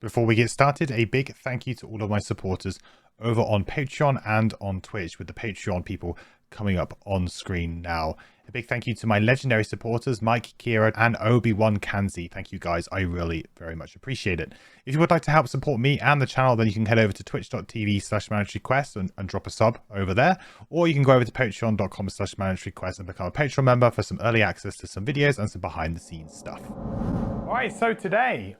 Before we get started, a big thank you to all of my supporters over on Patreon and on Twitch, with the Patreon people coming up on screen now. A big thank you to my legendary supporters, Mike, Kira, and Obi-Wan Kanzi. Thank you guys. I really very much appreciate it. If you would like to help support me and the channel, then you can head over to twitch.tv/mandatoryquest and drop a sub over there. Or you can go over to patreon.com/mandatoryquest and become a Patreon member for some early access to some videos and some behind the scenes stuff. Alright, so today,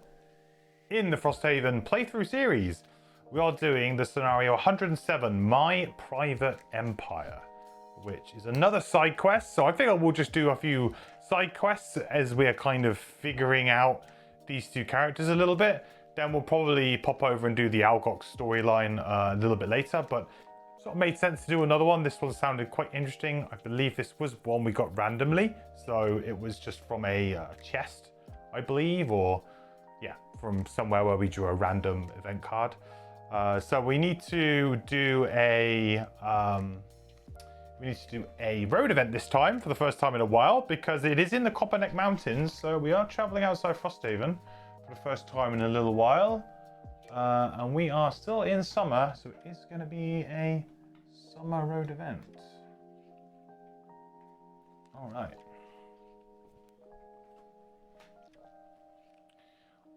in the Frosthaven playthrough series, we are doing the scenario 107, My Private Empire, which is another side quest. So I think I will just do a few side quests as we're kind of figuring out these two characters a little bit. Then we'll probably pop over and do the Algox storyline a little bit later, but sort of made sense to do another one. This one sounded quite interesting. I believe this was one we got randomly, so it was just from a chest, I believe, or yeah, from somewhere where we drew a random event card. So we need to do a road event this time for the first time in a while, because it is in the Copperneck Mountains. So we are traveling outside Frosthaven for the first time in a little while, and we are still in summer, so it is going to be a summer road event. All right.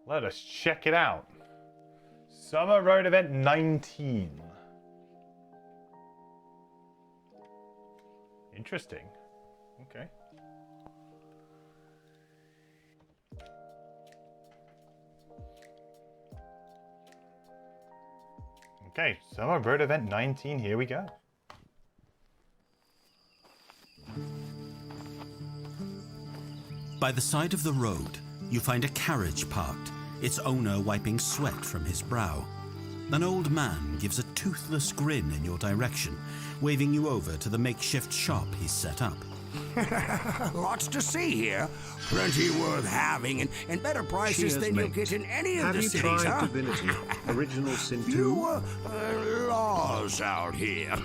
Let us check it out. Summer Road Event 19. Interesting. Okay. Okay, Summer Road Event 19, here we go. By the side of the road, you find a carriage parked, its owner wiping sweat from his brow. An old man gives a toothless grin in your direction, waving you over to the makeshift shop he's set up. Lots to see here. Plenty worth having, and better prices than you'll get in any of the cities, huh? Have you tried Divinity? Original Sin 2? Few laws out here.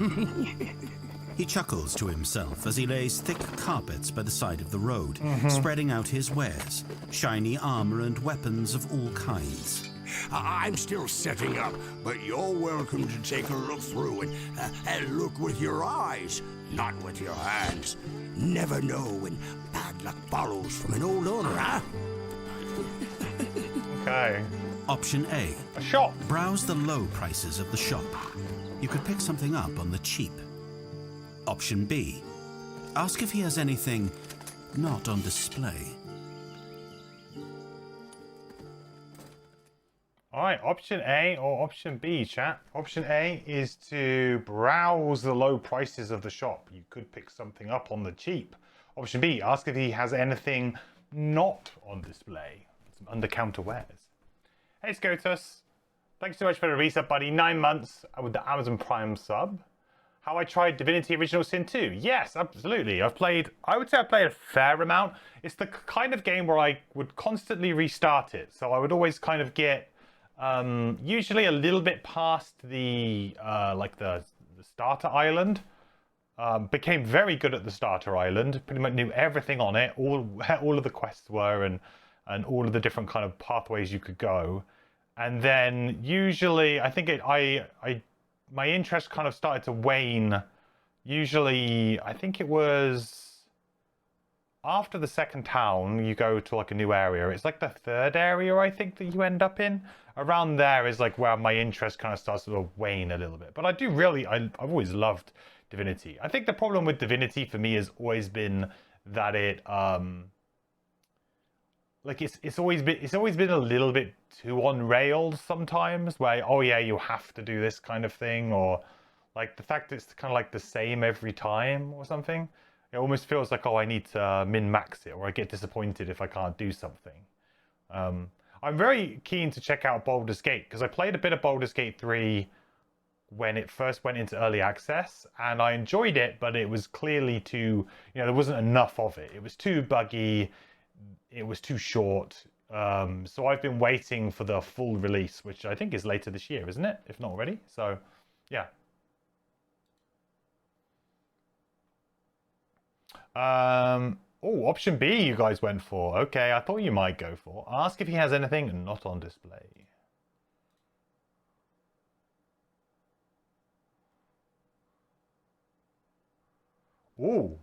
He chuckles to himself as he lays thick carpets by the side of the road, spreading out his wares, shiny armor and weapons of all kinds. I'm still setting up, but you're welcome to take a look through and look with your eyes, not with your hands. Never know when bad luck follows from an old owner, huh? Okay. Option A. A shop. Browse the low prices of the shop. You could pick something up on the cheap. Option B. Ask if he has anything not on display. Alright, option A or option B, chat. Option A is to browse the low prices of the shop. You could pick something up on the cheap. Option B, ask if he has anything not on display. Some under-counter wares. Hey, Scotus. Thanks so much for the reset, buddy. 9 months with the Amazon Prime sub. How I tried Divinity Original Sin 2. Yes, absolutely. I would say I've played a fair amount. It's the kind of game where I would constantly restart it. So I would always kind of get usually a little bit past the the starter island. Became very good at the starter island. Pretty much knew everything on it, all of the quests were, and all of the different kind of pathways you could go. And then usually, I think my interest kind of started to wane. Usually, I think it was after the second town, you go to like a new area. It's like the third area, I think, that you end up in. Around there is like where my interest kind of starts to wane a little bit. But I do really, I've always loved Divinity. I think the problem with Divinity for me has always been that it, like it's always been a little bit too on rails sometimes, where, oh yeah, you have to do this kind of thing, or like the fact that it's kind of like the same every time or something. It almost feels like, oh, I need to min-max it, or I get disappointed if I can't do something. I'm very keen to check out Baldur's Gate, because I played a bit of Baldur's Gate 3 when it first went into early access, and I enjoyed it, but it was clearly too, there wasn't enough of it. It was too buggy, it was too short. So I've been waiting for the full release, which I think is later this year, isn't it? If not already. So, yeah. Oh, option B you guys went for. Okay, I thought you might go for. Ask if he has anything not on display. Ooh.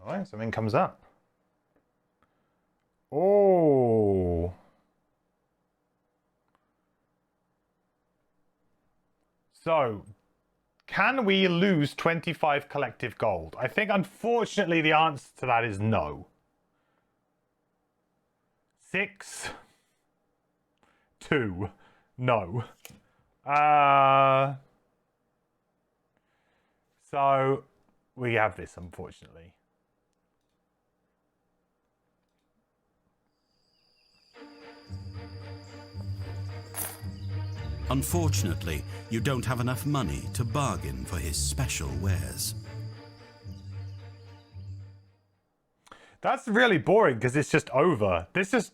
All right, something comes up. Oh. So, can we lose 25 collective gold? I think, unfortunately, the answer to that is no. 6, 2, no. So, we have this, unfortunately. Unfortunately, you don't have enough money to bargain for his special wares. That's really boring because it's just over. This is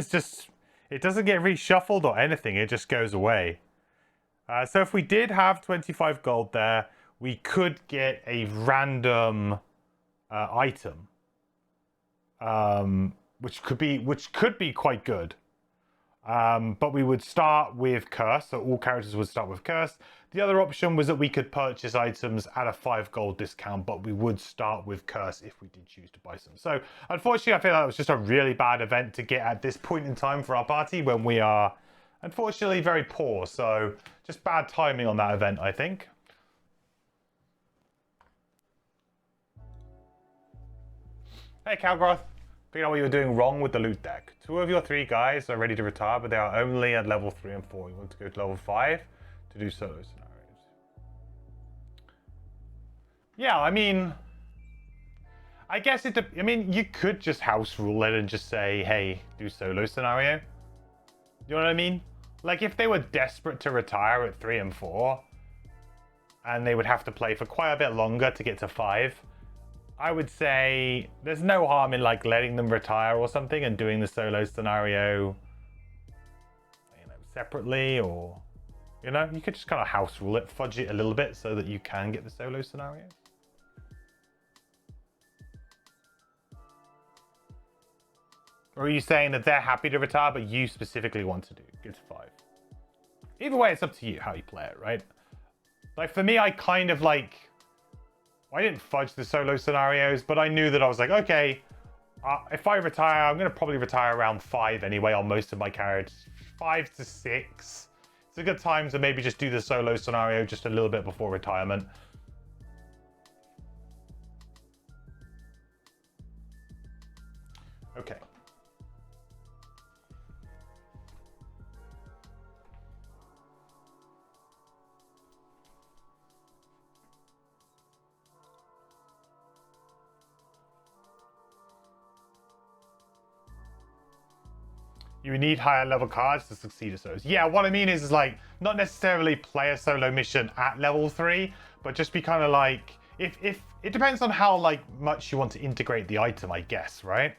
just, it doesn't get reshuffled or anything. It just goes away. So if we did have 25 gold there, we could get a random item, which could be quite good. But we would start with Curse, so all characters would start with Curse. The other option was that we could purchase items at a 5 gold discount, but we would start with Curse if we did choose to buy some. So, unfortunately, I feel like it was just a really bad event to get at this point in time for our party when we are, unfortunately, very poor. So, just bad timing on that event, I think. Hey, Calgroth. Figured out what you were doing wrong with the loot deck. 2 of your 3 guys are ready to retire, but they are only at level 3 and 4. You want to go to level 5 to do solo scenarios. Yeah, I mean, I guess I mean, you could just house rule it and just say, hey, do solo scenario. You know what I mean? Like, if they were desperate to retire at 3 and 4, and they would have to play for quite a bit longer to get to 5, I would say there's no harm in like letting them retire or something and doing the solo scenario, you know, separately, or, you know, you could just kind of house rule it, fudge it a little bit so that you can get the solo scenario. Or are you saying that they're happy to retire, but you specifically want to get to 5? Either way, it's up to you how you play it, right? Like for me, I kind of like, I didn't fudge the solo scenarios, but I knew that I was like, okay, if I retire, I'm going to probably retire around 5 anyway on most of my characters. 5 to 6. It's a good time to maybe just do the solo scenario just a little bit before retirement. Okay. You need higher level cards to succeed at solos. Yeah, what I mean is like, not necessarily play a solo mission at level 3, but just be kind of like, if it depends on how like much you want to integrate the item, I guess, right?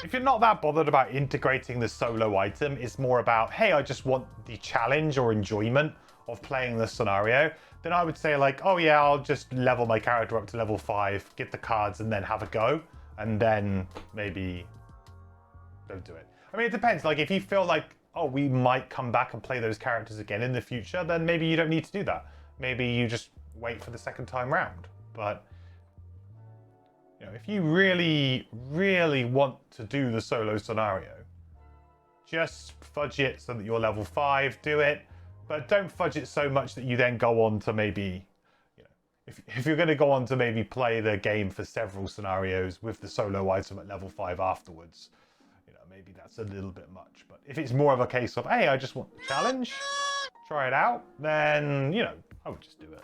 If you're not that bothered about integrating the solo item, it's more about, hey, I just want the challenge or enjoyment of playing the scenario, then I would say like, oh yeah, I'll just level my character up to level 5, get the cards, and then have a go, and then maybe don't do it. I mean, it depends. Like, if you feel like, oh, we might come back and play those characters again in the future, then maybe you don't need to do that. Maybe you just wait for the second time round. But, you know, if you really, really want to do the solo scenario, just fudge it so that you're level 5, do it. But don't fudge it so much that you then go on to maybe, you know, if you're going to go on to maybe play the game for several scenarios with the solo item at level 5 afterwards, maybe that's a little bit much. But if it's more of a case of, hey, I just want the challenge, try it out, then, you know, I would just do it.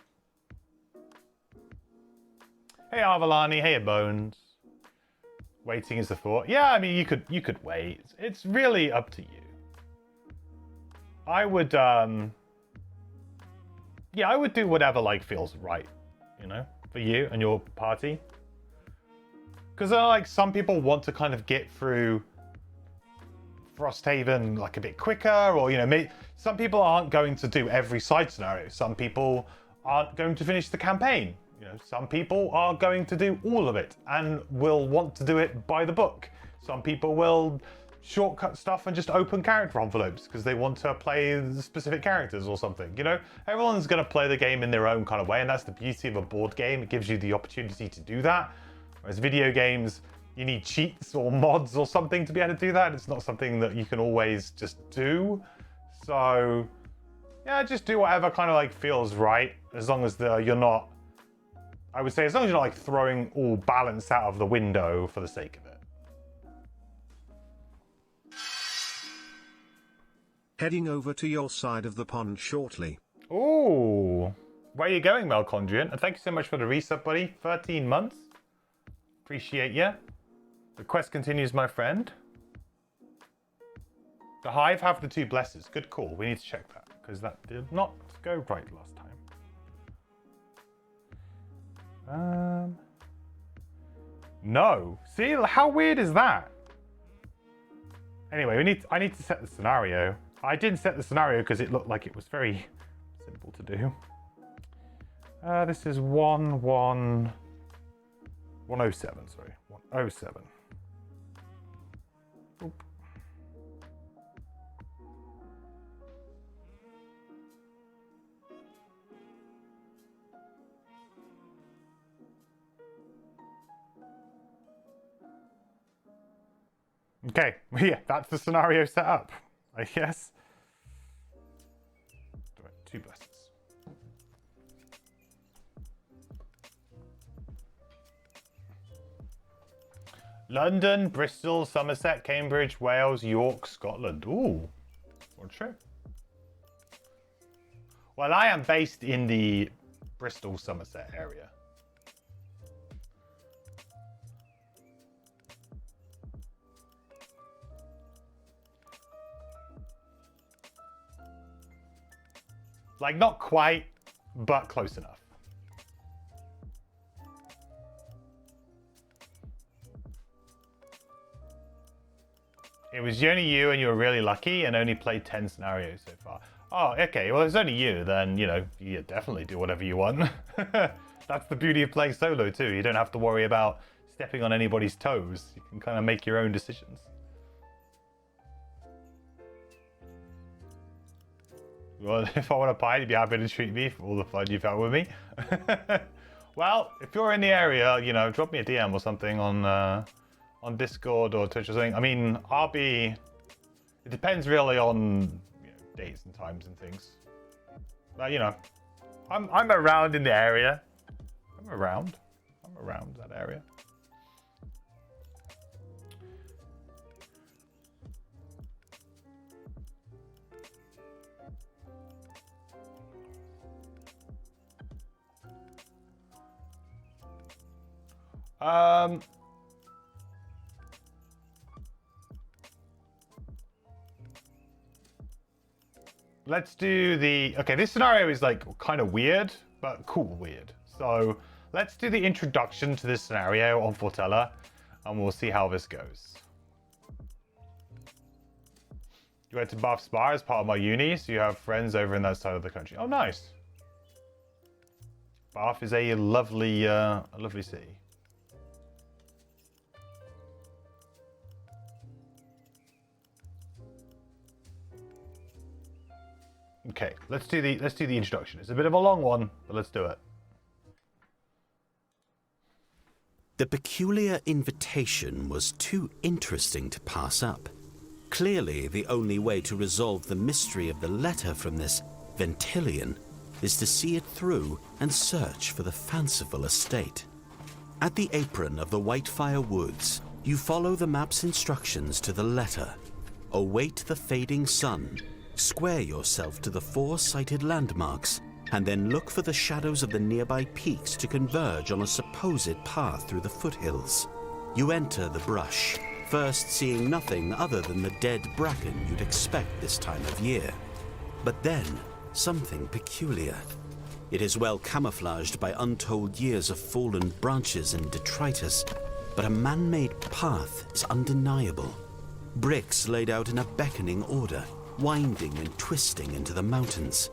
Hey, Arvalani. Hey, Bones. Waiting is the thought. Yeah, I mean, you could wait. It's really up to you. I would, yeah, I would do whatever, like, feels right, you know, for you and your party. Because, like, some people want to kind of get through Frosthaven like a bit quicker, or, you know, some people aren't going to do every side scenario. Some people aren't going to finish the campaign. You know, some people are going to do all of it and will want to do it by the book. Some people will shortcut stuff and just open character envelopes because they want to play the specific characters or something. You know, everyone's going to play the game in their own kind of way, and that's the beauty of a board game. It gives you the opportunity to do that. Whereas video games, you need cheats or mods or something to be able to do that. It's not something that you can always just do. So yeah, just do whatever kind of like feels right, as long as you're not, I would say, as long as you're not like throwing all balance out of the window for the sake of it. Heading over to your side of the pond shortly. Ooh, where are you going, Melchondrian? And thank you so much for the resub, buddy. 13 months. Appreciate you. The quest continues, my friend. The Hive have the 2 blessers. Good call. We need to check that because that did not go right last time. No. See, how weird is that? Anyway, I need to set the scenario. I didn't set the scenario because it looked like it was very simple to do. This is 107, sorry. 107. Oop. Okay, yeah, that's the scenario set up, I guess. 2 blessings. London, Bristol, Somerset, Cambridge, Wales, York, Scotland. Ooh, what a trip. Well, I am based in the Bristol, Somerset area. Like, not quite, but close enough. It was only you, and you were really lucky and only played 10 scenarios so far. Oh, okay. Well, it's only you. Then, you know, you definitely do whatever you want. That's the beauty of playing solo, too. You don't have to worry about stepping on anybody's toes. You can kind of make your own decisions. Well, if I want a pie, you'd be happy to treat me for all the fun you've had with me. Well, if you're in the area, you know, drop me a DM or something on Discord or Twitch or something. I mean, it depends really on, you know, dates and times and things. But, you know, I'm around in the area. I'm around that area. Let's do okay, this scenario is like kind of weird, but cool weird. So let's do the introduction to this scenario on Fortella, and we'll see how this goes. You went to Bath Spa as part of my uni, so you have friends over in that side of the country. Oh, nice. Bath is a lovely city. Okay, let's do the introduction. It's a bit of a long one, but let's do it. The peculiar invitation was too interesting to pass up. Clearly, the only way to resolve the mystery of the letter from this Ventilion is to see it through and search for the fanciful estate. At the apron of the Whitefire Woods, you follow the map's instructions to the letter. Await the fading sun, square yourself to the 4 sighted landmarks, and then look for the shadows of the nearby peaks to converge on a supposed path through the foothills. You enter the brush, first seeing nothing other than the dead bracken you'd expect this time of year. But then, something peculiar. It is well camouflaged by untold years of fallen branches and detritus, but a man-made path is undeniable. Bricks laid out in a beckoning order, winding and twisting into the mountains.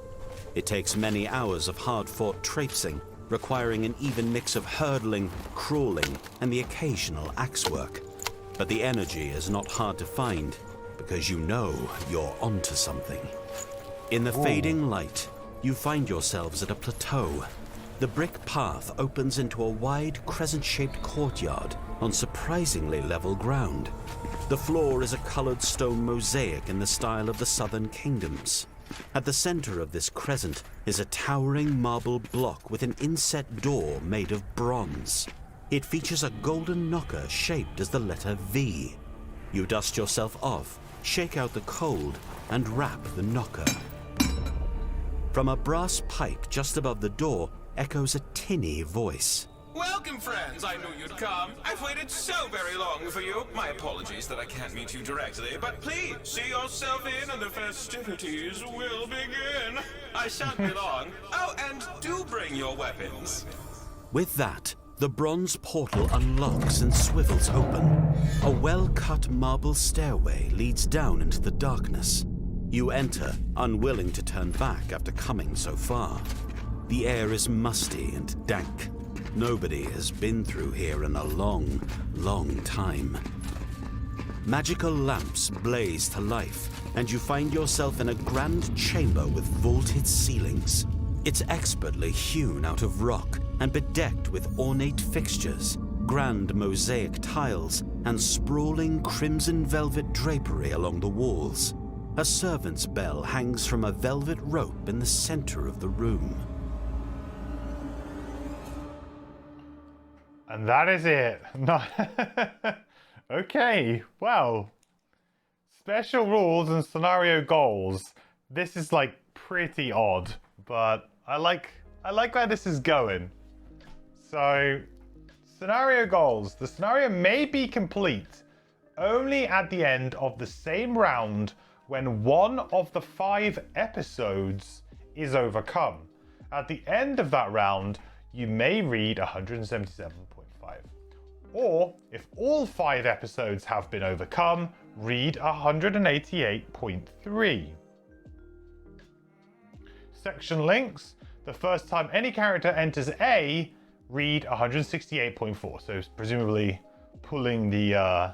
It takes many hours of hard-fought traipsing, requiring an even mix of hurdling, crawling, and the occasional axe work. but the energy is not hard to find because you know you're onto something. In the fading light, you find yourselves at a plateau. The brick path opens into a wide crescent-shaped courtyard on surprisingly level ground. The floor is a colored stone mosaic in the style of the southern kingdoms. At the center of this crescent is a towering marble block with an inset door made of bronze. It features a golden knocker shaped as the letter V. You dust yourself off, shake out the cold, and wrap the knocker. From a brass pipe just above the door echoes a tinny voice. Welcome, friends. I knew you'd come. I've waited so very long for you. My apologies that I can't meet you directly, but please see yourself in and the festivities will begin. I shan't be long. Oh, and do bring your weapons. With that, the bronze portal unlocks and swivels open. A well-cut marble stairway leads down into the darkness. You enter, unwilling to turn back after coming so far. The air is musty and dank. Nobody has been through here in a long, long time. Magical lamps blaze to life, and you find yourself in a grand chamber with vaulted ceilings. It's expertly hewn out of rock and bedecked with ornate fixtures, grand mosaic tiles, and sprawling crimson velvet drapery along the walls. A servant's bell hangs from a velvet rope in the center of the room. And that is it. No. Okay, well, special rules and scenario goals. This is like pretty odd, but I like where this is going. So, scenario goals. The scenario may be complete only at the end of the same round when one of the 5 episodes is overcome. At the end of that round, you may read 177.5. Or, if all 5 episodes have been overcome, read 188.3. Section links. The first time any character enters A, read 168.4. So presumably pulling the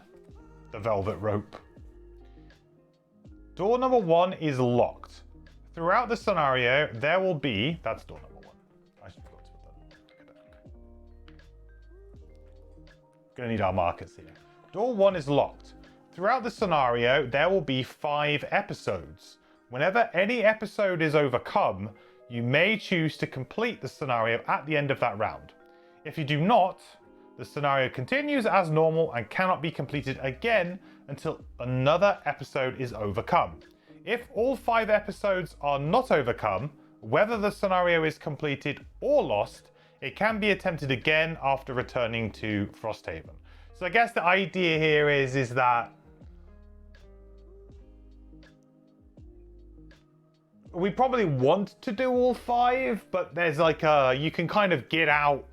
velvet rope. Door number 1 is locked. Throughout the scenario, there will be... That's door number 1. I should forgot to put that. Gonna need our markers here. Door 1 is locked. Throughout the scenario, there will be 5 episodes. Whenever any episode is overcome, you may choose to complete the scenario at the end of that round. If you do not, the scenario continues as normal and cannot be completed again until another episode is overcome. If all 5 episodes are not overcome, whether the scenario is completed or lost, it can be attempted again after returning to Frosthaven. So I guess the idea here is that we probably want to do all 5, but there's like you can kind of get out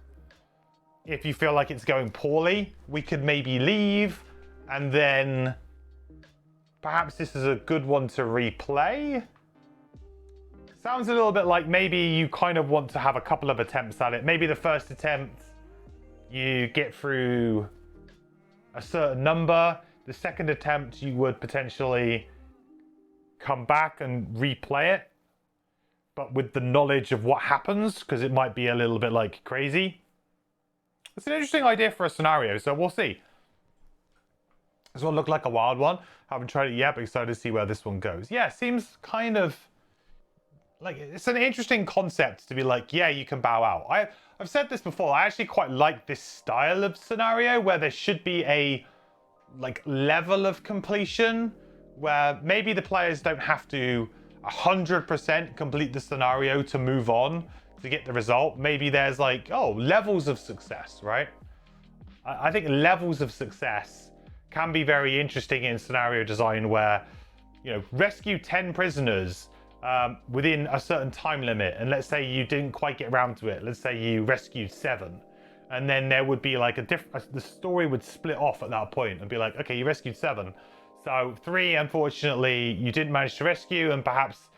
if you feel like it's going poorly. We could maybe leave, and then perhaps this is a good one to replay. Sounds a little bit like maybe you kind of want to have a couple of attempts at it. Maybe the first attempt, you get through a certain number. The second attempt, you would potentially come back and replay it, but with the knowledge of what happens, because it might be a little bit like crazy. It's an interesting idea for a scenario, so we'll see. This one looked like a wild one. Haven't tried it yet, but excited to see where this one goes. Yeah, seems kind of like it's an interesting concept to be like, yeah, you can bow out. I've said this before. I actually quite like this style of scenario where there should be a like level of completion where maybe the players don't have to 100% complete the scenario to move on to get the result. Maybe there's like, oh, levels of success, right? I think levels of success can be very interesting in scenario design where, you know, rescue 10 prisoners within a certain time limit. And let's say you didn't quite get around to it. Let's say you rescued 7. And then there would be like the story would split off at that point and be like, okay, you rescued 7. So 3, unfortunately, you didn't manage to rescue, and perhaps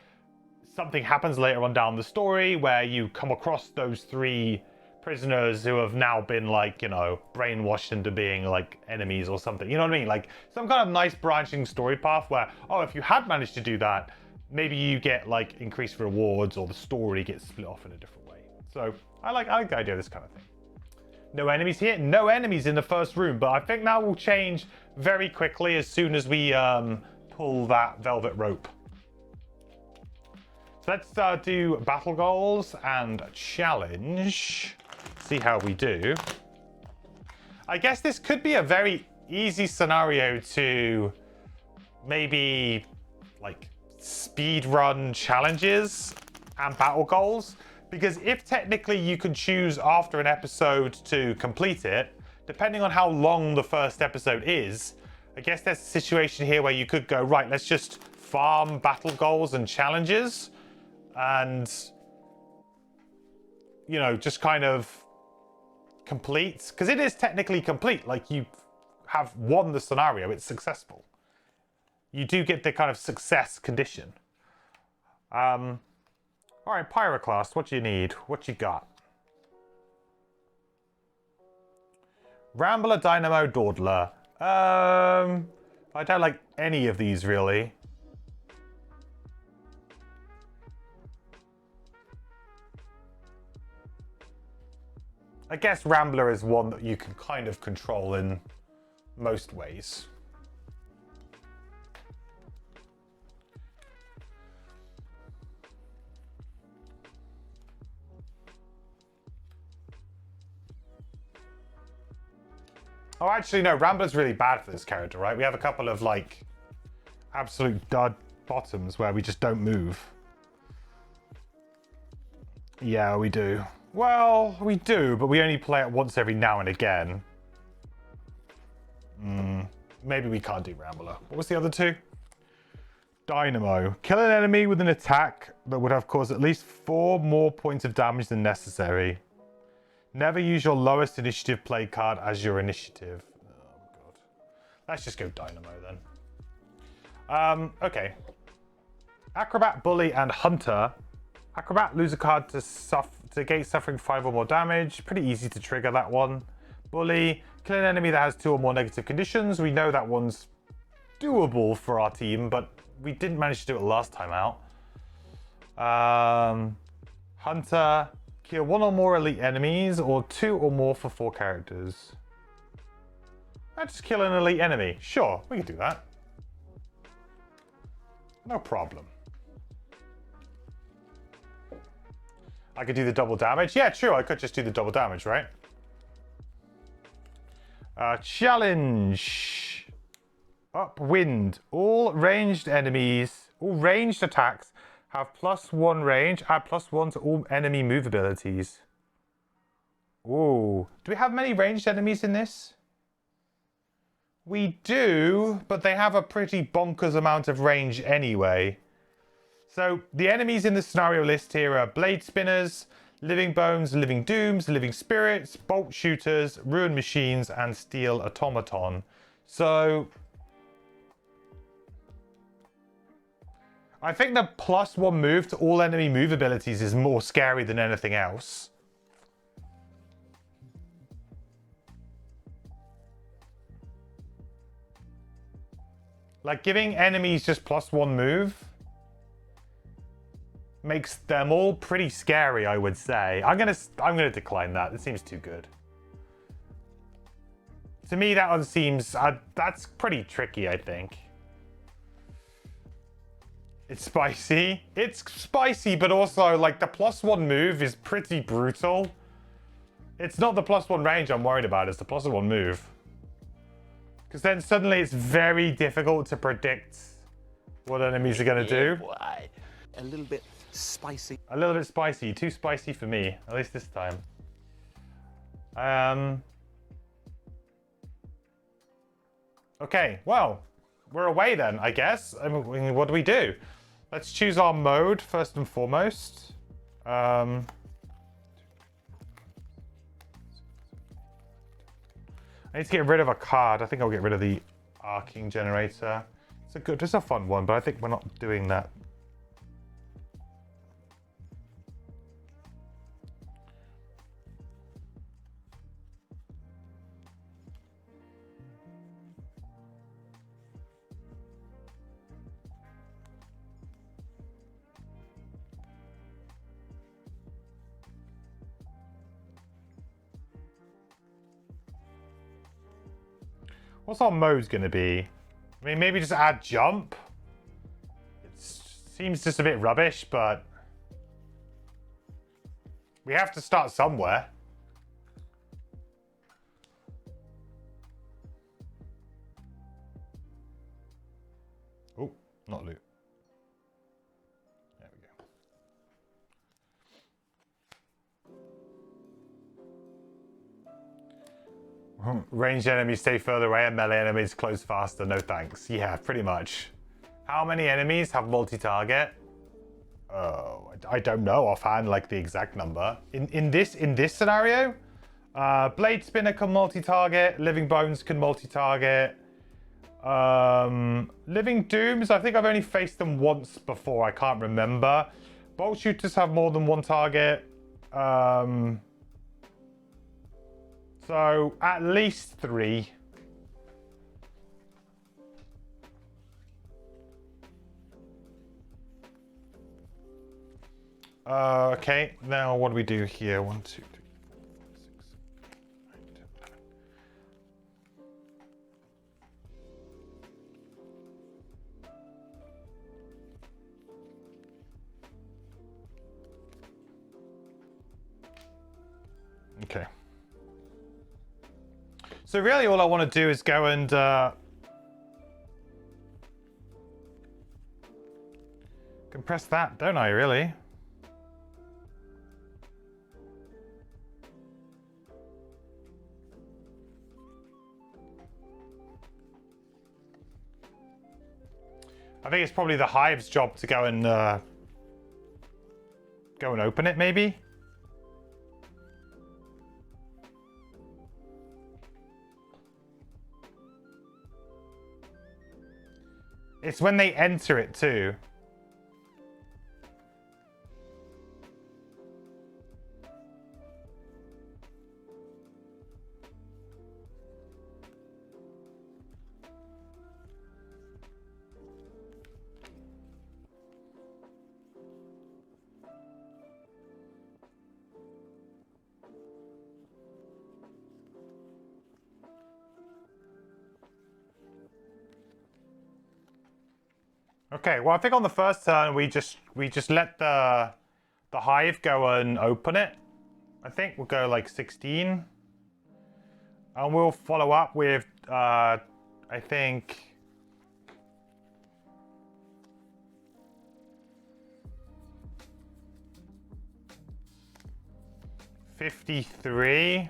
something happens later on down the story where you come across those 3 prisoners who have now been like, you know, brainwashed into being like enemies or something. You know what I mean? Like some kind of nice branching story path where, oh, if you had managed to do that, maybe you get like increased rewards or the story gets split off in a different way. So I like the idea of this kind of thing. No enemies here, no enemies in the first room, but I think that will change very quickly as soon as we pull that velvet rope. So let's do battle goals and challenge. See how we do. I guess this could be a very easy scenario to maybe like speed run challenges and battle goals, because if technically you can choose after an episode to complete it, depending on how long the first episode is, I guess there's a situation here where you could go, right, let's just farm battle goals and challenges and, you know, just kind of complete, because it is technically complete. Like you have won the scenario, it's successful. You do get the kind of success condition. All right, Pyroclast, what do you need? What you got? Rambler, Dynamo, Dawdler. I don't like any of these really. I guess Rambler is one that you can kind of control in most ways. Oh, actually, no, Rambler's really bad for this character, right? We have a couple of, like, absolute dud bottoms where we just don't move. Yeah, we do. Well, we do, but we only play it once every now and again. Maybe we can't do Rambler. What was the other two? Dynamo. Kill an enemy with an attack that would have caused at least 4 more points of damage than necessary. Never use your lowest initiative play card as your initiative. Oh, God. Let's just go Dynamo then. Okay. Acrobat, Bully, and Hunter. Acrobat, lose a card to gate suffering 5 or more damage. Pretty easy to trigger that one. Bully, kill an enemy that has 2 or more negative conditions. We know that one's doable for our team, but we didn't manage to do it last time out. Hunter, kill 1 or more elite enemies, or 2 or more for 4 characters. Let's just kill an elite enemy. Sure, we can do that. No problem. I could do the double damage. Yeah, true, I could just do the double damage, right? Challenge. Upwind. All ranged attacks have +1 range. Add +1 to all enemy move abilities. Ooh. Do we have many ranged enemies in this? We do, but they have a pretty bonkers amount of range anyway. So the enemies in the scenario list here are Blade Spinners, Living Bones, Living Dooms, Living Spirits, Bolt Shooters, Ruin Machines, and Steel Automaton. So I think the +1 move to all enemy move abilities is more scary than anything else. Like giving enemies just +1 move makes them all pretty scary, I would say. I'm gonna decline that. It seems too good. To me, that one seems that's pretty tricky, I think. It's spicy. It's spicy, but also like the +1 move is pretty brutal. It's not the +1 range I'm worried about, it's the +1 move. Because then suddenly it's very difficult to predict what enemies are going to do. Boy. A little bit spicy. A little bit spicy. Too spicy for me, at least this time. Okay, well, we're away then, I guess. I mean, what do we do? Let's choose our mode first and foremost. I need to get rid of a card. I think I'll get rid of the arcing generator. It's a fun one, but I think we're not doing that. What's our modes going to be? I mean, maybe just add jump. It seems just a bit rubbish, but we have to start somewhere. Oh, not loot. There we go. Ranged enemies stay further away and melee enemies close faster. No thanks. Yeah, pretty much. How many enemies have multi-target? Oh, I don't know offhand, like the exact number. In this scenario, Blade Spinner can multi-target. Living Bones can multi-target. Living Dooms, I think I've only faced them once before. I can't remember. Bolt Shooters have more than one target. So at least 3. Okay, now what do we do here? 1, 2, 3, 4, 5, 6, 7, 8, 9. Okay. So really all I want to do is go and compress that, don't I, really? I think it's probably the Hive's job to go and open it, maybe? It's when they enter it too. Okay, well I think on the first turn we just let the Hive go and open it. I think we'll go like 16. And we'll follow up with I think 53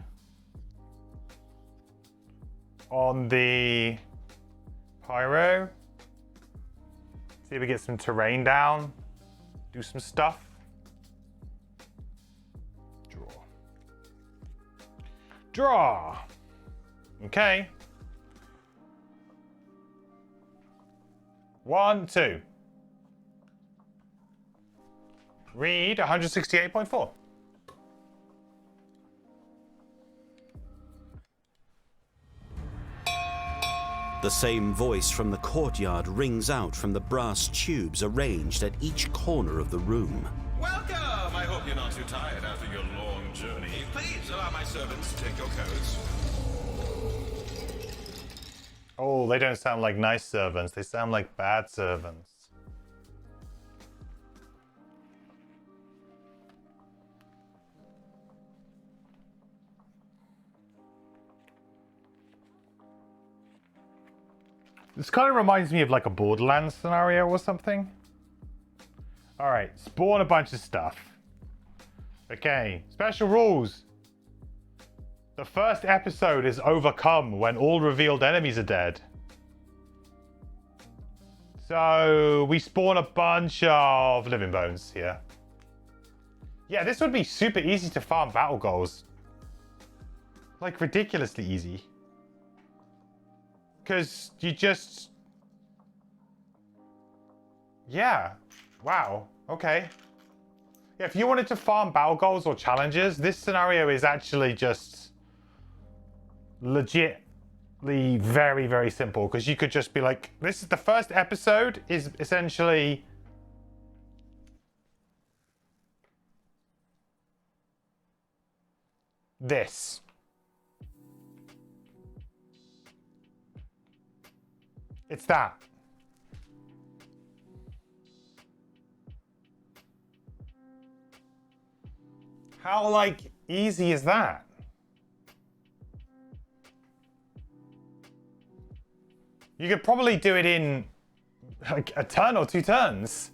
on the Pyro. See if we get some terrain down. Do some stuff. Draw. Draw! Okay. 1, 2. Read 168.4. The same voice from the courtyard rings out from the brass tubes arranged at each corner of the room. Welcome! I hope you're not too tired after your long journey. Please allow my servants to take your coats. Oh, they don't sound like nice servants. They sound like bad servants. This kind of reminds me of like a Borderlands scenario or something. Alright, spawn a bunch of stuff. Okay, special rules. The first episode is overcome when all revealed enemies are dead. So we spawn a bunch of living bones here. Yeah, this would be super easy to farm battle goals. Like ridiculously easy. Because you just... Yeah. Wow. Okay. Yeah, if you wanted to farm battle goals or challenges, this scenario is actually just legitly very, very simple. Because you could just be like, this is the first episode is essentially... this. It's that. How, like, easy is that? You could probably do it in like a turn or 2 turns.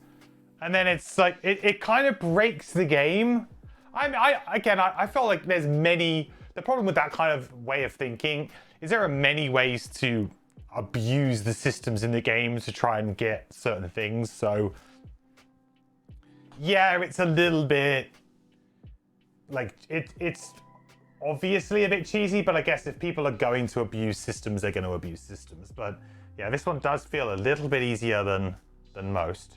And then it's like, it kind of breaks the game. I felt like there's many, the problem with that kind of way of thinking is there are many ways to abuse the systems in the game to try and get certain things. So yeah, it's a little bit like, it's obviously a bit cheesy, but I guess if people are going to abuse systems, they're going to abuse systems. But yeah, this one does feel a little bit easier than most.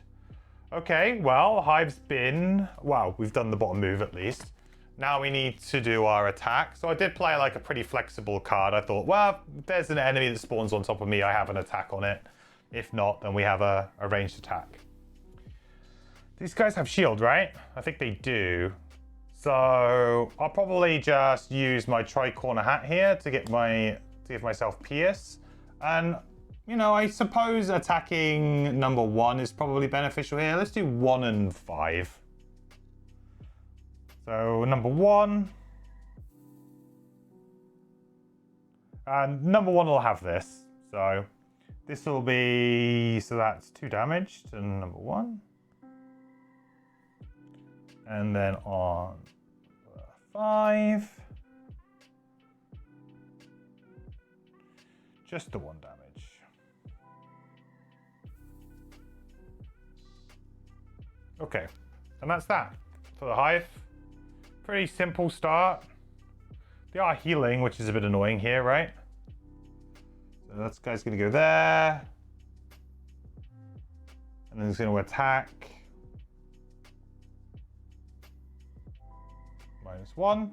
Okay, well, Hive's been... Well, we've done the bottom move at least. Now we need to do our attack. So I did play like a pretty flexible card. I thought, well, if there's an enemy that spawns on top of me, I have an attack on it. If not, then we have a ranged attack. These guys have shield, right? I think they do. So I'll probably just use my tri-corner hat here to give myself pierce. And, you know, I suppose attacking number 1 is probably beneficial here. Let's do 1 and 5. So number 1. And number 1 will have this. So this will be, so that's 2 damage to number 1. And then on 5, just the 1 damage. Okay, and that's that for the Hive. Pretty simple start. They are healing, which is a bit annoying here, right? So that guy's gonna go there. And then he's gonna attack. -1.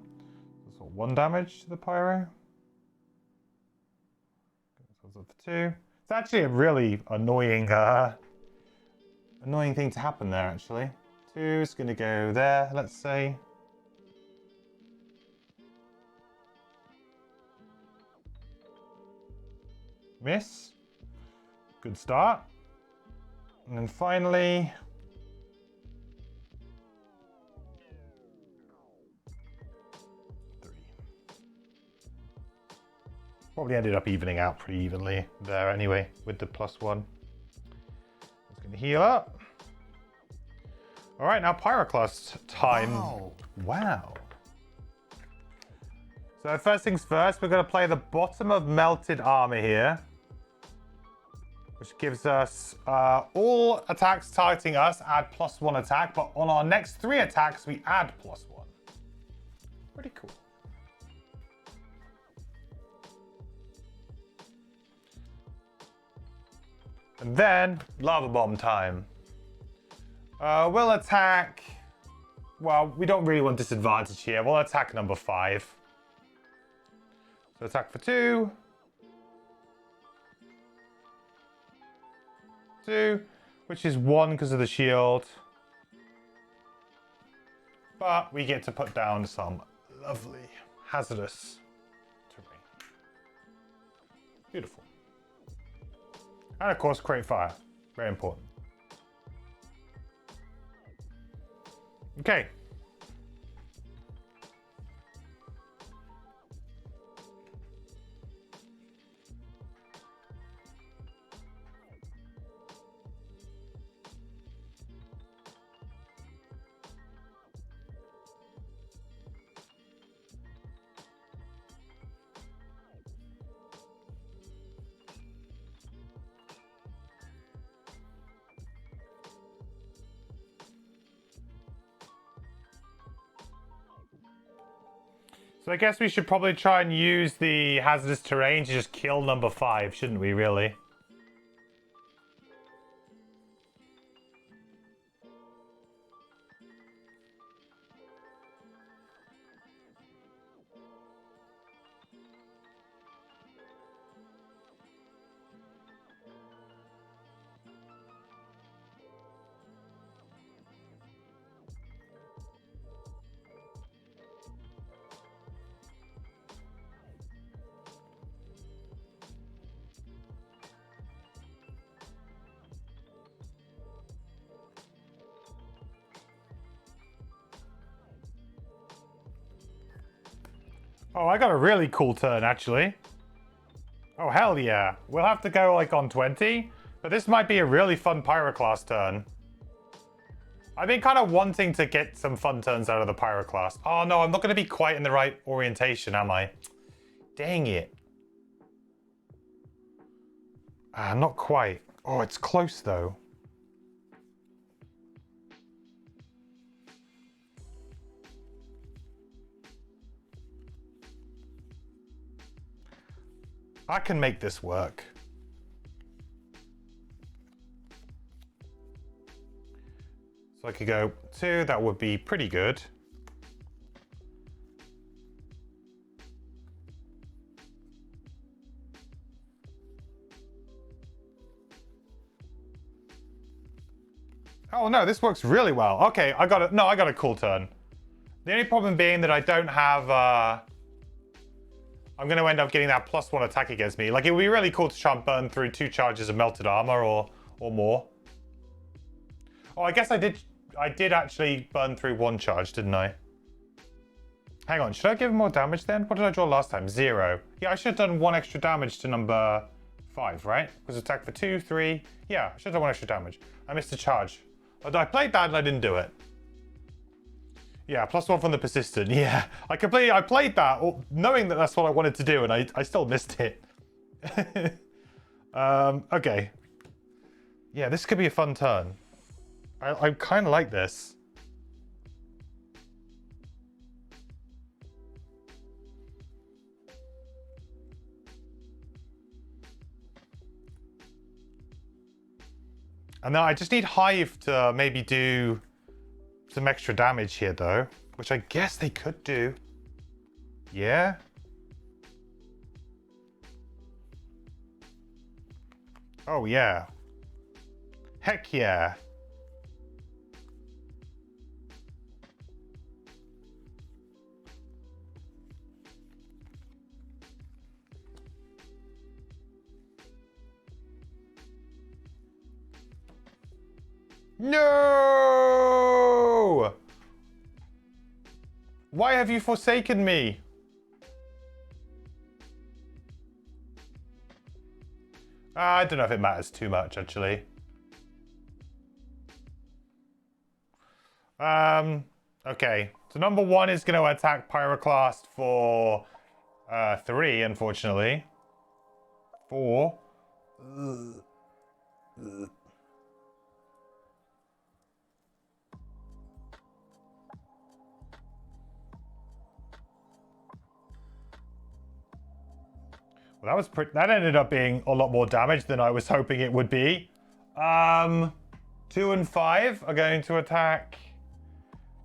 So 1 damage to the pyro. So for 2. It's actually a really annoying thing to happen there, actually. 2 is going to go there, let's say. Miss. Good start. And then finally... Probably ended up evening out pretty evenly there anyway with the +1. It's going to heal up. All right, now Pyroclast time. Wow. So first things first, we're going to play the bottom of Melted Armor here, which gives us all attacks targeting us add +1 attack, but on our next 3 attacks, we add +1. Pretty cool. And then, Lava Bomb time. We'll attack... Well, we don't really want disadvantage here. We'll attack number 5. So attack for 2. 2, which is 1 because of the shield. But we get to put down some lovely hazardous terrain. Beautiful. And of course, create fire. Very important. Okay. So I guess we should probably try and use the hazardous terrain to just kill number 5, shouldn't we, really? Oh, I got a really cool turn, actually. Oh, hell yeah. We'll have to go, like, on 20. But this might be a really fun Pyroclast turn. I've been kind of wanting to get some fun turns out of the Pyroclast. Oh, no, I'm not going to be quite in the right orientation, am I? Dang it. Not quite. Oh, it's close, though. I can make this work. So I could go 2, that would be pretty good. Oh no, this works really well. Okay, I got a cool turn. The only problem being that I don't have I'm going to end up getting that +1 attack against me. Like, it would be really cool to try and burn through 2 charges of melted armor or more. Oh, I guess I did actually burn through 1 charge, didn't I? Hang on, should I give him more damage then? What did I draw last time? 0. Yeah, I should have done 1 extra damage to number 5, right? Because attack for 2, 3. Yeah, I should have done 1 extra damage. I missed a charge. I played that and I didn't do it. Yeah, +1 from the persistent. Yeah, I played that knowing that that's what I wanted to do, and I still missed it. Okay. Yeah, this could be a fun turn. I kind of like this. And then I just need Hive to maybe do some extra damage here, though, which I guess they could do. Yeah. Oh, yeah. Heck yeah. No! Why have you forsaken me? I don't know if it matters too much, actually. Okay. So number 1 is going to attack Pyroclast for 3, unfortunately. 4. Well, that ended up being a lot more damage than I was hoping it would be. 2 and 5 are going to attack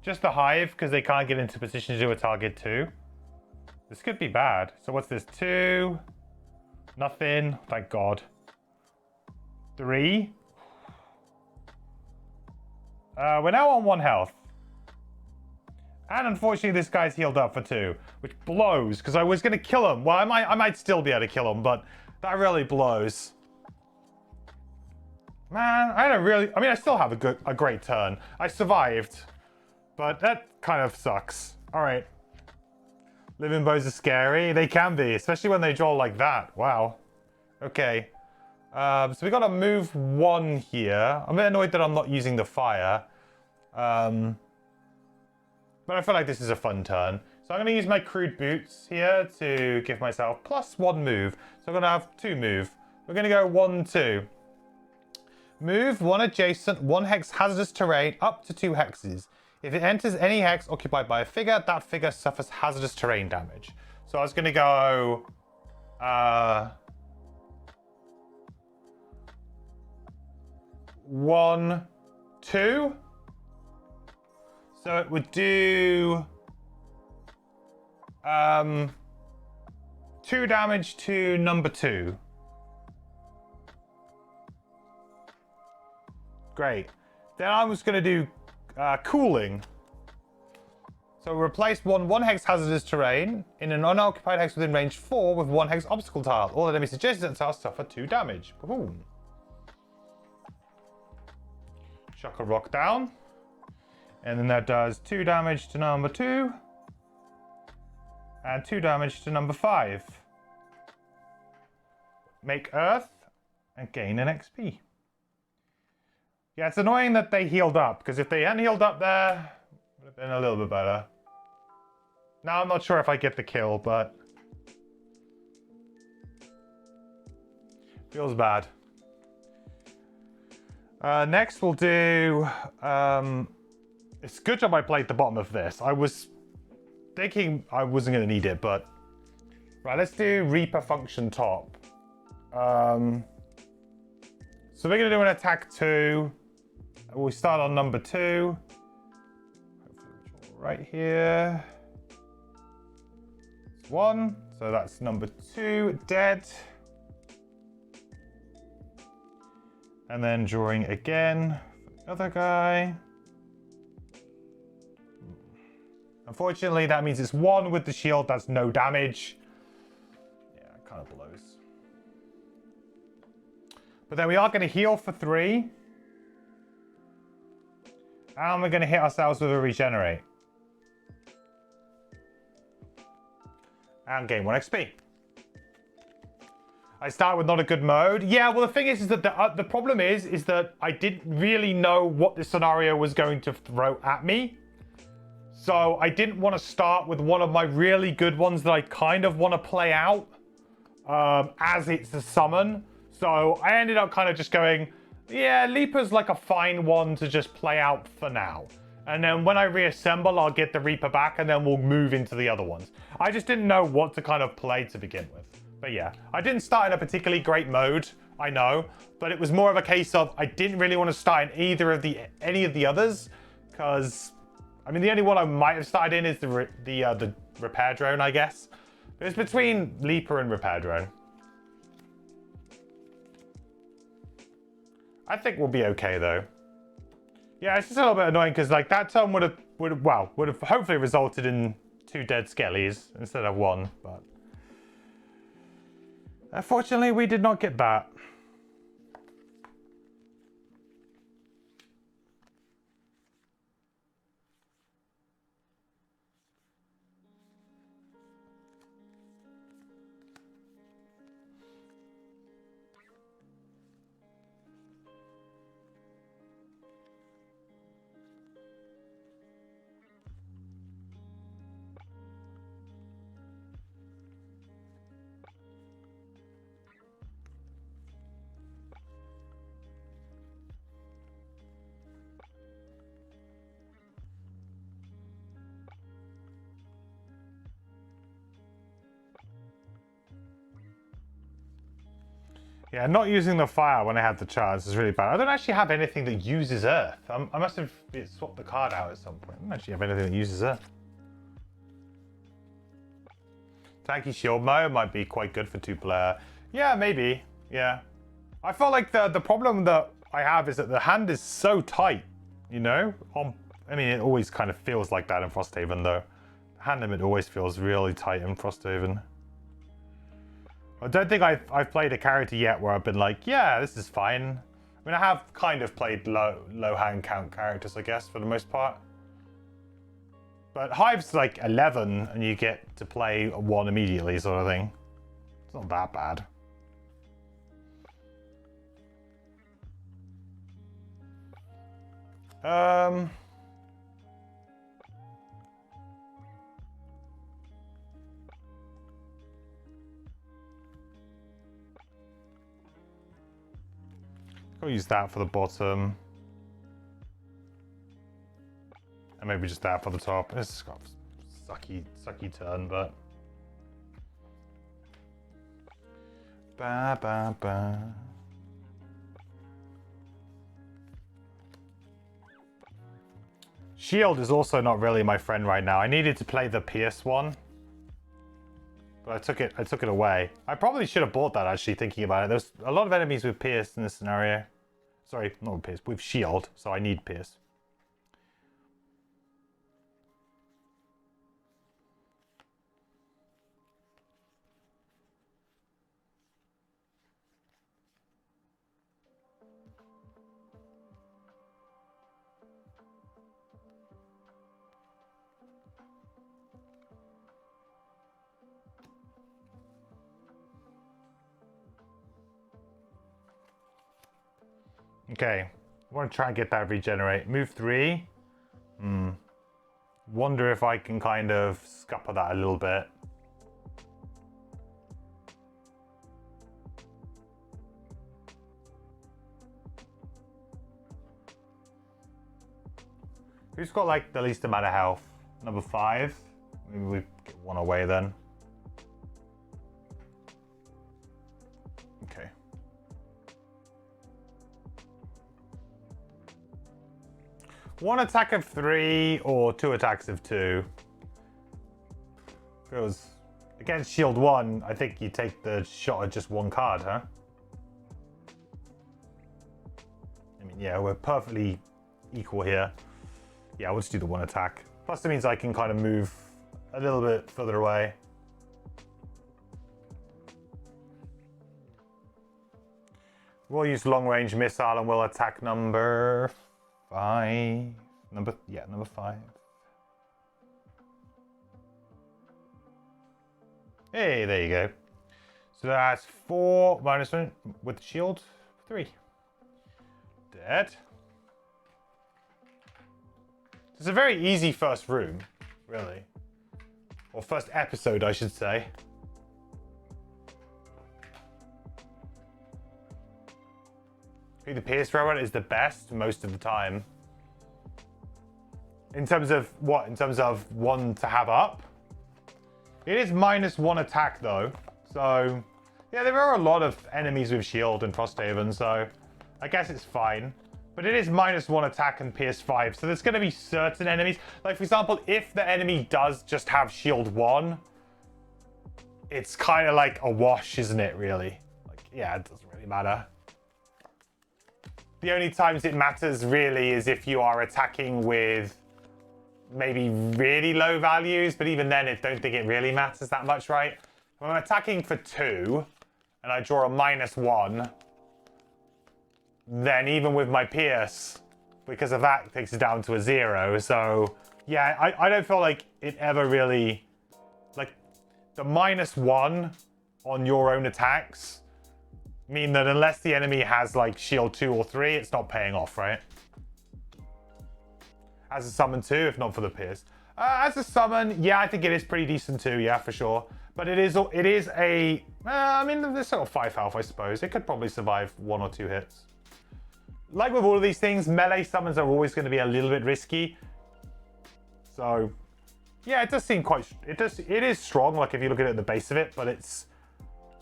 just the Hive because they can't get into position to do a target 2. This could be bad. So what's this? 2. Nothing. Thank God. 3. We're now on 1 health. And unfortunately, this guy's healed up for 2, which blows, because I was going to kill him. Well, I might still be able to kill him, but that really blows. Man, I still have a great turn. I survived, but that kind of sucks. All right. Living bows are scary. They can be, especially when they draw like that. Wow. Okay. So we got to move 1 here. I'm a bit annoyed that I'm not using the fire. But I feel like this is a fun turn. So I'm going to use my crude boots here to give myself +1 move. So I'm going to have 2 move. We're going to go 1, 2. Move 1 adjacent, 1 hex hazardous terrain up to 2 hexes. If it enters any hex occupied by a figure, that figure suffers hazardous terrain damage. So I was going to go... 1, 2... So it would do 2 damage to number 2. Great. Then I was going to do cooling. So replace 1 hex hazardous terrain in an unoccupied hex within range 4 with 1 hex obstacle tile. All enemies adjacent tiles suffer 2 damage. Boom. Chuck a rock down. And then that does 2 damage to number 2. And 2 damage to number 5. Make Earth and gain an XP. Yeah, it's annoying that they healed up, because if they hadn't healed up there, it would have been a little bit better. Now I'm not sure if I get the kill, but feels bad. Next we'll do... it's a good job I played the bottom of this. I was thinking I wasn't going to need it, but... Right, let's do Reaper function top. So we're going to do an attack 2. We'll start on number 2. Right here. 1. So that's number 2, dead. And then drawing again for the other guy. Unfortunately, that means it's 1 with the shield. That's no damage. Yeah, it kind of blows. But then we are going to heal for 3. And we're going to hit ourselves with a regenerate. And gain 1 XP. I start with not a good mode. Yeah, well, the thing is that the problem is that I didn't really know what this scenario was going to throw at me. So I didn't want to start with one of my really good ones that I kind of want to play out as it's a summon. So I ended up kind of just going, yeah, Leaper's like a fine one to just play out for now. And then when I reassemble, I'll get the Reaper back and then we'll move into the other ones. I just didn't know what to kind of play to begin with. But yeah, I didn't start in a particularly great mode, I know. But it was more of a case of I didn't really want to start in any of the others. Because, I mean, the only one I might have started in is the Repair Drone, I guess. But it's between Leaper and Repair Drone. I think we'll be okay, though. Yeah, it's just a little bit annoying because like that turn would have hopefully resulted in 2 dead skellies instead of 1, but unfortunately we did not get that. Yeah, not using the fire when I had the chance is really bad. I don't actually have anything that uses earth. I must have swapped the card out at some point. I don't actually have anything that uses earth. Tanky shield mode might be quite good for 2-player. Yeah, maybe. Yeah. I feel like the problem that I have is that the hand is so tight, you know? I mean, it always kind of feels like that in Frosthaven, though. The hand limit always feels really tight in Frosthaven. I don't think I've played a character yet where I've been like, yeah, this is fine. I mean, I have kind of played low hand count characters, I guess, for the most part. But Hive's like 11, and you get to play 1 immediately, sort of thing. It's not that bad. I'll use that for the bottom. And maybe just that for the top. It's got a sucky turn, but... Ba ba ba. Shield is also not really my friend right now. I needed to play the Pierce one. But I took it away. I probably should have bought that, actually, thinking about it. There's a lot of enemies with Pierce in this scenario. Sorry, not with Pierce, with Shield, so I need Pierce. Okay. I want to try and get that regenerate. Move 3. Wonder if I can kind of scupper that a little bit. Who's got like the least amount of health? Number 5. Maybe we get one away then. Okay. One attack of 3 or 2 attacks of 2. Because against shield 1, I think you take the shot at just 1 card, huh? I mean, yeah, we're perfectly equal here. Yeah, we'll just do the 1 attack. Plus it means I can kind of move a little bit further away. We'll use long range missile and we'll attack number 5. Number 5. Hey, there you go. So that's 4 minus 1 with the shield. 3. Dead. It's a very easy first room, really. Or first episode, I should say. The Pierce robot is the best most of the time. In terms of what? In terms of 1 to have up? It is minus 1 attack though. So, yeah, there are a lot of enemies with shield in Frosthaven, so I guess it's fine. But it is minus 1 attack and Pierce 5, so there's going to be certain enemies. Like, for example, if the enemy does just have shield 1, it's kind of like a wash, isn't it, really? Like, yeah, it doesn't really matter. The only times it matters, really, is if you are attacking with maybe really low values, but even then, I don't think it really matters that much, right? When I'm attacking for 2, and I draw a minus 1, then even with my Pierce, because of that, it takes it down to a 0. So, yeah, I don't feel like it ever really... Like, the minus 1 on your own attacks mean that unless the enemy has, like, shield 2 or 3, it's not paying off, right? As a summon too, if not for the Pierce. As a summon, yeah, I think it is pretty decent too, yeah, for sure. But it is a... I mean, there's sort of 5 health, I suppose. It could probably survive 1 or 2 hits. Like with all of these things, melee summons are always going to be a little bit risky. So, yeah, it does seem quite... It is strong, like if you look at it at the base of it, but it's...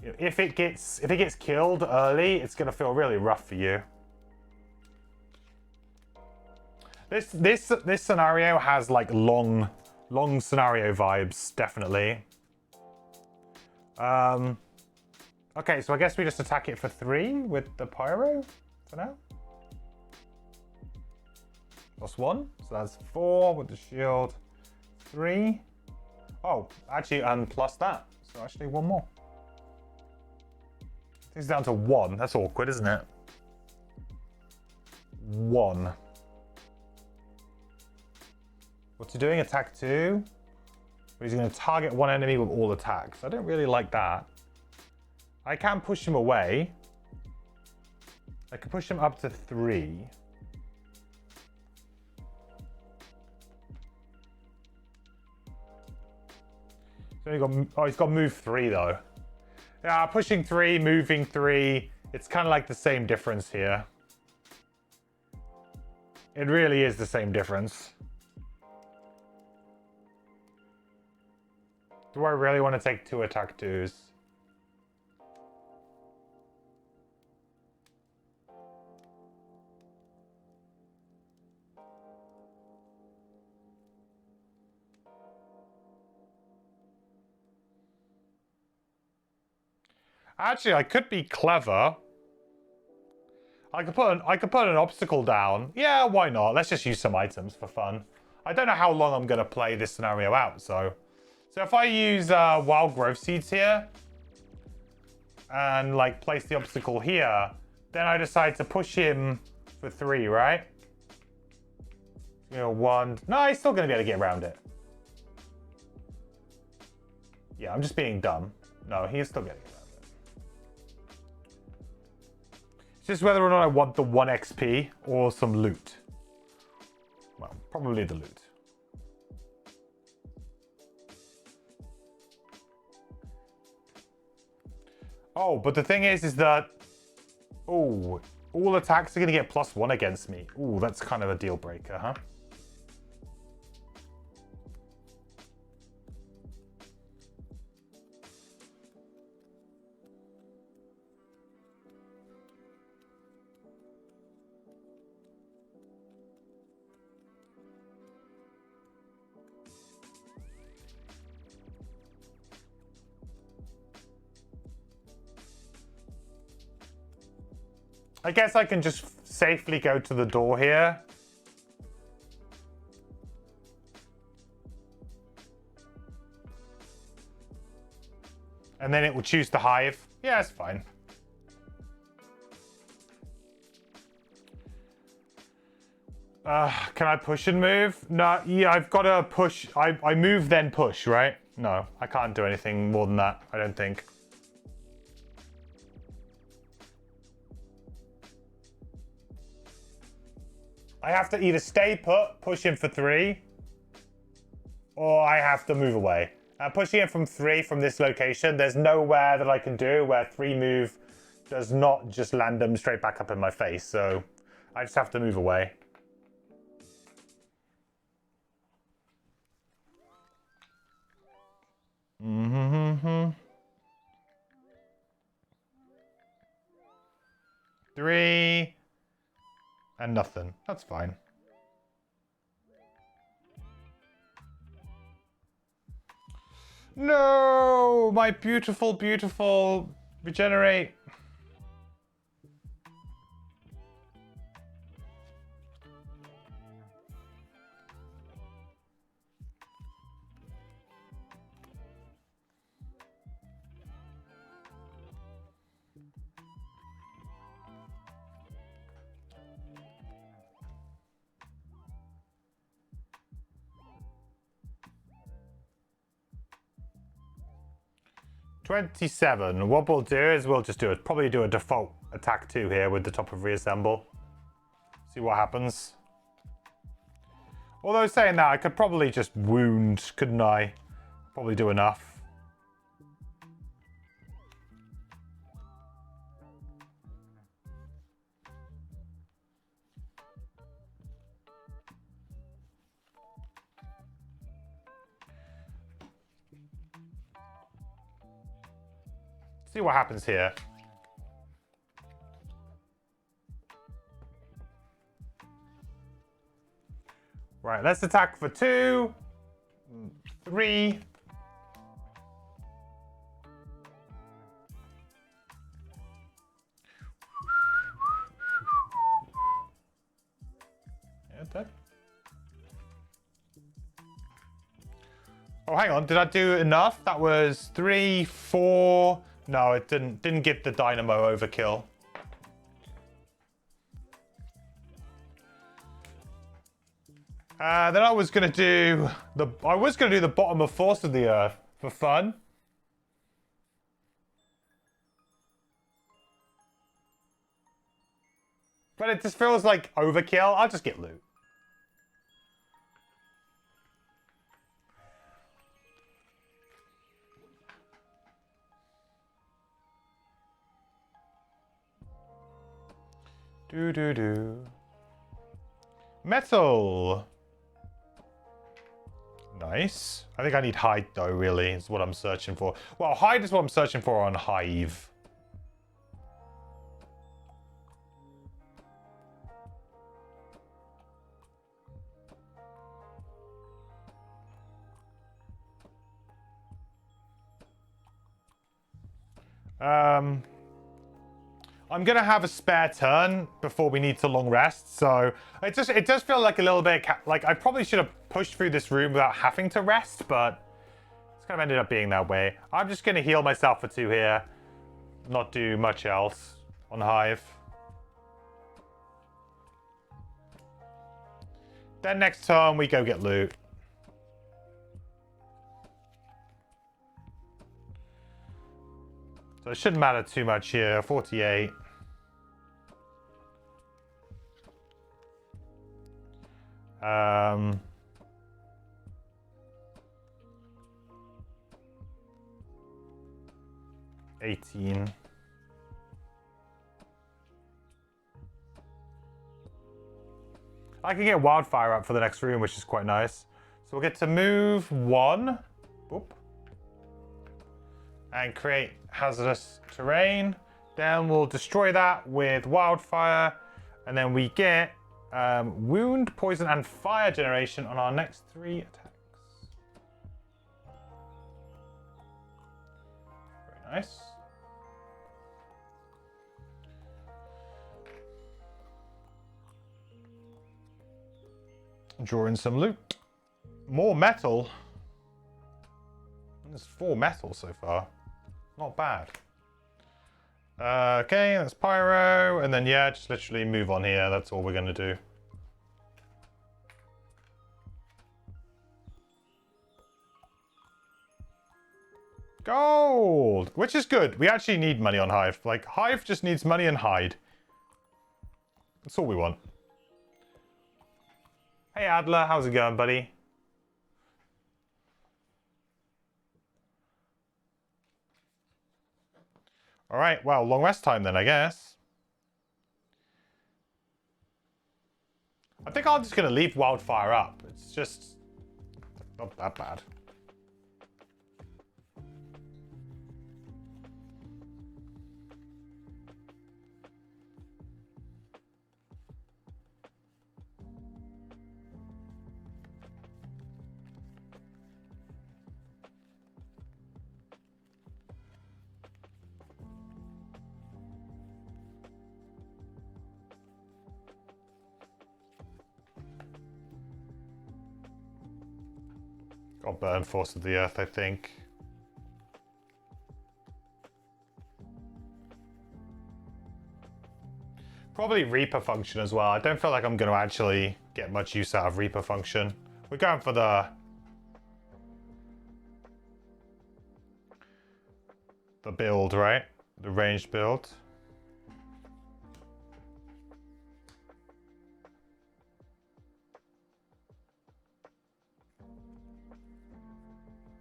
You know, if it gets killed early, it's going to feel really rough for you. This scenario has like long scenario vibes, definitely. Okay, so I guess we just attack it for 3 with the pyro for now. +1, so that's 4 with the shield. 3. Oh, actually, and plus that, so actually 1 more. It's down to 1. That's awkward, isn't it? 1. What's he doing? Attack 2? But he's going to target 1 enemy with all attacks. I don't really like that. I can push him away. I can push him up to 3. He's got move 3 though. Yeah, pushing 3, moving 3. It's kind of like the same difference here. It really is the same difference. Do I really want to take 2 attack 2s? Actually, I could be clever. I could put an obstacle down. Yeah, why not? Let's just use some items for fun. I don't know how long I'm going to play this scenario out, so if I use wild growth seeds here and like place the obstacle here, then I decide to push him for 3, right? You know, 1. No, he's still going to be able to get around it. Yeah, I'm just being dumb. No, he's still getting around it. just whether or not I want the 1 XP or some loot. Well, probably the loot. Oh, but the thing is that... Oh, all attacks are going to get +1 against me. Ooh, that's kind of a deal breaker, huh? I guess I can just safely go to the door here. And then it will choose the hive. Yeah, it's fine. Can I push and move? No, yeah, I've got to push. I move then push, right? No, I can't do anything more than that, I don't think. I have to either stay put, push him for 3, or I have to move away. Pushing him from 3 from this location, there's nowhere that I can do where 3 move does not just land them straight back up in my face, so I just have to move away. Mm-hmm. 3 and nothing. That's fine. No, my beautiful, beautiful regenerate. $27. What we'll do is we'll just probably do a default attack 2 here with the top of reassemble. See what happens. Although saying that, I could probably just wound, couldn't I? Probably do enough. See what happens here. Right, let's attack for 2, 3. Yeah, dead. Oh, hang on. Did I do enough? That was 3, 4. No, it didn't get the dynamo overkill. Then I was gonna do the bottom of Force of the Earth for fun. But it just feels like overkill. I'll just get loot. Do. Metal. Nice. I think I need hide though, really, is what I'm searching for. Well, hide is what I'm searching for on Hive. I'm gonna have a spare turn before we need to long rest, so it does feel like a little bit like I probably should have pushed through this room without having to rest, but it's kind of ended up being that way. I'm just gonna heal myself for 2 here, not do much else on Hive. Then next turn we go get loot. So it shouldn't matter too much here. 48. Um, $18. I can get wildfire up for the next room, which is quite nice. So we'll get to move 1. Oop. And create hazardous terrain. Then we'll destroy that with wildfire. And then we get wound, poison, and fire generation on our next 3 attacks. Very nice. Draw in some loot. More metal. There's 4 metal so far. Not bad. Okay, that's pyro. And then, yeah, just literally move on here. That's all we're going to do. Gold! Which is good. We actually need money on Hive. Like, Hive just needs money and hide. That's all we want. Hey Adler, how's it going, buddy? Alright, well, long rest time then, I guess. I think I'm just going to leave wildfire up. It's just not that bad. Got burn force of the earth, I think. Probably Reaper function as well. I don't feel like I'm going to actually get much use out of Reaper function. We're going for the build, right? The ranged build.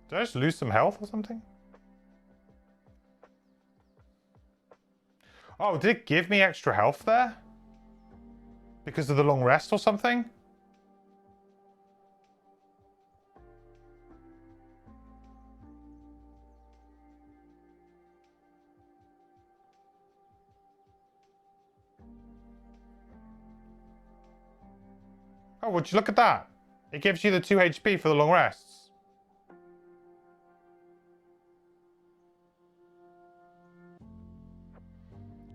Did I just lose some health or something? Oh, did it give me extra health there? Because of the long rest or something? Oh, would you look at that? It gives you the 2 HP for the long rests.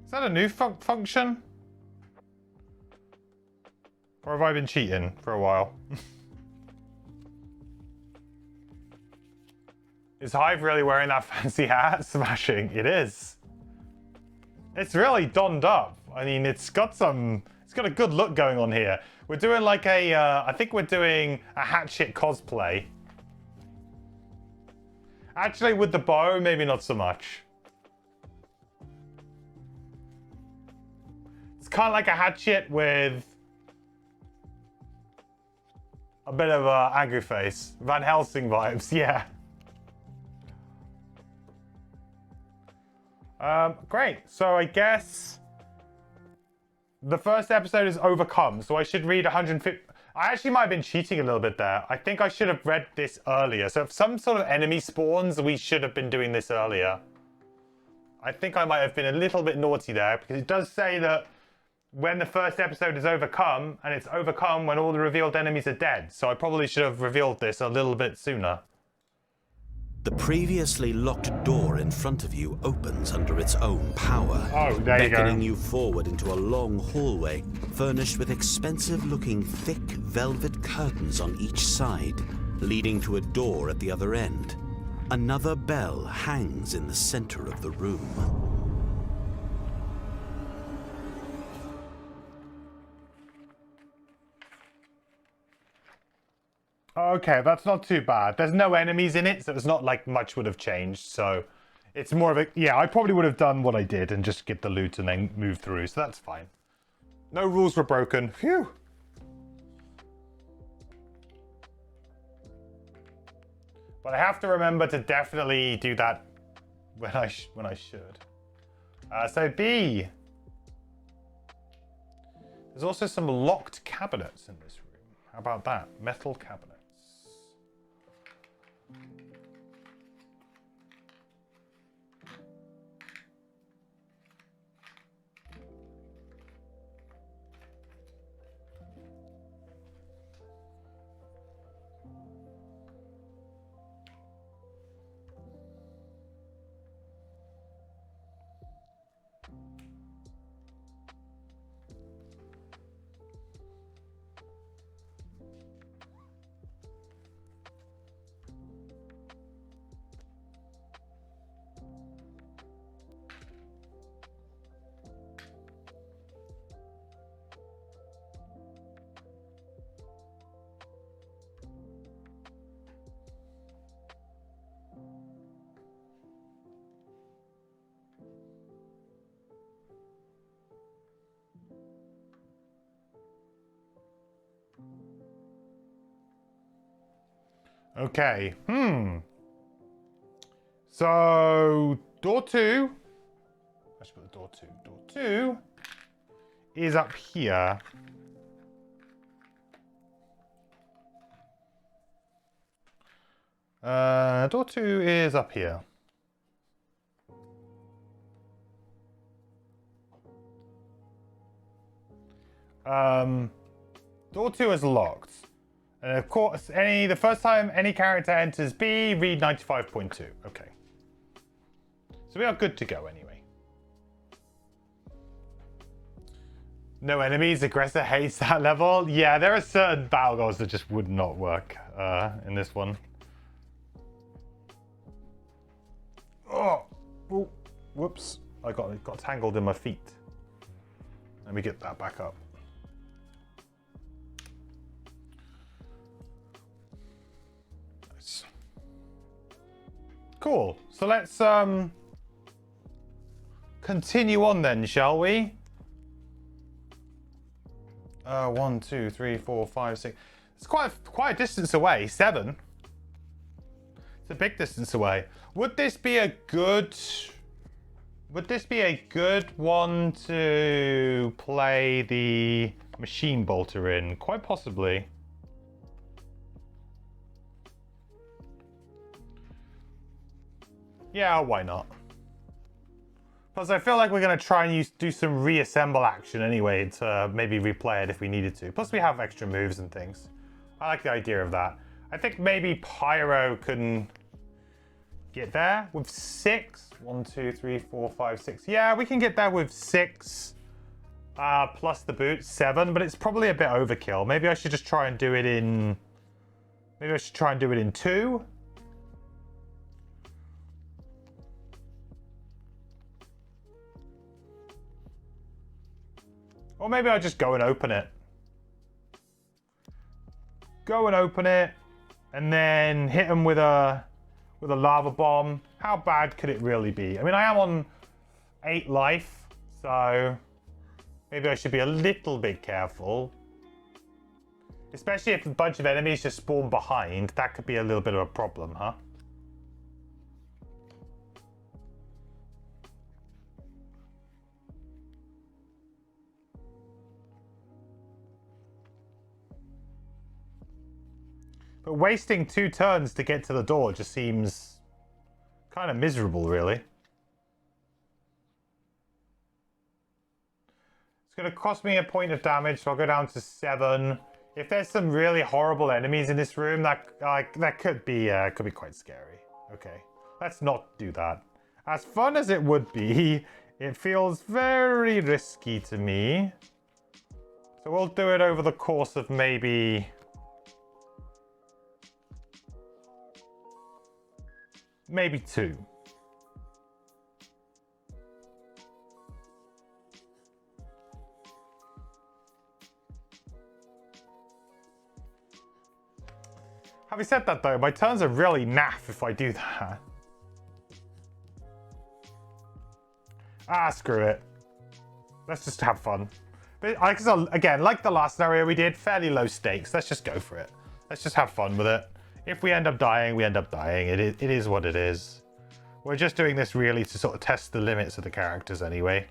Is that a new function? Or have I been cheating for a while? Is Hive really wearing that fancy hat? Smashing. It is. It's really donned up. I mean, it's got a good look going on here. We're doing like a, I think we're doing a hatchet cosplay. Actually, with the bow, maybe not so much. It's kind of like a hatchet with a bit of a angry face. Van Helsing vibes, yeah. Great. So I guess the first episode is overcome. So I should read 150. I actually might have been cheating a little bit there. I think I should have read this earlier. So if some sort of enemy spawns, we should have been doing this earlier. I think I might have been a little bit naughty there because it does say that when the first episode is overcome, and it's overcome when all the revealed enemies are dead. So I probably should have revealed this a little bit sooner. The previously locked door in front of you opens under its own power, Oh, there you go. beckoning you forward into a long hallway furnished with expensive-looking thick velvet curtains on each side, leading to a door at the other end. Another bell hangs in the center of the room. Okay, that's not too bad. There's no enemies in it, so it's not like much would have changed. So it's more of a... Yeah, I probably would have done what I did and just get the loot and then move through. So that's fine. No rules were broken. Phew. But I have to remember to definitely do that when I should. So B. There's also some locked cabinets in this room. How about that? Metal cabinets. Okay, So, door 2. I should put the door 2. Door 2 is up here. Door 2 is up here. Door 2 is locked. And of course, the first time any character enters B, read 95.2. Okay. So we are good to go anyway. No enemies, aggressor hates that level. Yeah, there are certain battle goals that just would not work in this one. Oh, whoops. I got tangled in my feet. Let me get that back up. Cool. So let's continue on then, shall we? 1, 2, 3, 4, 5, 6. It's quite a distance away. 7. It's a big distance away. Would this be a good one to play the machine bolter in? Quite possibly. Yeah, why not? Plus, I feel like we're going to try and do some reassemble action anyway to maybe replay it if we needed to. Plus, we have extra moves and things. I like the idea of that. I think maybe Pyro can get there with 6. 1, 2, 3, 4, 5, 6. Yeah, we can get there with 6. Plus the boot, 7. But it's probably a bit overkill. Maybe I should just try and do it in... Maybe I should try and do it in 2. Or maybe I'll just go and open it. Go and open it, and then hit him with a lava bomb. How bad could it really be? I mean, I am on 8 life, so maybe I should be a little bit careful. Especially if a bunch of enemies just spawn behind, that could be a little bit of a problem, huh? But wasting 2 turns to get to the door just seems kind of miserable, really. It's going to cost me a point of damage, so I'll go down to 7. If there's some really horrible enemies in this room, that could be quite scary. Okay, let's not do that. As fun as it would be, it feels very risky to me. So we'll do it over the course of maybe... Maybe 2. Having said that though, my turns are really naff if I do that. Ah, screw it. Let's just have fun. But again, like the last scenario we did, fairly low stakes. Let's just go for it. Let's just have fun with it. If we end up dying, we end up dying. It is what it is. We're just doing this really to sort of test the limits of the characters anyway.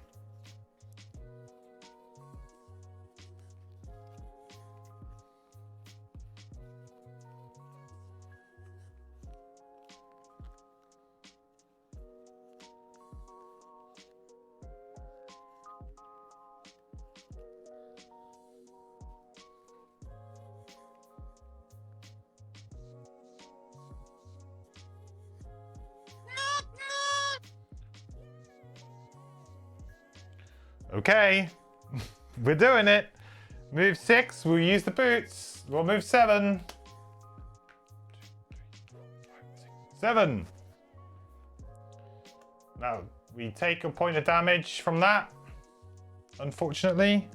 Okay, we're doing it. Move 6, we'll use the boots. We'll move 7. 7. Now, we take a point of damage from that, unfortunately.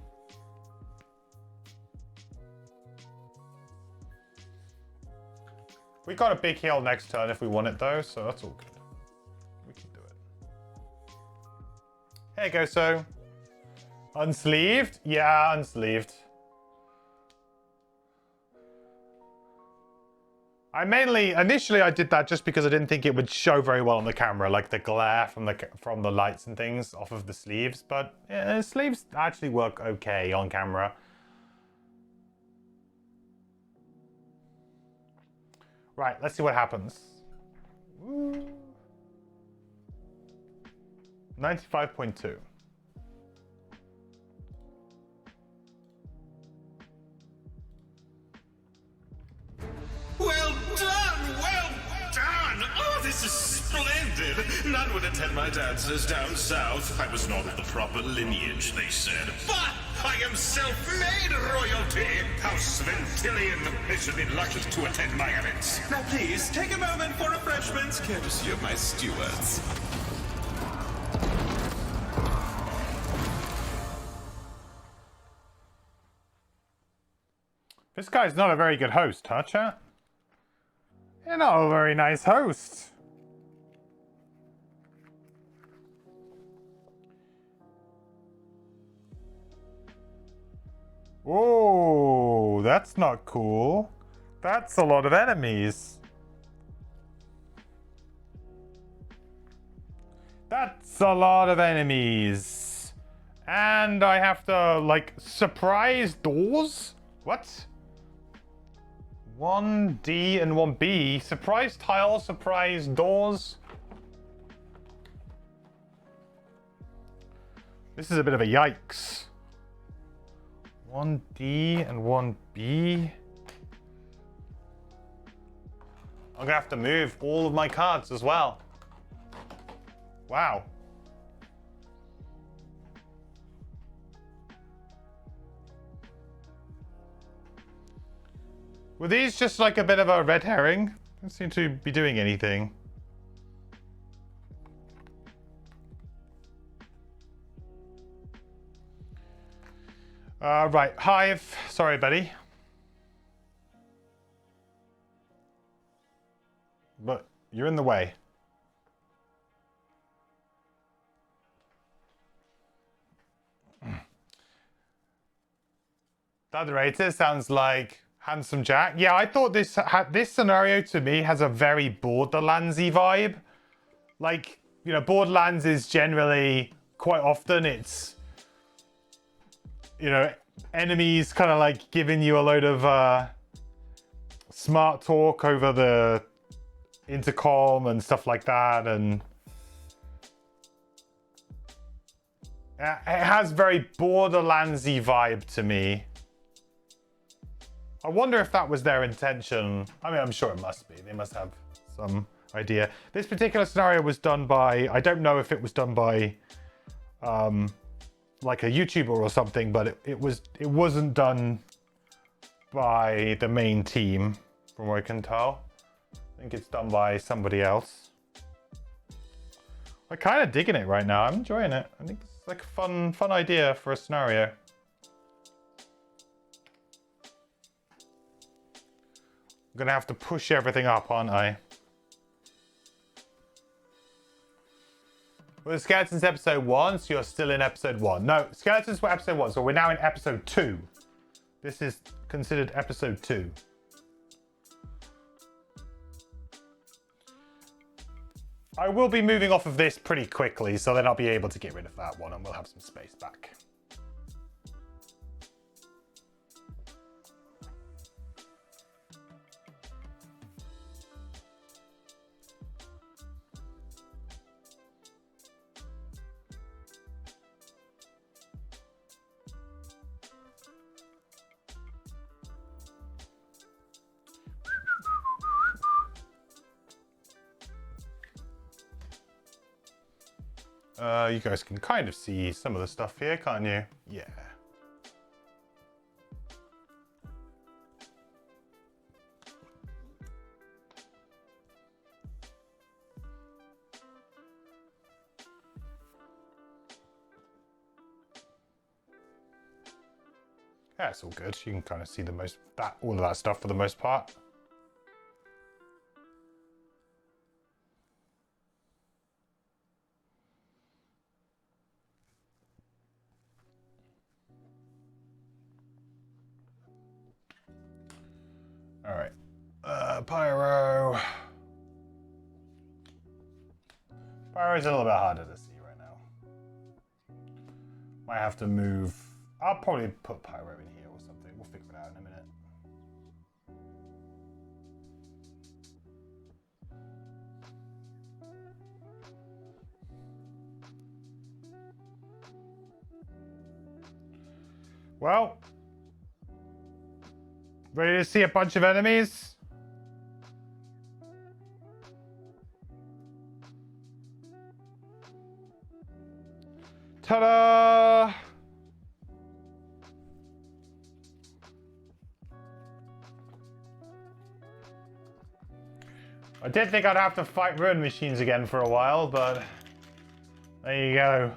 We got a big heal next turn if we want it though, so that's all good. We can do it. Here you go, so. Unsleeved? Yeah, unsleeved. Initially I did that just because I didn't think it would show very well on the camera, like the glare from the lights and things off of the sleeves, but yeah, sleeves actually work okay on camera. Right, let's see what happens. 95.2. Well done! Well done! Oh, this is splendid! None would attend my dances down south. I was not of the proper lineage, they said. But I am self-made royalty! House Ventilian! They should be lucky to attend my events. Now please, take a moment for refreshments, courtesy of my stewards. This guy's not a very good host, huh, chat? You're not a very nice host. Oh, that's not cool. That's a lot of enemies. That's a lot of enemies. And I have to, like, surprise doors? What? 1D and 1B. Surprise tiles, surprise doors. This is a bit of a yikes. 1D and 1B. I'm gonna have to move all of my cards as well. Wow. Were these just like a bit of a red herring? Don't seem to be doing anything. Right, Hive. Sorry, buddy. But you're in the way. That narrator sounds like Handsome Jack. Yeah, I thought this scenario to me has a very Borderlands-y vibe. Like, you know, Borderlands is generally quite often it's, you know, enemies kind of like giving you a load of smart talk over the intercom and stuff like that, and it has very Borderlands-y vibe to me. I wonder if that was their intention. I mean, I'm sure it must be. They must have some idea. This particular scenario was done by, I don't know if it was done by like a YouTuber or something, but it wasn't done by the main team from what I can tell. I think it's done by somebody else. I'm kind of digging it right now. I'm enjoying it. I think it's like a fun idea for a scenario. I'm gonna have to push everything up, aren't I? Well, the Skeletons episode 1, so you're still in episode 1. No, Skeletons were episode 1, so we're now in episode 2. This is considered episode 2. I will be moving off of this pretty quickly, so then I'll be able to get rid of that one and we'll have some space back. You guys can kind of see some of the stuff here, can't you? Yeah. That's all good. You can kind of see all of that stuff for the most part. All right, Pyro. Pyro's a little bit harder to see right now. Might have to move. I'll probably put Pyro in here or something. We'll figure it out in a minute. Well. Ready to see a bunch of enemies? Ta-da! I did think I'd have to fight ruin machines again for a while, but there you go.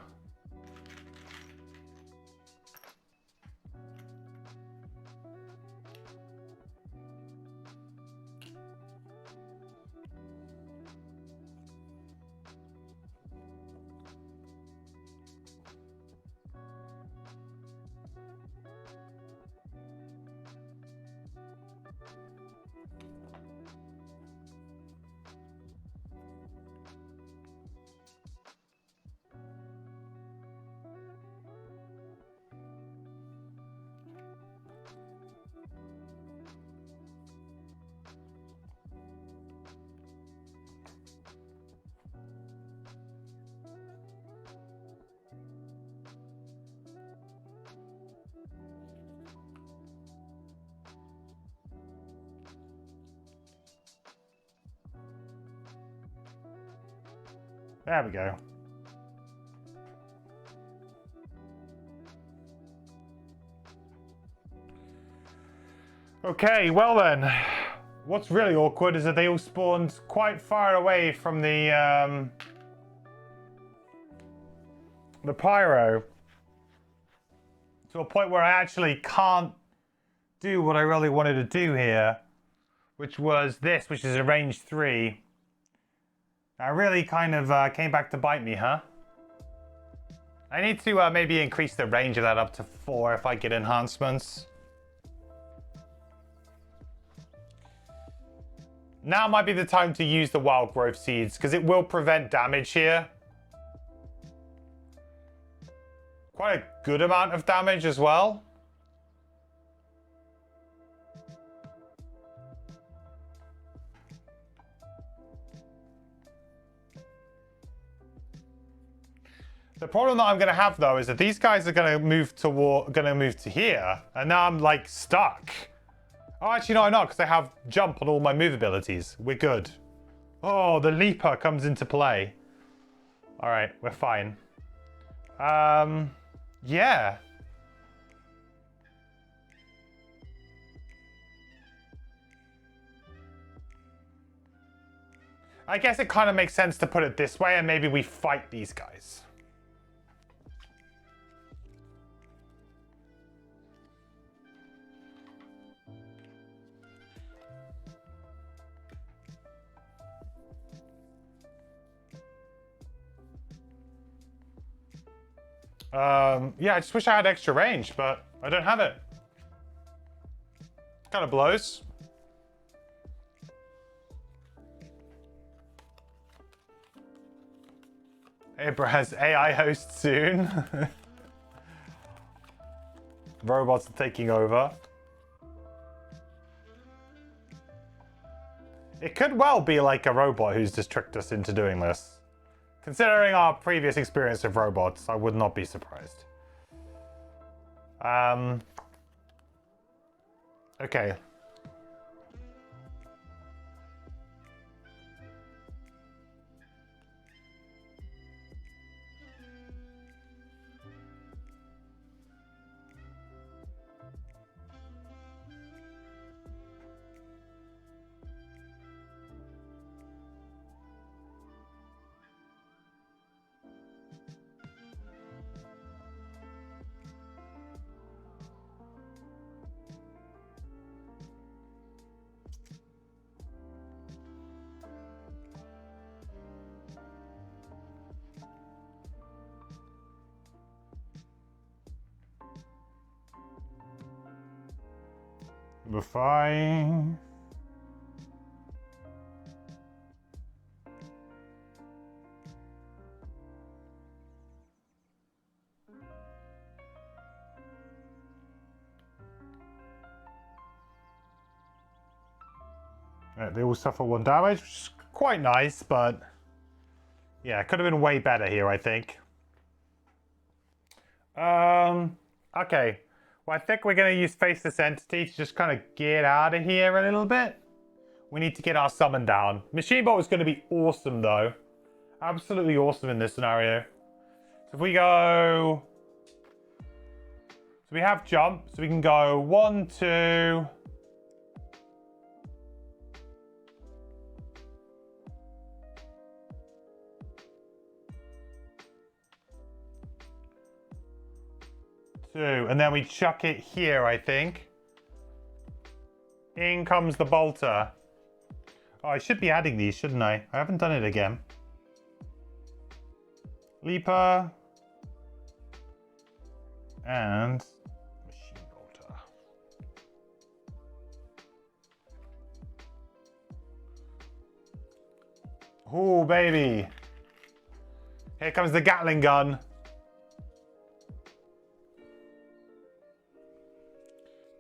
There we go. Okay, well then. What's really awkward is that they all spawned quite far away from the pyro. To a point where I actually can't do what I really wanted to do here. Which was this, which is a range 3. That really kind of came back to bite me, huh? I need to maybe increase the range of that up to 4 if I get enhancements. Now might be the time to use the wild growth seeds, because it will prevent damage here. Quite a good amount of damage as well. The problem that I'm going to have though is that these guys are going to move to here, and now I'm like stuck. Oh, actually no, I'm not, because I have jump on all my move abilities. We're good. Oh, the leaper comes into play. All right, we're fine. Yeah. I guess it kind of makes sense to put it this way, and maybe we fight these guys. Yeah, I just wish I had extra range, but I don't have it. Kind of blows. Abra AI host soon. Robots are taking over. It could well be like a robot who's just tricked us into doing this. Considering our previous experience of robots, I would not be surprised. Okay. Number 5. They all suffer 1 damage, which is quite nice, but yeah, could have been way better here, I think. Okay. Well, I think we're going to use Face This Entity to just kind of get out of here a little bit. We need to get our summon down. Machine Bolt is going to be awesome, though. Absolutely awesome in this scenario. So if we go... So we have jump, so we can go 1, 2... and then we chuck it here, I think. In comes the bolter. Oh, I should be adding these, shouldn't I? I haven't done it again. Leaper. And machine bolter. Oh, baby. Here comes the Gatling gun.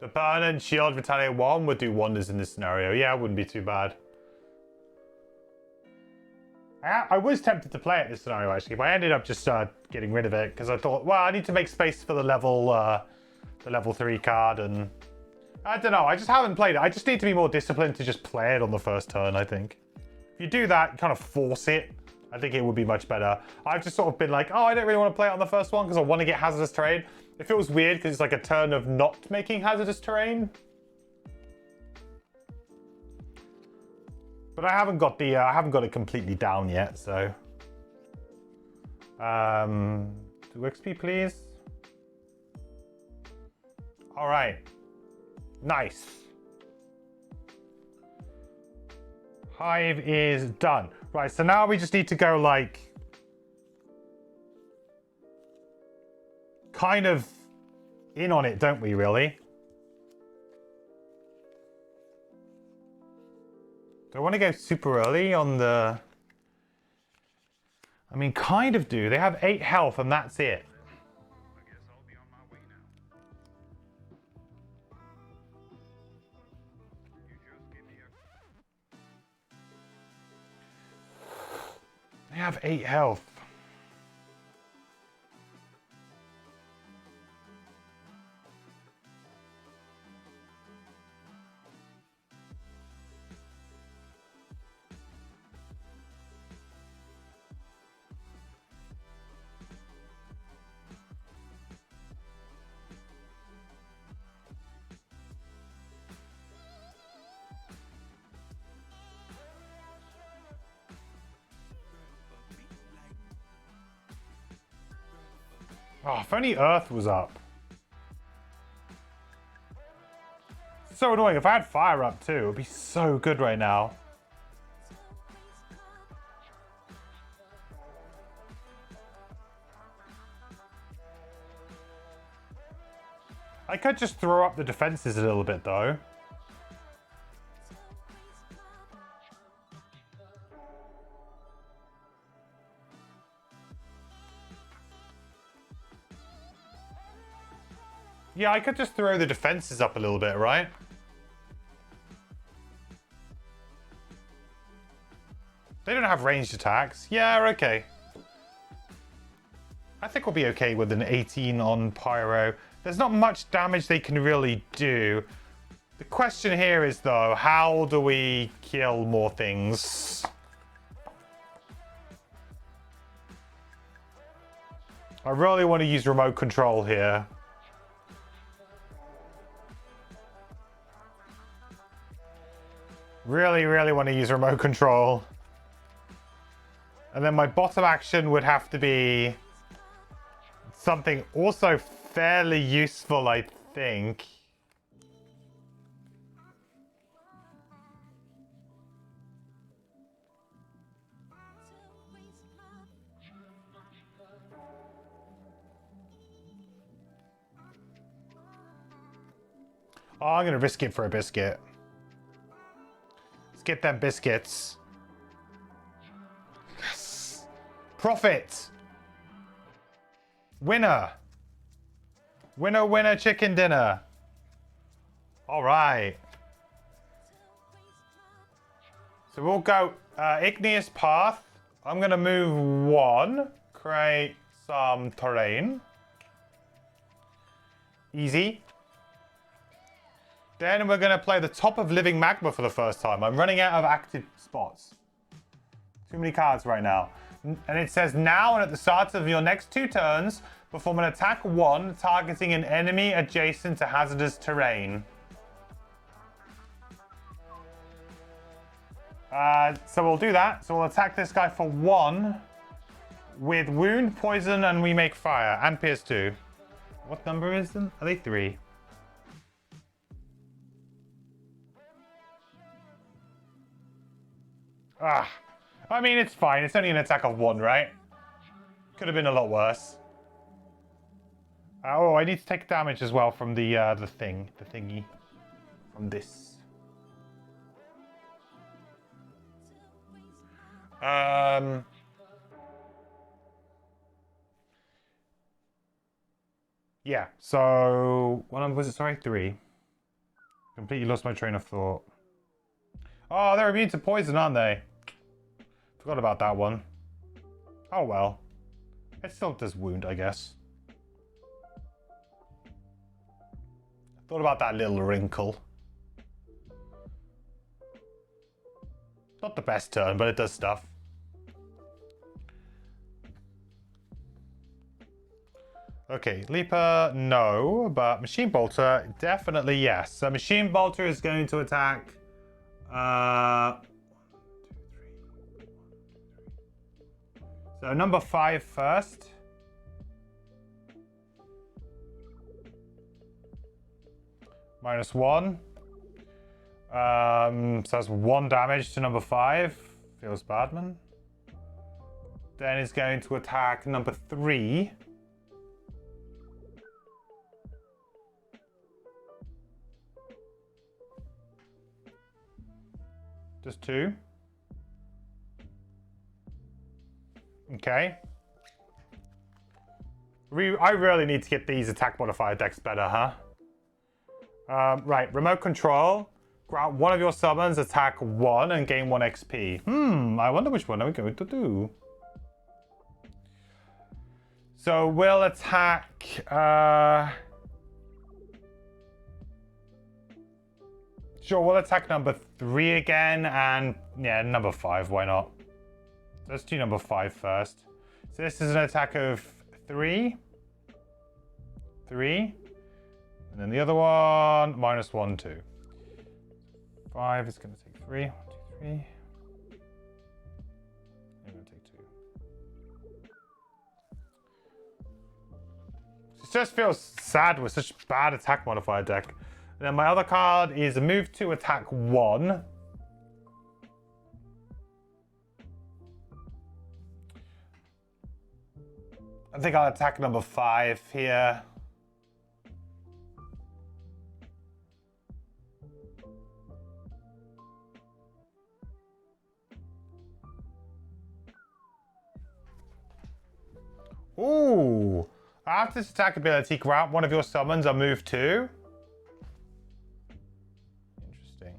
The permanent shield retaliate 1 would do wonders in this scenario. Yeah, it wouldn't be too bad. I was tempted to play it this scenario, actually, but I ended up just getting rid of it because I thought, well, I need to make space for the level 3 card, and I don't know. I just haven't played it. I just need to be more disciplined to just play it on the first turn, I think. If you do that, kind of force it, I think it would be much better. I've just sort of been like, oh, I don't really want to play it on the first one because I want to get hazardous terrain. It feels weird because it's like a turn of not making hazardous terrain. But I haven't got it completely down yet, so. 2 XP, please. All right. Nice. Hive is done. Right, so now we just need to go like kind of in on it, don't we, really? Do I want to go super early on the... I mean, kind of do. They have 8 health and that's it. I guess I'll be on my way now. You just give me a... They have 8 health. Oh, if only Earth was up. So annoying. If I had Fire up too, it would be so good right now. I could just throw up the defenses a little bit though. Yeah, I could just throw the defenses up a little bit, right? They don't have ranged attacks. Yeah, okay. I think we'll be okay with an 18 on Pyro. There's not much damage they can really do. The question here is, though, how do we kill more things? I really want to use remote control here. Really, really want to use remote control. And then my bottom action would have to be something also fairly useful, I think. Oh, I'm going to risk it for a biscuit. Let's get them biscuits. Yes. Profit. Winner. Winner, winner, chicken dinner. All right. So we'll go igneous path. I'm going to move 1. Create some terrain. Easy. Then we're going to play the top of living magma for the first time. I'm running out of active spots. Too many cards right now. And it says now and at the start of your next 2 turns, perform an attack 1 targeting an enemy adjacent to hazardous terrain. So we'll do that. So we'll attack this guy for 1 with wound, poison, and we make fire. And pierce 2. What number is them? Are they 3? I mean, it's fine. It's only an attack of 1, right? Could have been a lot worse. Oh, I need to take damage as well from the thingy. From this. Yeah, so... What number was it? Sorry, 3. Completely lost my train of thought. Oh, they're immune to poison, aren't they? Forgot about that one. Oh well. It still does wound, I guess. Thought about that little wrinkle. Not the best turn, but it does stuff. Okay, Leaper, no, but Machine Bolter, definitely yes. So Machine Bolter is going to attack... 1, 2, 3. So number 5 first. -1. So that's 1 damage to number 5. Feels bad, man. Then he's going to attack number 3. Just 2. Okay. I really need to get these attack modifier decks better, huh? Right, remote control. Grant one of your summons, attack 1 and gain 1 XP. I wonder which one are we going to do. So we'll attack... Sure, we'll attack number 3 again, and yeah, number 5, why not? Let's do number 5 first. So this is an attack of 3. 3. And then the other one, -1, 2. 5 is going to take 3. 1, 2, 3. I'm going to take 2. It just feels sad with such bad attack modifier deck. And then my other card is a move to attack 1. I think I'll attack number 5 here. Ooh, After this attack ability, grant one of your summons a move 2. Interesting.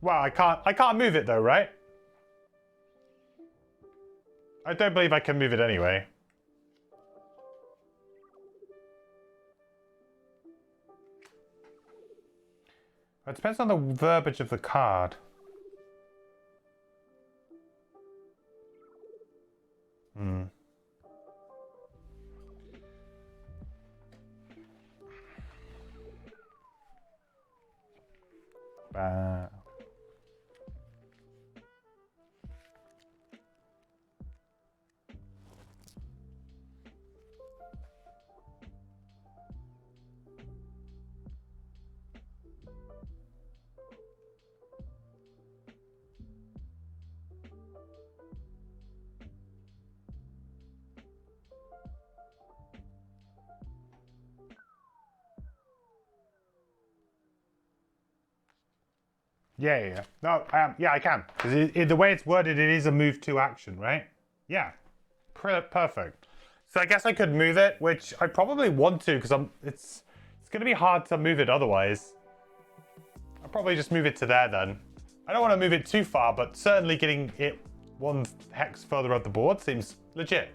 Wow, I can't move it though, right? I don't believe I can move it anyway. It depends on the verbiage of the card. Hmm. Yeah. No, yeah, I can. Because the way it's worded, it is a move 2 action, right? Yeah. Perfect. So I guess I could move it, which I probably want to, because it's going to be hard to move it otherwise. I'll probably just move it to there then. I don't want to move it too far, but certainly getting it 1 hex further up the board seems legit.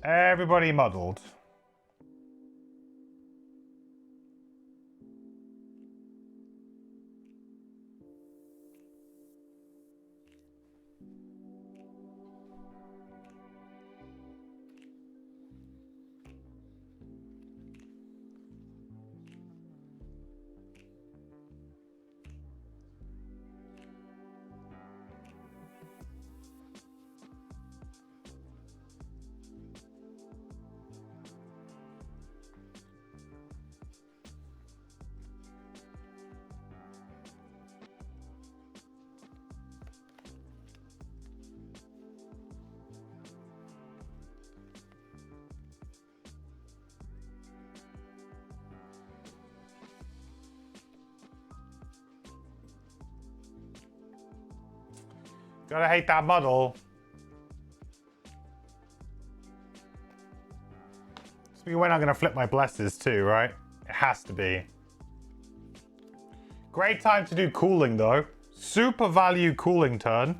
Everybody muddled. Gotta hate that muddle. So when I'm gonna flip my blesses too, right? It has to be. Great time to do cooling though. Super value cooling turn.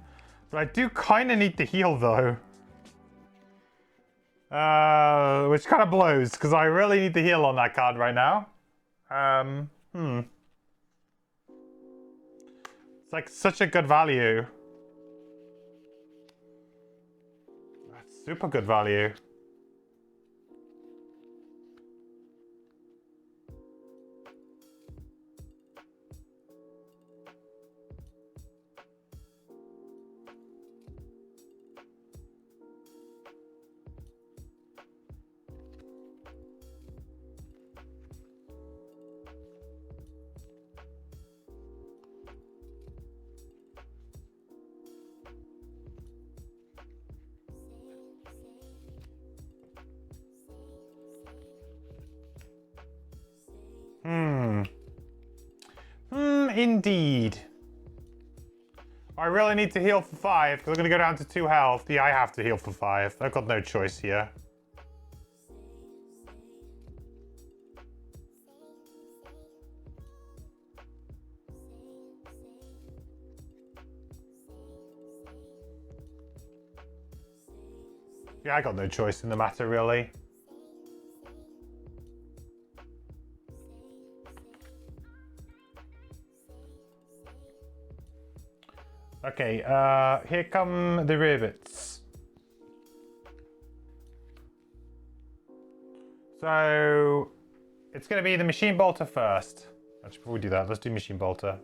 But I do kind of need to heal though. Which kind of blows, because I really need to heal on that card right now. It's like such a good value. That's super good value. Indeed. I really need to heal for 5 because I'm going to go down to 2 health. Yeah, I have to heal for 5. I've got no choice here. Yeah, I got no choice in the matter, really. Okay, here come the rabbits. So it's going to be the machine bolter first. Actually, before we do that, let's do machine bolter.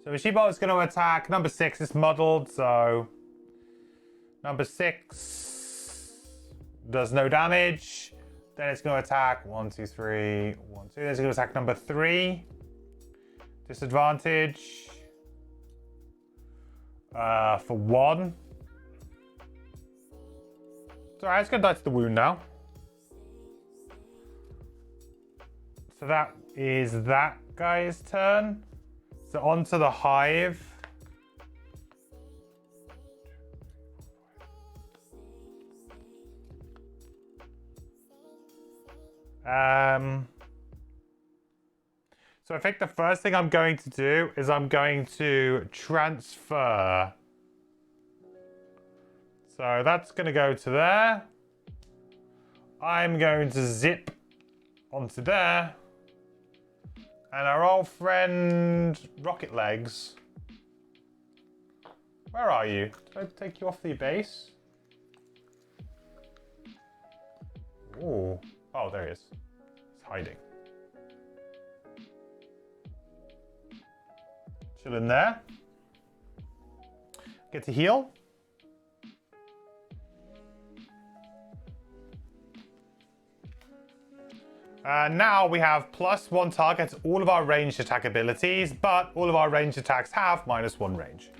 So machine bolter is going to attack number 6. It's muddled, so number 6 does no damage. Then it's going to attack 1, 2, 3, 1, 2. Then it's going to attack number 3. Disadvantage for 1. It's alright, it's going to die to the wound now. So that is that guy's turn. So on to the hive. So I think the first thing I'm going to do is I'm going to transfer. So that's going to go to there. I'm going to zip onto there. And our old friend Rocket Legs. Where are you? Did I take you off the base? Ooh. Oh, there he is. He's hiding. Chill in there. Get to heal. Now we have +1 target to all of our ranged attack abilities, but all of our ranged attacks have -1 range.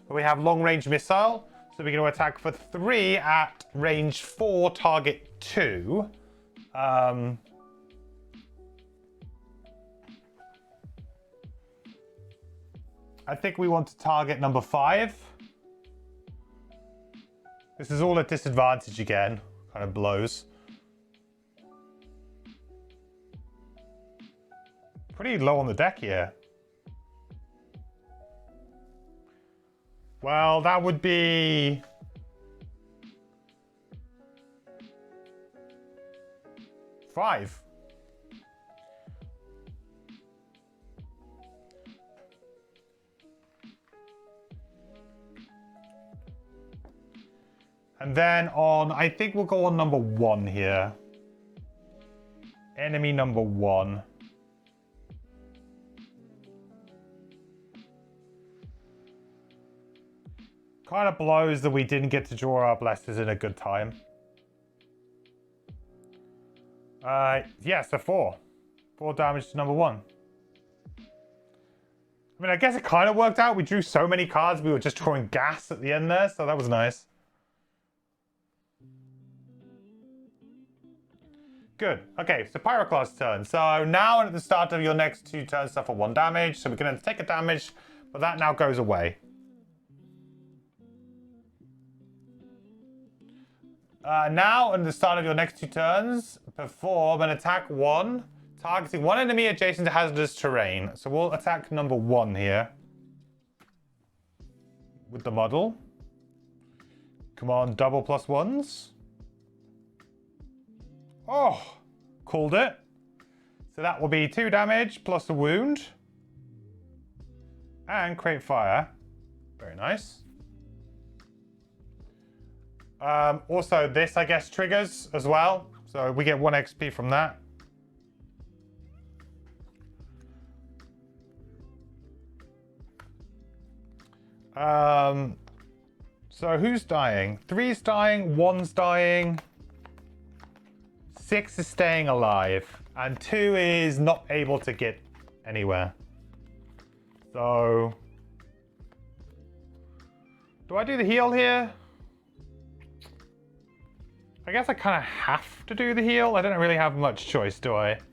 But we have long range missile, so we're going to attack for 3 at range 4, target 2. I think we want to target number 5. This is all at disadvantage again, kind of blows. Pretty low on the deck here. Well, that would be... five. And then on, I think we'll go on number 1 here. Enemy number 1. Kind of blows that we didn't get to draw our blasters in a good time. Yeah, so 4. 4 damage to number 1. I mean, I guess it kind of worked out. We drew so many cards, we were just drawing gas at the end there, so that was nice. Good. Okay, so Pyroclast's turn. So now at the start of your next 2 turns, suffer 1 damage. So we're going to take a damage, but that now goes away. Now, at the start of your next 2 turns, perform an attack 1, targeting 1 enemy adjacent to hazardous terrain. So we'll attack number 1 here. With the model. Come on, double +1s. Oh, called it. So that will be 2 damage plus a wound. And create fire. Very nice. Also, this, I guess, triggers as well. So we get 1 XP from that. So who's dying? 3's dying, 1's dying. 6 is staying alive. And 2 is not able to get anywhere. So... do I do the heal here? I guess I kind of have to do the heal. I don't really have much choice, do I? If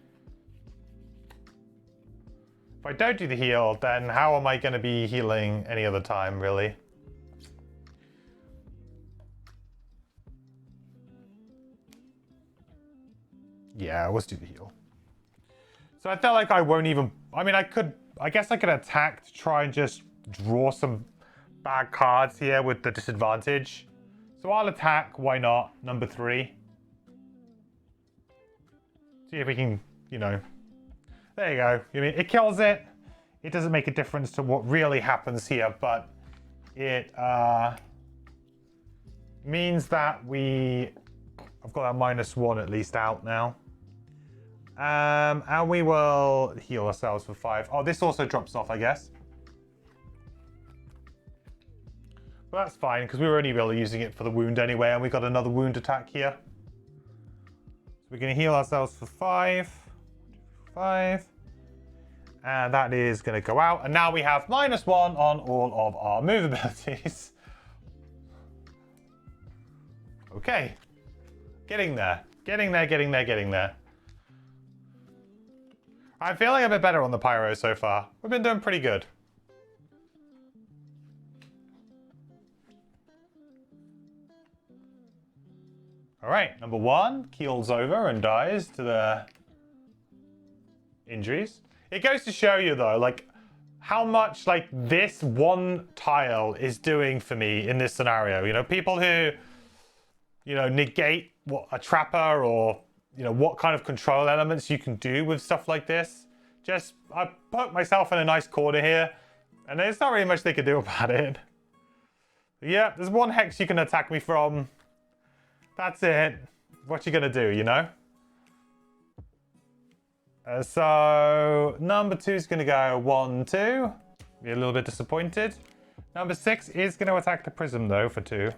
I don't do the heal, then how am I going to be healing any other time, really? Yeah, let's do the heal. So I felt like I won't even... I mean, I guess I could attack to try and just draw some bad cards here with the disadvantage. So I'll attack, why not? Number 3. See if we can, you know... There you go. I mean, it kills it. It doesn't make a difference to what really happens here, but it means that I've got that -1 at least out now. And we will heal ourselves for 5. Oh, this also drops off, I guess. But that's fine, because we were only really using it for the wound anyway, and we got another wound attack here. So we're going to heal ourselves for 5. 5. And that is going to go out. And now we have -1 on all of our move abilities. Okay. Getting there. Getting there, getting there, getting there. I'm feeling a bit better on the pyro so far. We've been doing pretty good. Alright, number 1 keels over and dies to the injuries. It goes to show you though, like, how much like this one tile is doing for me in this scenario. You know, people who, you know, negate what a trapper or, you know, what kind of control elements you can do with stuff like this. Just, I put myself in a nice corner here, and there's not really much they could do about it. Yeah, there's 1 hex you can attack me from. That's it. What you gonna do, you know? So, number 2 is gonna go 1, 2. Be a little bit disappointed. Number 6 is gonna attack the prism though for 2.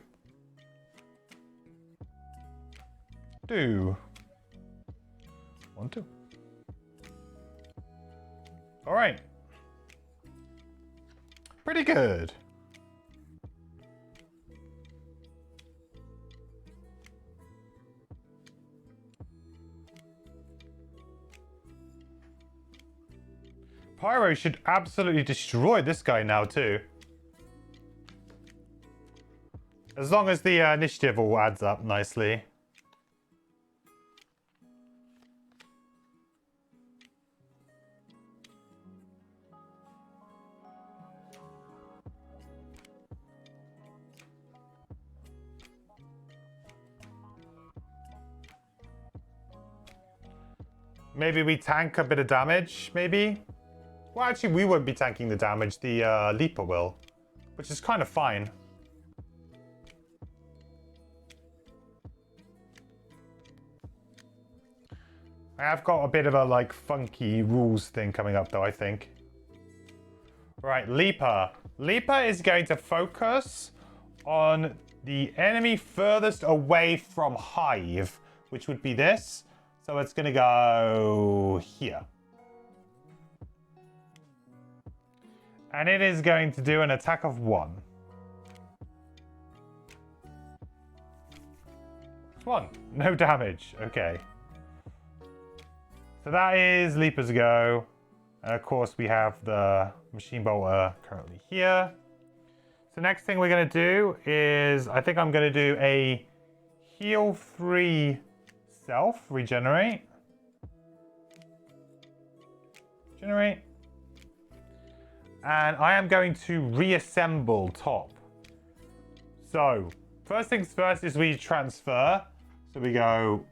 2. 1, 2. Alright. Pretty good. Pyro should absolutely destroy this guy now too. As long as the initiative all adds up nicely. Maybe we tank a bit of damage, maybe? Well, actually, we won't be tanking the damage. The Leaper will, which is kind of fine. I have got a bit of a, like, funky rules thing coming up, though, I think. Right, Leaper. Leaper is going to focus on the enemy furthest away from Hive, which would be this. So it's going to go here. And it is going to do an attack of 1. 1. No damage. Okay. So that is Leaper's go. And of course we have the Machine Bolter currently here. So next thing we're going to do is, I think I'm going to do a heal 3 self, regenerate. Generate. And I am going to reassemble top. So, first things first is we transfer. So we go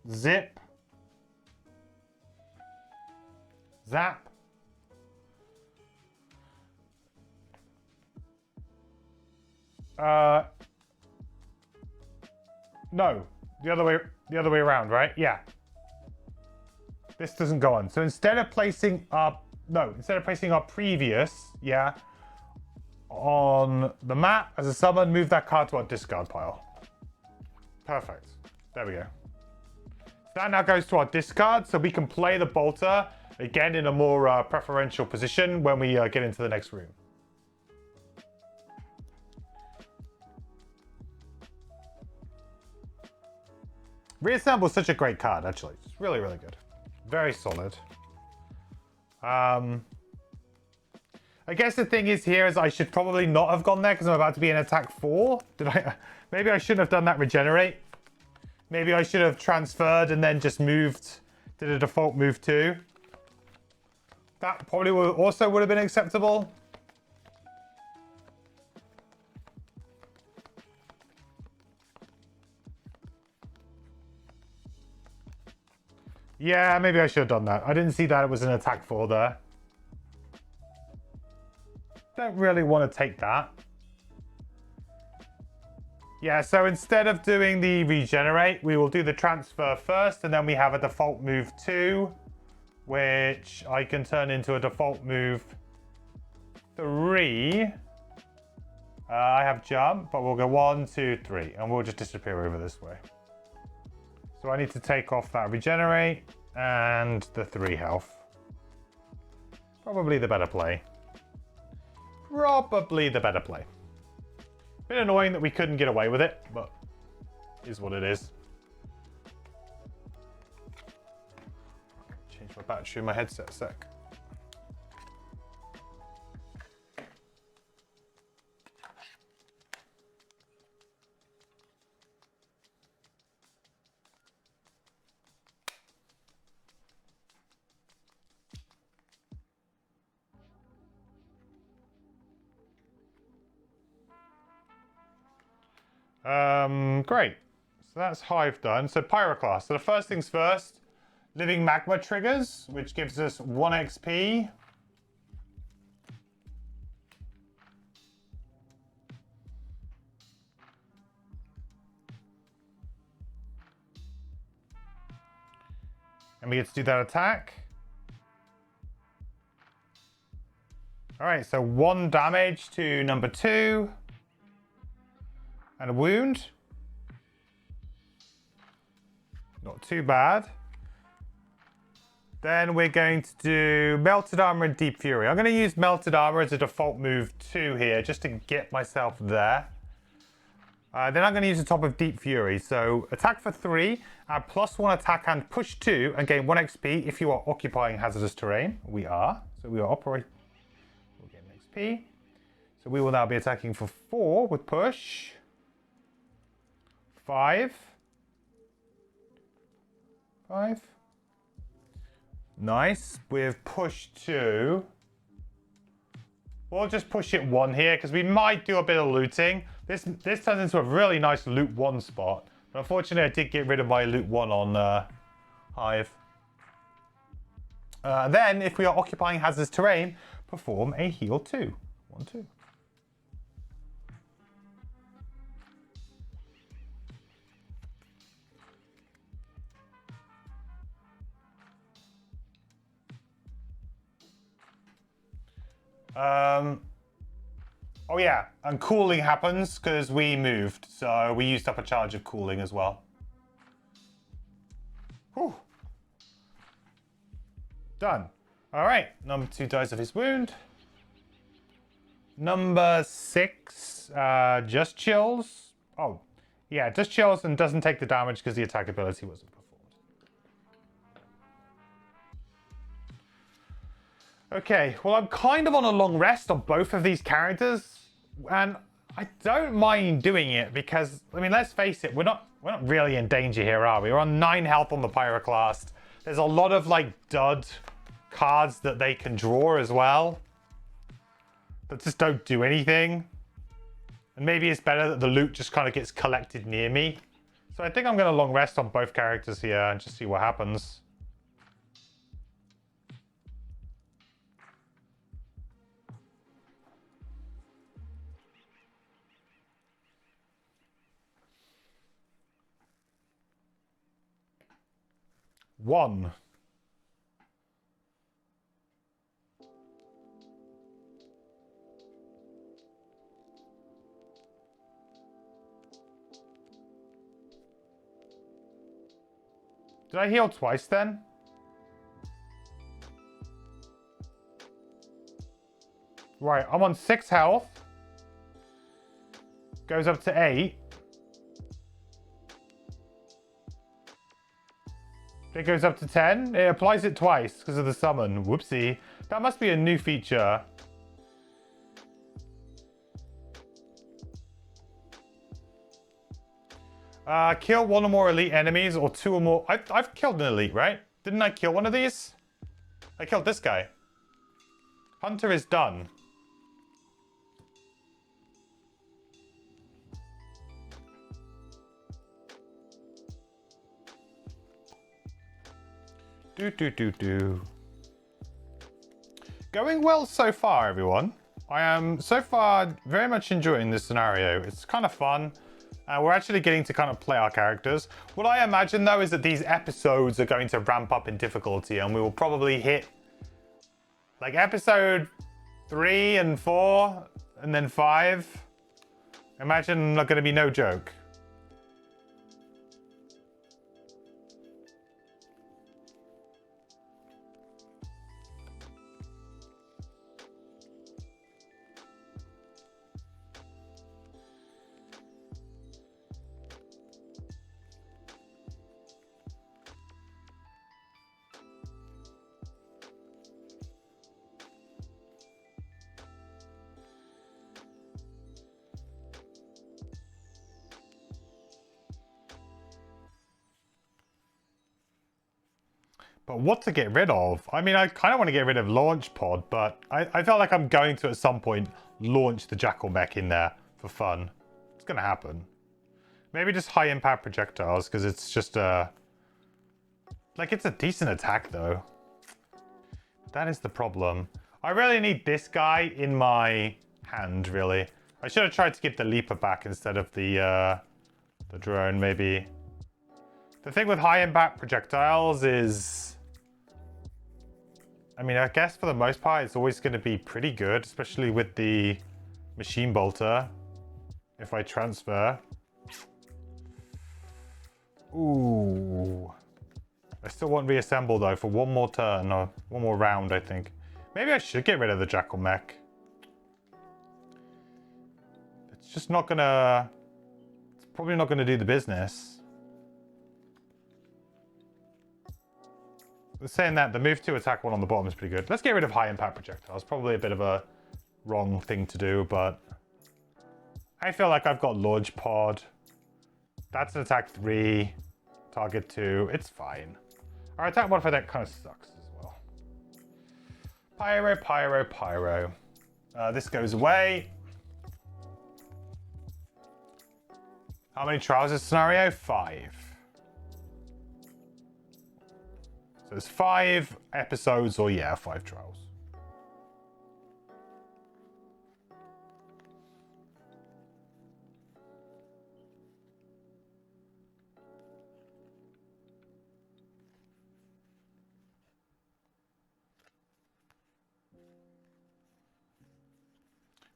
zip, zap, no, the other way around, right? Yeah. This doesn't go on. So instead of placing our previous, yeah, on the map as a summon, move that card to our discard pile. Perfect. There we go. So that now goes to our discard, so we can play the bolter again in a more preferential position when we get into the next room. Reassemble is such a great card, actually. It's really, really good. Very solid. I guess the thing is here is I should probably not have gone there because I'm about to be in attack 4. Maybe I shouldn't have done that regenerate. Maybe I should have transferred and then just moved to the default move 2. That probably also would have been acceptable. Yeah, maybe I should have done that. I didn't see that it was an attack 4 there. Don't really want to take that. Yeah, so instead of doing the regenerate, we will do the transfer first, and then we have a default move 2, which I can turn into a default move 3. I have jump, but we'll go 1, 2, 3, and we'll just disappear over this way. So I need to take off that regenerate and the 3 health. Probably the better play. Probably the better play. Bit annoying that we couldn't get away with it, but is what it is. Change my battery in my headset a sec. Great. So that's Hive done. So Pyroclast. So the first things first, Living Magma triggers, which gives us 1 XP. And we get to do that attack. All right, so 1 damage to number 2. And a wound. Not too bad. Then we're going to do Melted Armor and Deep Fury. I'm going to use Melted Armor as a default move 2 here, just to get myself there. Then I'm going to use the top of Deep Fury. So attack for 3, add +1 attack and push 2, and gain 1 XP if you are occupying hazardous terrain. We are. So we are operating. We'll get an XP. So we will now be attacking for 4 with push. 5. Nice. With push 2. We'll just push it 1 here because we might do a bit of looting. This turns into a really nice loot 1 spot. But unfortunately, I did get rid of my loot 1 on Hive. Then, if we are occupying hazardous terrain, perform a heal 2. 1, 2. Oh yeah, and cooling happens because we moved, so we used up a charge of cooling as well. Whew. Done. All right, number 2 dies of his wound. Number 6 just chills. Oh, yeah, just chills and doesn't take the damage because the attack ability wasn't performed. Okay, well, I'm kind of on a long rest on both of these characters, and I don't mind doing it because, I mean, let's face it, we're not really in danger here, are we? We're on 9 health on the Pyroclast. There's a lot of, like, dud cards that they can draw as well that just don't do anything. And maybe it's better that the loot just kind of gets collected near me. So I think I'm going to long rest on both characters here and just see what happens. One. Did I heal twice then? Right, I'm on 6 health. Goes up to 8. It goes up to 10. It applies it twice because of the summon. Whoopsie. That must be a new feature. Kill 1 or more elite enemies or 2 or more. I've killed an elite, right? Didn't I kill one of these? I killed this guy. Hunter is done. Do. Going well so far, everyone. I am so far very much enjoying this scenario. It's kind of fun. We're actually getting to kind of play our characters. What I imagine though is that these episodes are going to ramp up in difficulty and we will probably hit like episode 3 and 4 and then 5. Imagine not going to be no joke. But what to get rid of? I mean, I kind of want to get rid of Launch Pod, but I felt like I'm going to, at some point, launch the Jackal Mech in there for fun. It's going to happen. Maybe just high impact projectiles, because it's just a... like, it's a decent attack, though. That is the problem. I really need this guy in my hand, really. I should have tried to get the Leaper back instead of the drone, maybe. The thing with high impact projectiles is... I mean, I guess for the most part, it's always going to be pretty good, especially with the machine bolter. If I transfer. Ooh. I still want reassemble, though, for one more turn, or one more round, I think. Maybe I should get rid of the Jackal Mech. It's just not gonna... it's probably not gonna do the business. Saying that, the move to attack 1 on the bottom is pretty good. Let's get rid of high impact projectiles. Probably a bit of a wrong thing to do, but I feel like I've got Launch Pod. That's an attack 3, target 2. It's fine. Our attack modifier that kind of sucks as well. Pyro. This goes away. How many trials is scenario? 5. So there's 5 episodes, or yeah, 5 trials.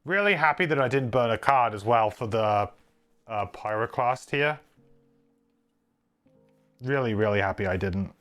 Really happy that I didn't burn a card as well for the Pyroclast here. Really, really happy I didn't.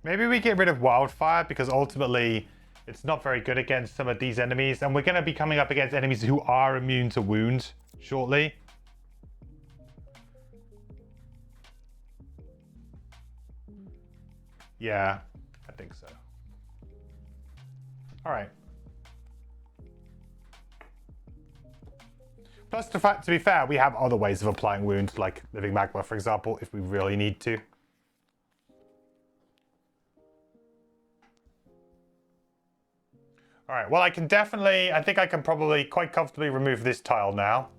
Maybe we get rid of Wildfire, because ultimately it's not very good against some of these enemies. And we're going to be coming up against enemies who are immune to wound shortly. Yeah, I think so. All right. Plus, to be fair, we have other ways of applying wounds, like Living Magma, for example, if we really need to. All right, well, I think I can probably quite comfortably remove this tile now.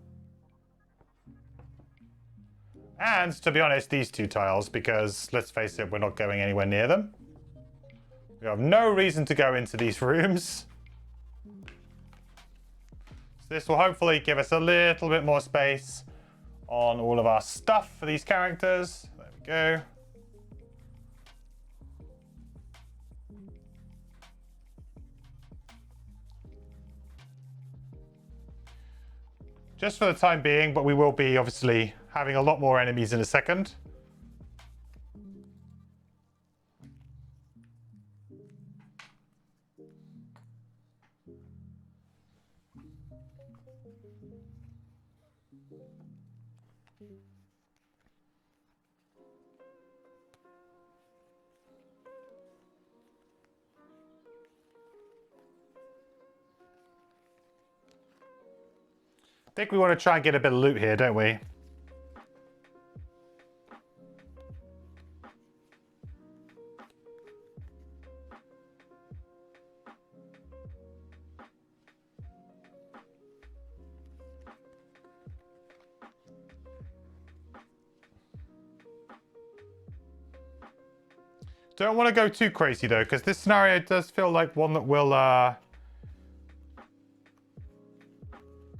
And, to be honest, these 2 tiles, because, let's face it, we're not going anywhere near them. We have no reason to go into these rooms. So this will hopefully give us a little bit more space on all of our stuff for these characters. There we go. Just for the time being, but we will be obviously having a lot more enemies in a second. think we want to try and get a bit of loot here, don't we? Don't want to go too crazy though, because this scenario does feel like one that will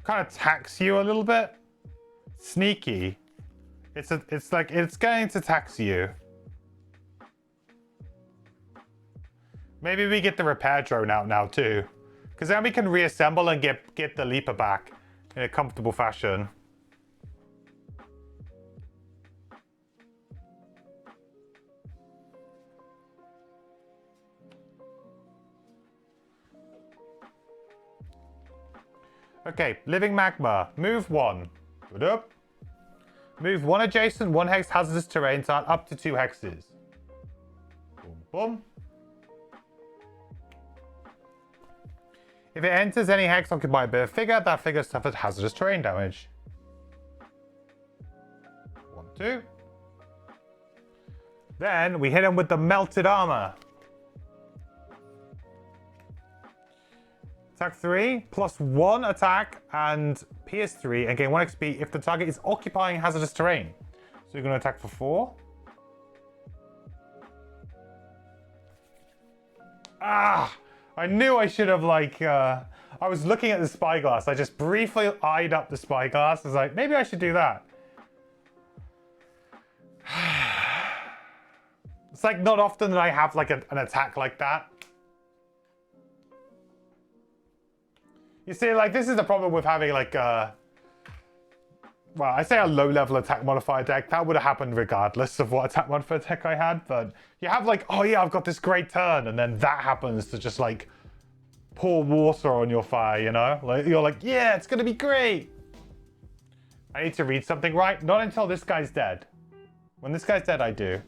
kind of tax you a little bit. Sneaky. It's like it's going to tax you. Maybe we get the repair drone out now too, because then we can reassemble and get the leaper back in a comfortable fashion. Okay, living magma. Move 1. Good up. Move 1 adjacent 1 hex hazardous terrain tile up to 2 hexes. Boom, boom. If it enters any hex occupied by a figure, that figure suffers hazardous terrain damage. 1, 2. Then we hit him with the melted armor. Attack 3, +1 attack, and pierce 3, and gain 1 XP if the target is occupying hazardous terrain. So you're going to attack for 4. Ah! I knew I should have, like, I was looking at the spyglass. I just briefly eyed up the spyglass. I was like, maybe I should do that. It's like not often that I have, like, an attack like that. You see, like, this is the problem with having, like, well, I say a low-level attack modifier deck. That would have happened regardless of what attack modifier deck I had. But you have, like, oh, yeah, I've got this great turn. And then that happens to just, like, pour water on your fire, you know? Like, you're like, yeah, it's going to be great. I need to read something right. Not until this guy's dead. When this guy's dead, I do.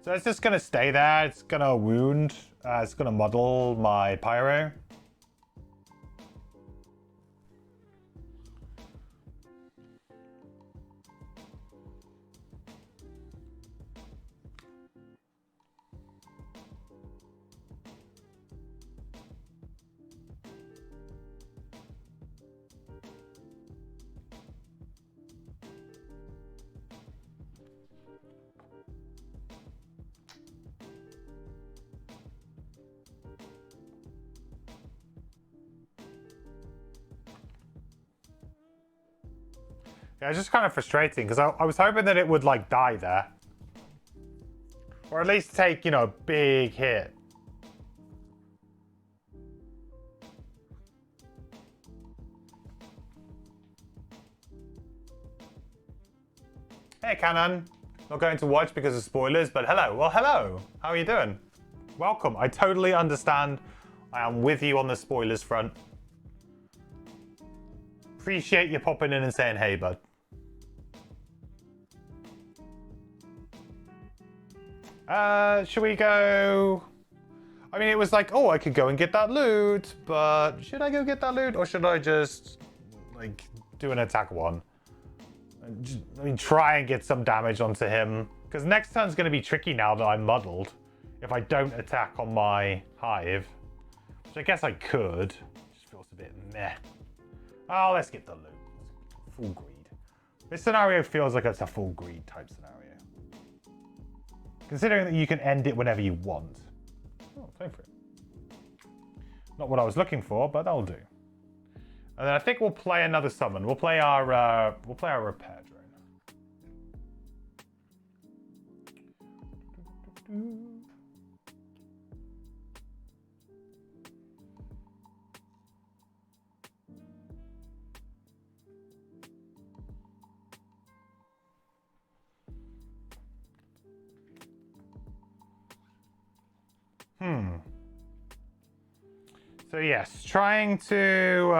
So it's just gonna stay there. It's gonna wound. It's gonna muddle my pyro. Yeah, it's just kind of frustrating because I was hoping that it would like die there. Or at least take, you know, a big hit. Hey, Canon. Not going to watch because of spoilers, but hello. Well, hello. How are you doing? Welcome. I totally understand. I am with you on the spoilers front. Appreciate you popping in and saying hey, bud. Should we go? I mean, it was like, oh, I could go and get that loot, but should I go get that loot or should I just like do an attack one? I mean, try and get some damage onto him because next turn's going to be tricky now that I'm muddled. If I don't attack on my hive, which I guess I could, just feels a bit meh. Oh, let's get the loot. Full greed. This scenario feels like it's a full greed type scenario. Considering that you can end it whenever you want. Oh, time for it. Not what I was looking for, but that'll do. And then I think we'll play another summon. We'll play our repair drone. So yes, trying to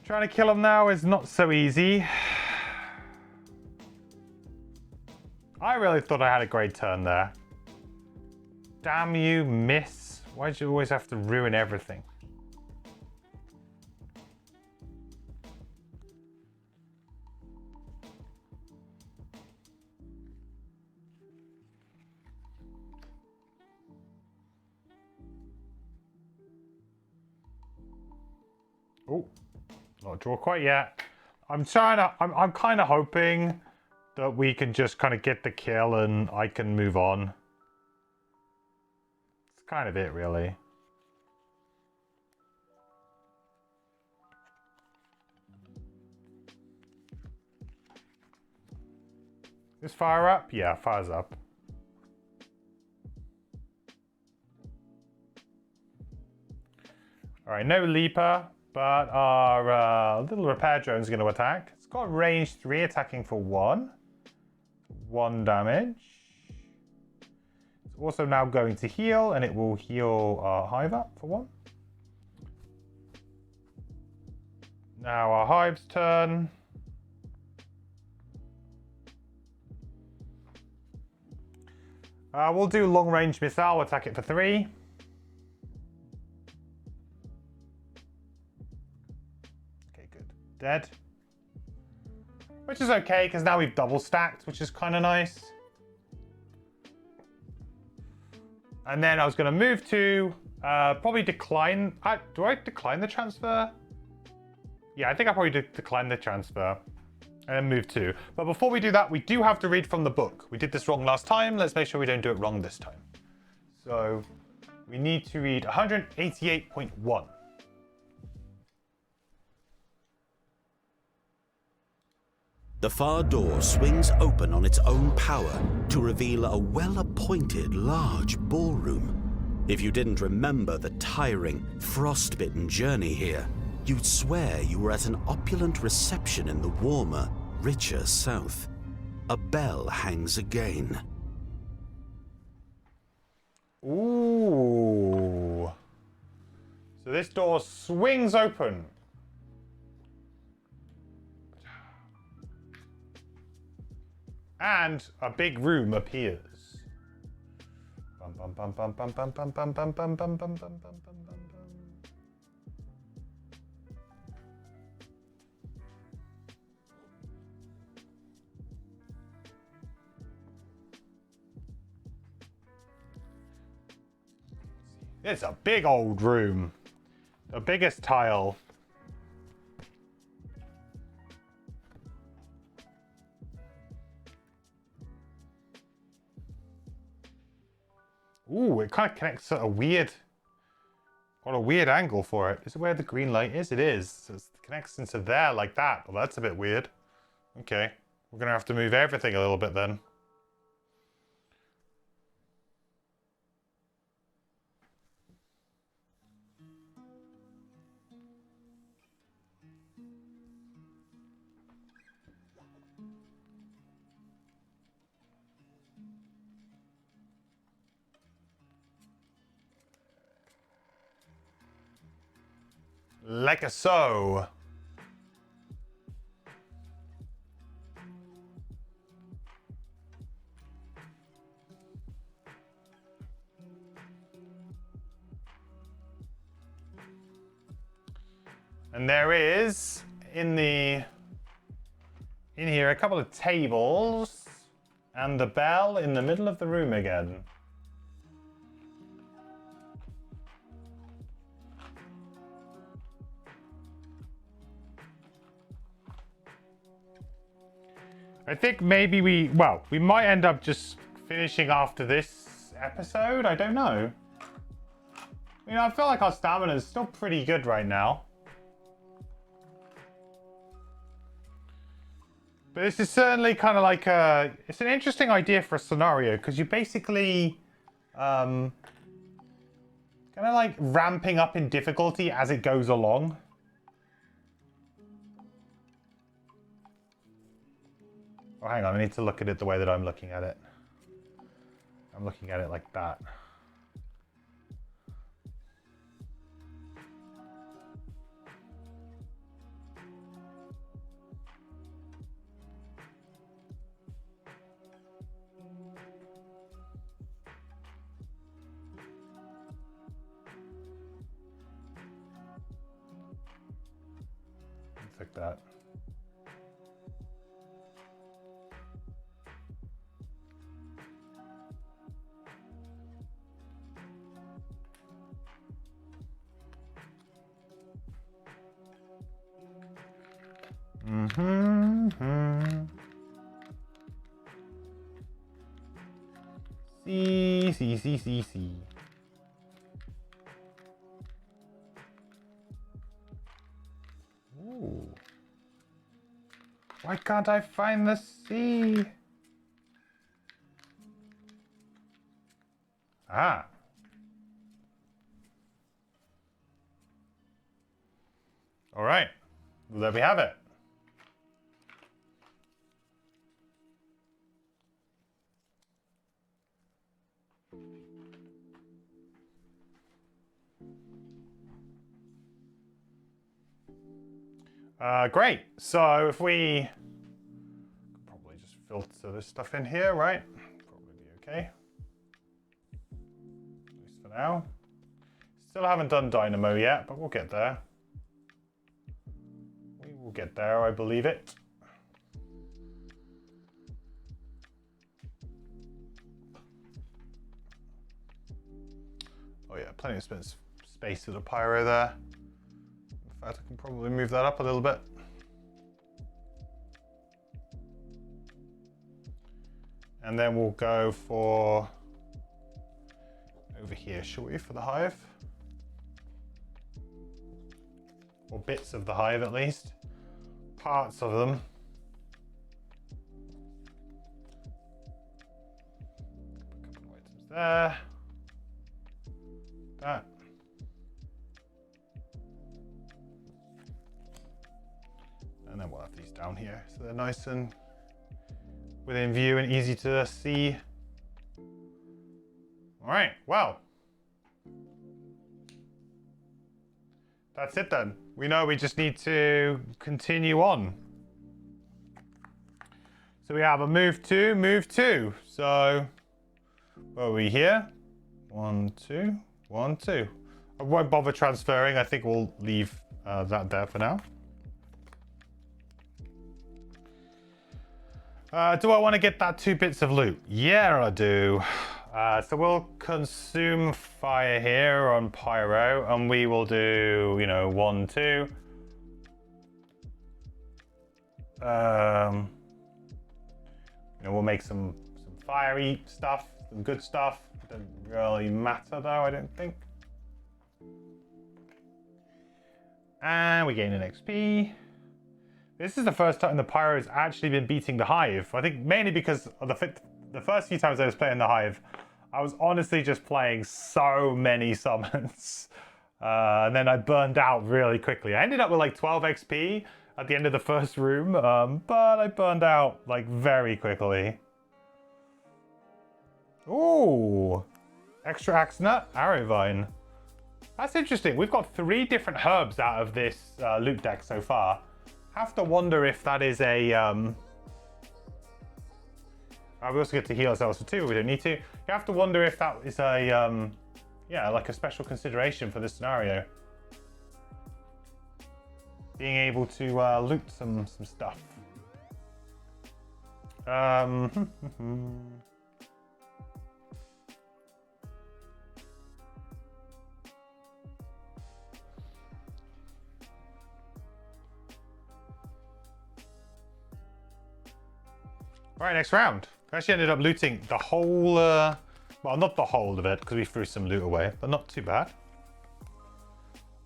Trying to kill him now is not so easy. I really thought I had a great turn there. Damn you, miss. Why'd you always have to ruin everything? Oh, not draw quite yet. I'm kind of hoping that we can just kind of get the kill and I can move on. It's kind of it, really. Is fire up? Yeah, fire's up. All right, no leaper, but our little repair drone is going to attack. It's got range 3, attacking for 1. 1 damage. It's also now going to heal, and it will heal our hive up for 1. Now our hive's turn. We'll do long range missile, attack it for 3. Okay, good. Dead. Which is okay, because now we've double stacked, which is kind of nice. And then I was going to move to probably decline. Do I decline the transfer? Yeah, I think I probably decline the transfer. And then move 2. But before we do that, we do have to read from the book. We did this wrong last time. Let's make sure we don't do it wrong this time. So we need to read 188.1. The far door swings open on its own power to reveal a well-appointed large ballroom. If you didn't remember the tiring, frost-bitten journey here, you'd swear you were at an opulent reception in the warmer, richer south. A bell hangs again. Ooh. So this door swings open. And a big room appears. Bum, bum, bum, bum, bum, bum, bum, bum, bum, bum, bum, bum, bum, bum. It's a big old room. The biggest tile. Ooh, it kind of connects at a weird... Got a weird angle for it. Is it where the green light is? It is. So it connects into there like that. Well, that's a bit weird. Okay. We're going to have to move everything a little bit then. Like so. And there is in here a couple of tables and the bell in the middle of the room again. I think maybe we might end up just finishing after this episode. I don't know. You know, I feel like our stamina is still pretty good right now. But this is certainly kind of like it's an interesting idea for a scenario because you're basically kind of like ramping up in difficulty as it goes along. Oh, hang on, I need to look at it the way that I'm looking at it. I'm looking at it like that. perfect that. See. Ooh. Why can't I find the sea? Ah. All right. Well, there we have it. Great. So if we probably just filter this stuff in here, right? Probably be okay. At least for now. Still haven't done Dynamo yet, but we'll get there. We will get there, I believe it. Oh yeah, plenty of space for the pyro there. In fact, I can probably move that up a little bit. And then we'll go for over here, shall we, for the hive? Or bits of the hive at least. Parts of them. A couple of items there. That. And then we'll have these down here so they're nice and within view and easy to see. All right, well, that's it then. We know we just need to continue on. So we have a move two. So where are we here? 1, 2, 1, 2. I won't bother transferring. I think we'll leave that there for now. Do I want to get that 2 bits of loot? Yeah, I do. So we'll consume fire here on pyro, and we will do, 1, 2. We'll make some fiery stuff, some good stuff. Doesn't really matter though, I don't think. And we gain an XP. This is the first time the pyro's actually been beating the hive. I think mainly because of the first few times I was playing the hive, I was honestly just playing so many summons. And then I burned out really quickly. I ended up with like 12 XP at the end of the first room, but I burned out like very quickly. Ooh, extra axe nut, arrow vine. That's interesting. We've got 3 different herbs out of this loot deck so far. Have to wonder if that is a we also get to heal ourselves for 2, but we don't need to. You have to wonder if that is a yeah, like a special consideration for this scenario. Being able to loot some stuff. Right, next round. We actually ended up looting the whole, well, not the whole of it, because we threw some loot away, but not too bad.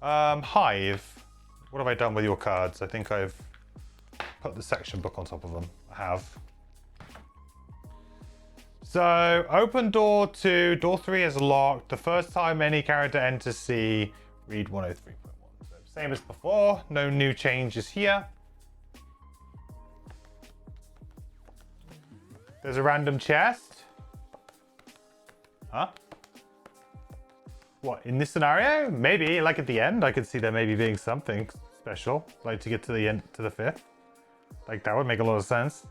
Hive. What have I done with your cards? I think I've put the section book on top of them. I have. So, open door 2, door 3 is locked. The first time any character enters C, read 103.1. So, same as before, no new changes here. There's a random chest. Huh? What, in this scenario? Maybe, like at the end, I could see there maybe being something special, like to get to the end, to the 5th. Like, that would make a lot of sense.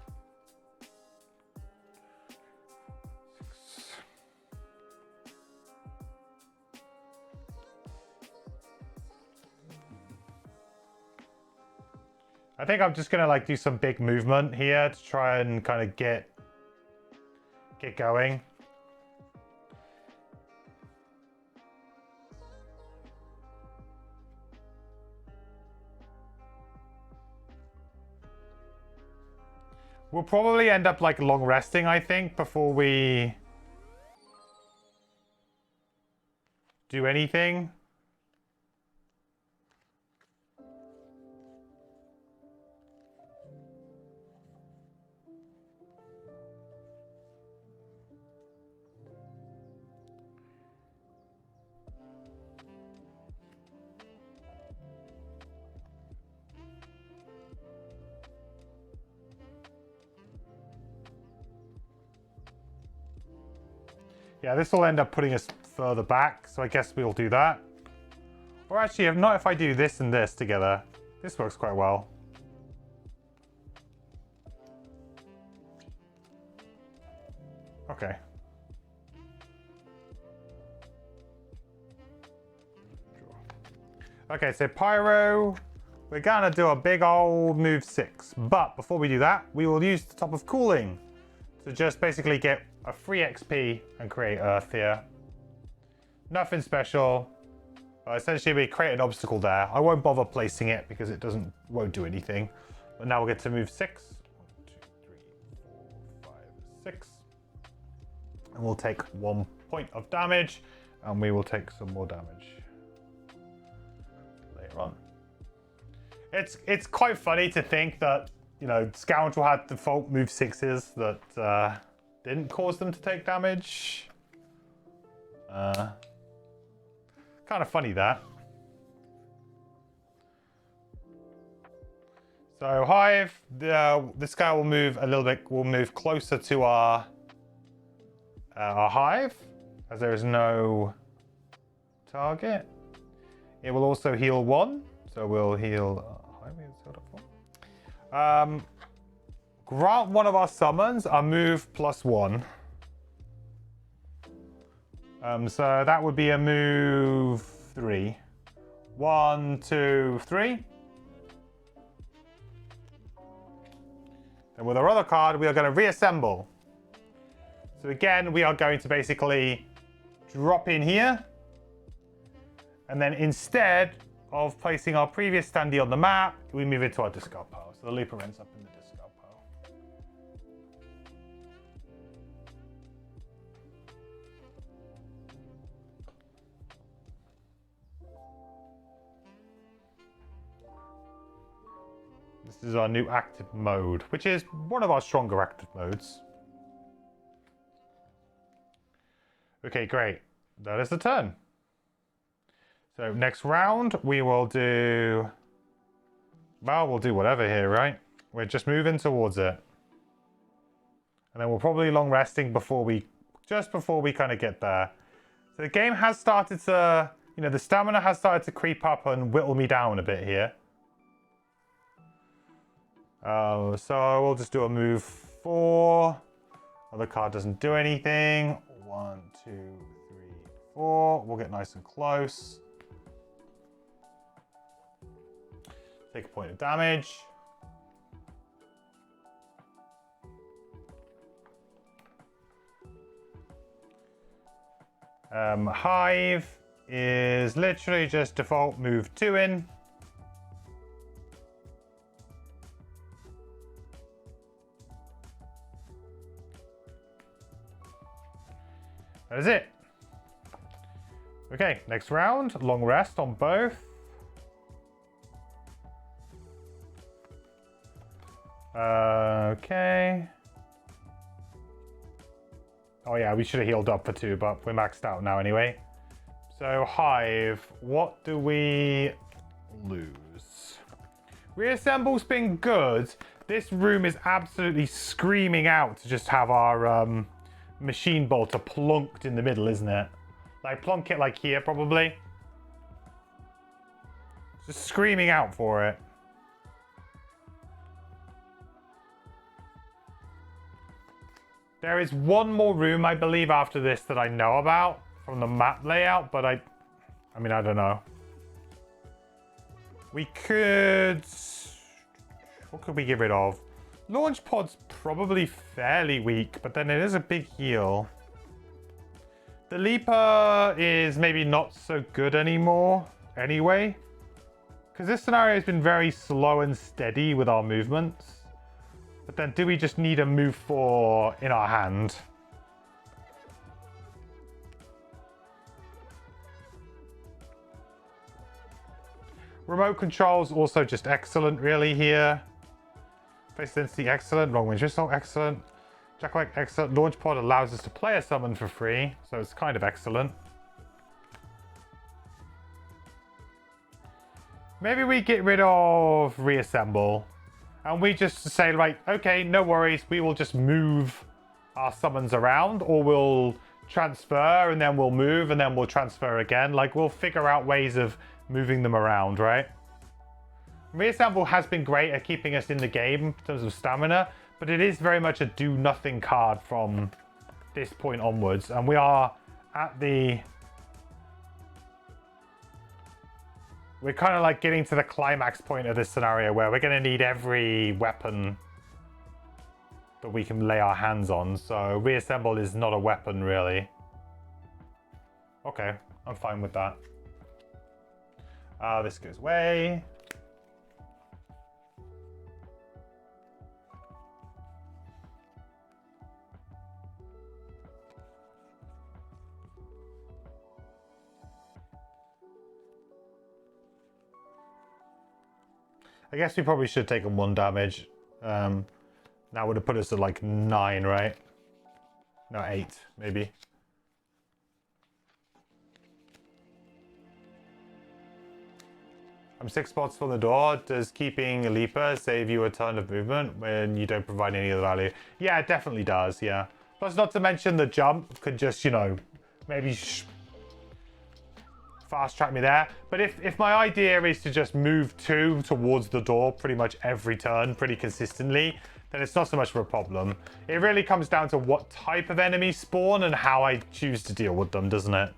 think I'm just gonna like do some big movement here to try and kind of get going. We'll probably end up like long resting, I think, before we do anything. Yeah, this will end up putting us further back, so I guess we'll do that. Or actually, if not, if I do this and this together, this works quite well. Okay. Okay, so Pyro, we're gonna do a big old move 6. But before we do that, we will use the Top of Cooling to just basically get a free XP and create Earth here. Nothing special. Essentially, we create an obstacle there. I won't bother placing it because it won't do anything. But now we'll get to move 6. 1, 2, 3, 4, 5, 6. And we'll take 1 point of damage, and we will take some more damage later on. It's quite funny to think that, you know, Scoundrel had default move 6s that didn't cause them to take damage. Kind of funny that. So Hive, this guy will move a little bit. Will move closer to our Hive, as there is no target. It will also heal 1, so we'll heal Hive. Grant one of our summons a move +1. So that would be a move 3. 1, 2, 3. And with our other card, we are going to reassemble. So again, we are going to basically drop in here. And then instead of placing our previous standee on the map, we move it to our discard pile. So the looper ends up in the discard pile. This is our new active mode, which is one of our stronger active modes. Okay, great. That is the turn. So next round, we will do... Well, we'll do whatever here, right? We're just moving towards it. And then we're probably long resting just before we kind of get there. So the game has started to... You know, the stamina has started to creep up and whittle me down a bit here. So we'll just do a move 4. Other card doesn't do anything. 1, 2, 3, 4. We'll get nice and close. Take a point of damage. Hive is literally just default move 2 in. That is it. Okay, next round. Long rest on both. Okay. Oh yeah, we should have healed up for 2, but we're maxed out now anyway. So Hive, what do we lose? Reassemble's been good. This room is absolutely screaming out to just have our machine bolter plunked in the middle, isn't it? Like plunk it like here probably. Just screaming out for it. There is one more room, I believe, after this that I know about from the map layout, but I mean, I don't know. We could... What could we get rid of? Launch pod's probably fairly weak, but then it is a big heal. The Leaper is maybe not so good anymore anyway. Because this scenario has been very slow and steady with our movements. But then do we just need a move 4 in our hand? Remote controls also just excellent really here. Face density excellent, long range missile excellent. Jackknife excellent. Launch pod allows us to play a summon for free, so it's kind of excellent. Maybe we get rid of reassemble. And we just say, right, okay, no worries. We will just move our summons around, or we'll transfer and then we'll move and then we'll transfer again. Like, we'll figure out ways of moving them around, right? Reassemble has been great at keeping us in the game in terms of stamina, but it is very much a do nothing card from this point onwards. And we are at the... We're kind of like getting to the climax point of this scenario where we're going to need every weapon that we can lay our hands on. So reassemble is not a weapon really. Okay, I'm fine with that. This goes away. I guess we probably should have taken 1 damage. That would have put us at like 9, right? No, 8, maybe. I'm 6 spots from the door. Does keeping a Leaper save you a turn of movement when you don't provide any other value? Yeah, it definitely does, yeah. Plus, not to mention the jump could just, you know, maybe fast track me there. But if my idea is to just move 2 towards the door pretty much every turn pretty consistently, then it's not so much of a problem. It really comes down to what type of enemies spawn and how I choose to deal with them, doesn't it?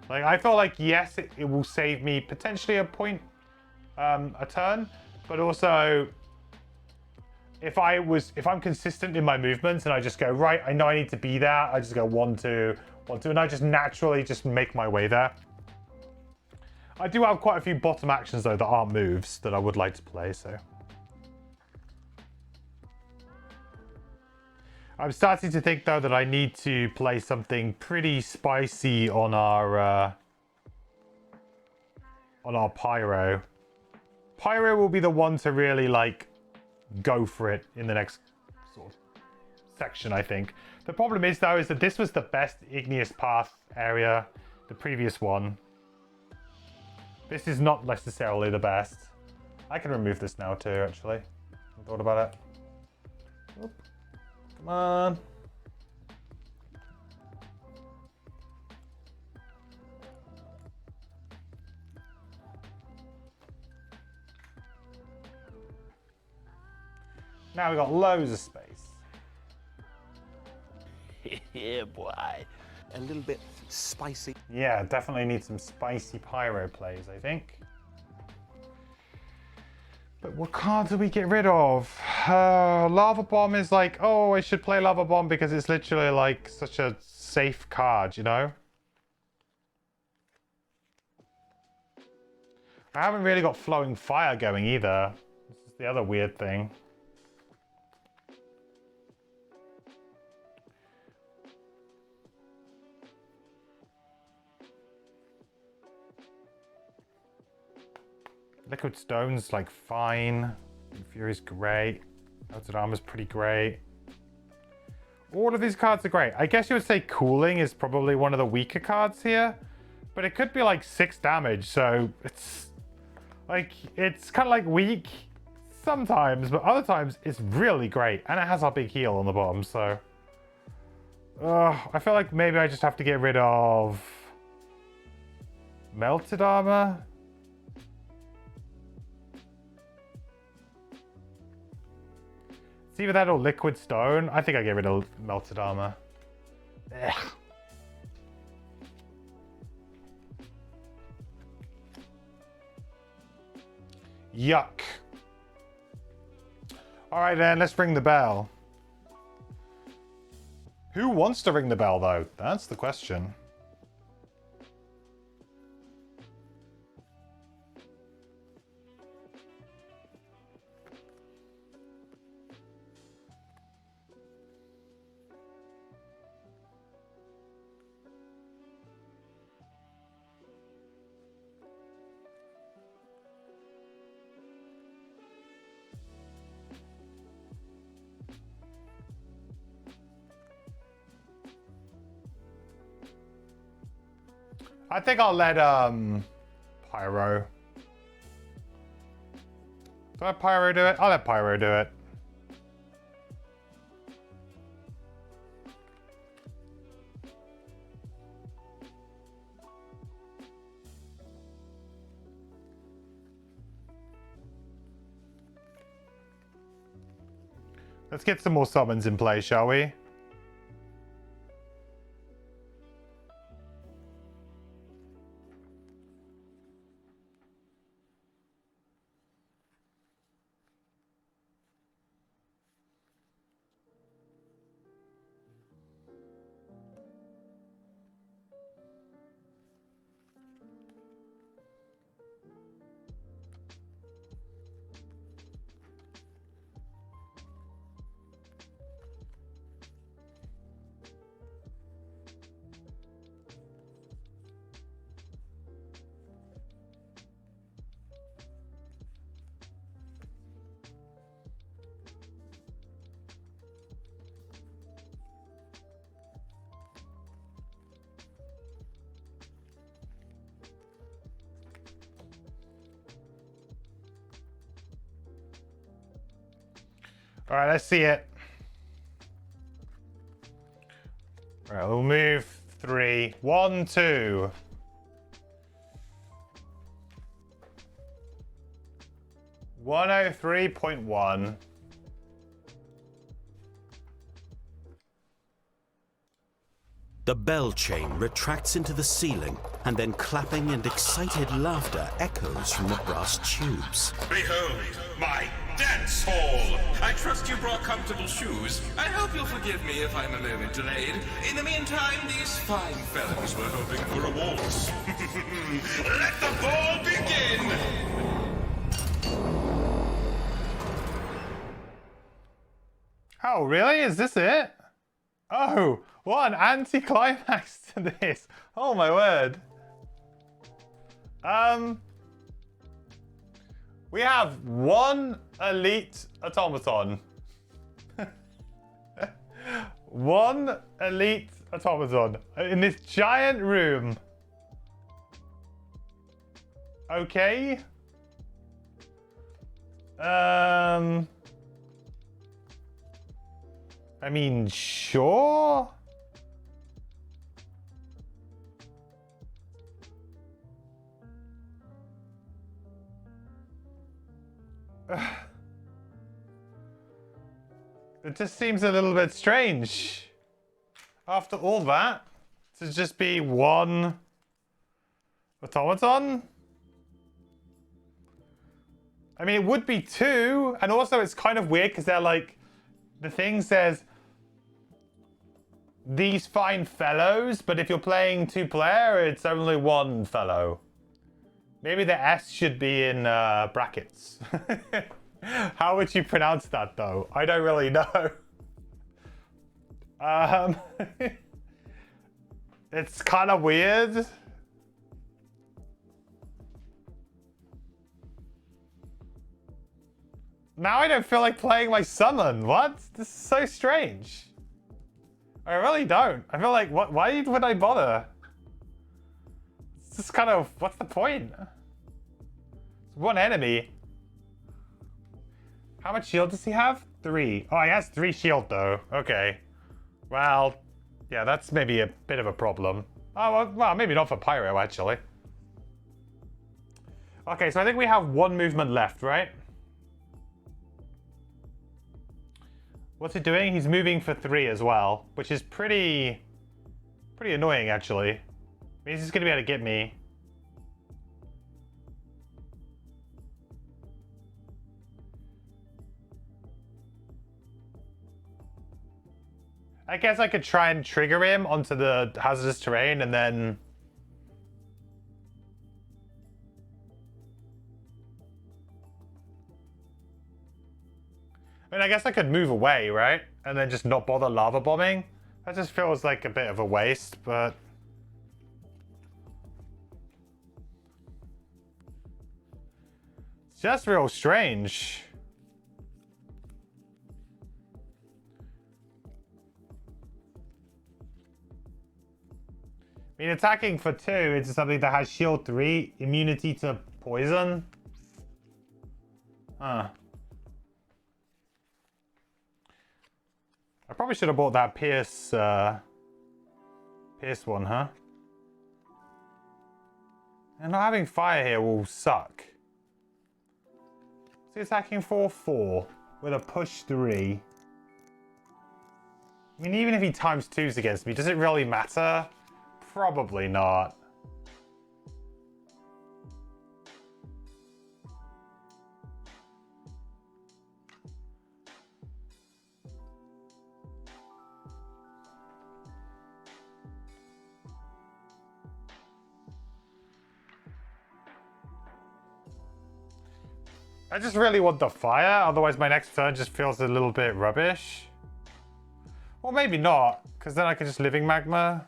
Like, I feel like, yes, it will save me potentially a point a turn, but also if I'm consistent in my movements and I just go, right, I know I need to be there, I just go 1, 2, 1, 2, and I just naturally just make my way there. I do have quite a few bottom actions, though, that aren't moves that I would like to play, so. I'm starting to think, though, that I need to play something pretty spicy on our Pyro. Pyro will be the one to really, like, go for it in the next sort of section, I think. The problem is, though, is that this was the best Igneous Path area, the previous one. This is not necessarily the best. I can remove this now too, actually. I thought about it. Oop. Come on. Now we've got loads of space. Yeah, boy. A little bit spicy. Yeah, definitely need some spicy Pyro plays, I think. But what card do we get rid of? Lava Bomb is like, oh, I should play Lava Bomb because it's literally like such a safe card, you know? I haven't really got Flowing Fire going either. This is the other weird thing. Liquid Stone's like fine. Fury's great. Melted Armor's pretty great. All of these cards are great. I guess you would say Cooling is probably one of the weaker cards here. But it could be like 6 damage, so it's like, it's kind of like weak sometimes, but other times it's really great. And it has our big heal on the bottom, so. I feel like maybe I just have to get rid of Melted Armor. It's either that or Liquid Stone. I think I get rid of Melted Armor. Ugh. Yuck. All right, then, let's ring the bell. Who wants to ring the bell, though? That's the question. I think I'll let Pyro. Do I let Pyro do it? I'll let Pyro do it. Let's get some more summons in play, shall we? All right, let's see it. All right, we'll move 3. 1, 2. $103.1. The bell chain retracts into the ceiling, and then clapping and excited laughter echoes from the brass tubes. Behold, my dance hall! I trust you brought comfortable shoes. I hope you'll forgive me if I'm a moment delayed. In the meantime, these fine fellows were hoping for a waltz. Let the ball begin! Oh, really? Is this it? Oh, what an anticlimax to this. Oh my word. We have one elite automaton. One elite automaton in this giant room. Okay. I mean, sure. It just seems a little bit strange. After all that, to just be one automaton? I mean, it would be 2, and also it's kind of weird because they're like, the thing says these fine fellows, but if you're playing 2-player, it's only 1 fellow. Maybe the S should be in brackets. How would you pronounce that, though? I don't really know. It's kind of weird. Now I don't feel like playing my summon. What? This is so strange. I really don't. I feel like, what? Why would I bother? It's just kind of, what's the point? It's 1 enemy. How much shield does he have? 3. Oh, he has 3 shield though. Okay. Well, yeah, that's maybe a bit of a problem. Oh, well, maybe not for Pyro, actually. Okay, so I think we have 1 movement left, right? What's he doing? He's moving for 3 as well, which is pretty annoying, actually. Means he's going to be able to get me. I guess I could try and trigger him onto the hazardous terrain and then... I mean, I guess I could move away, right? And then just not bother lava bombing. That just feels like a bit of a waste, but... It's just real strange. I mean, attacking for 2 into something that has shield 3, immunity to poison. Huh. I probably should have bought that Pierce one, huh? And not having fire here will suck. Is he attacking 4/4 with a push 3? I mean, even if he times 2s against me, does it really matter? Probably not. I just really want the fire, otherwise my next turn just feels a little bit rubbish. Or maybe not, because then I can just living magma.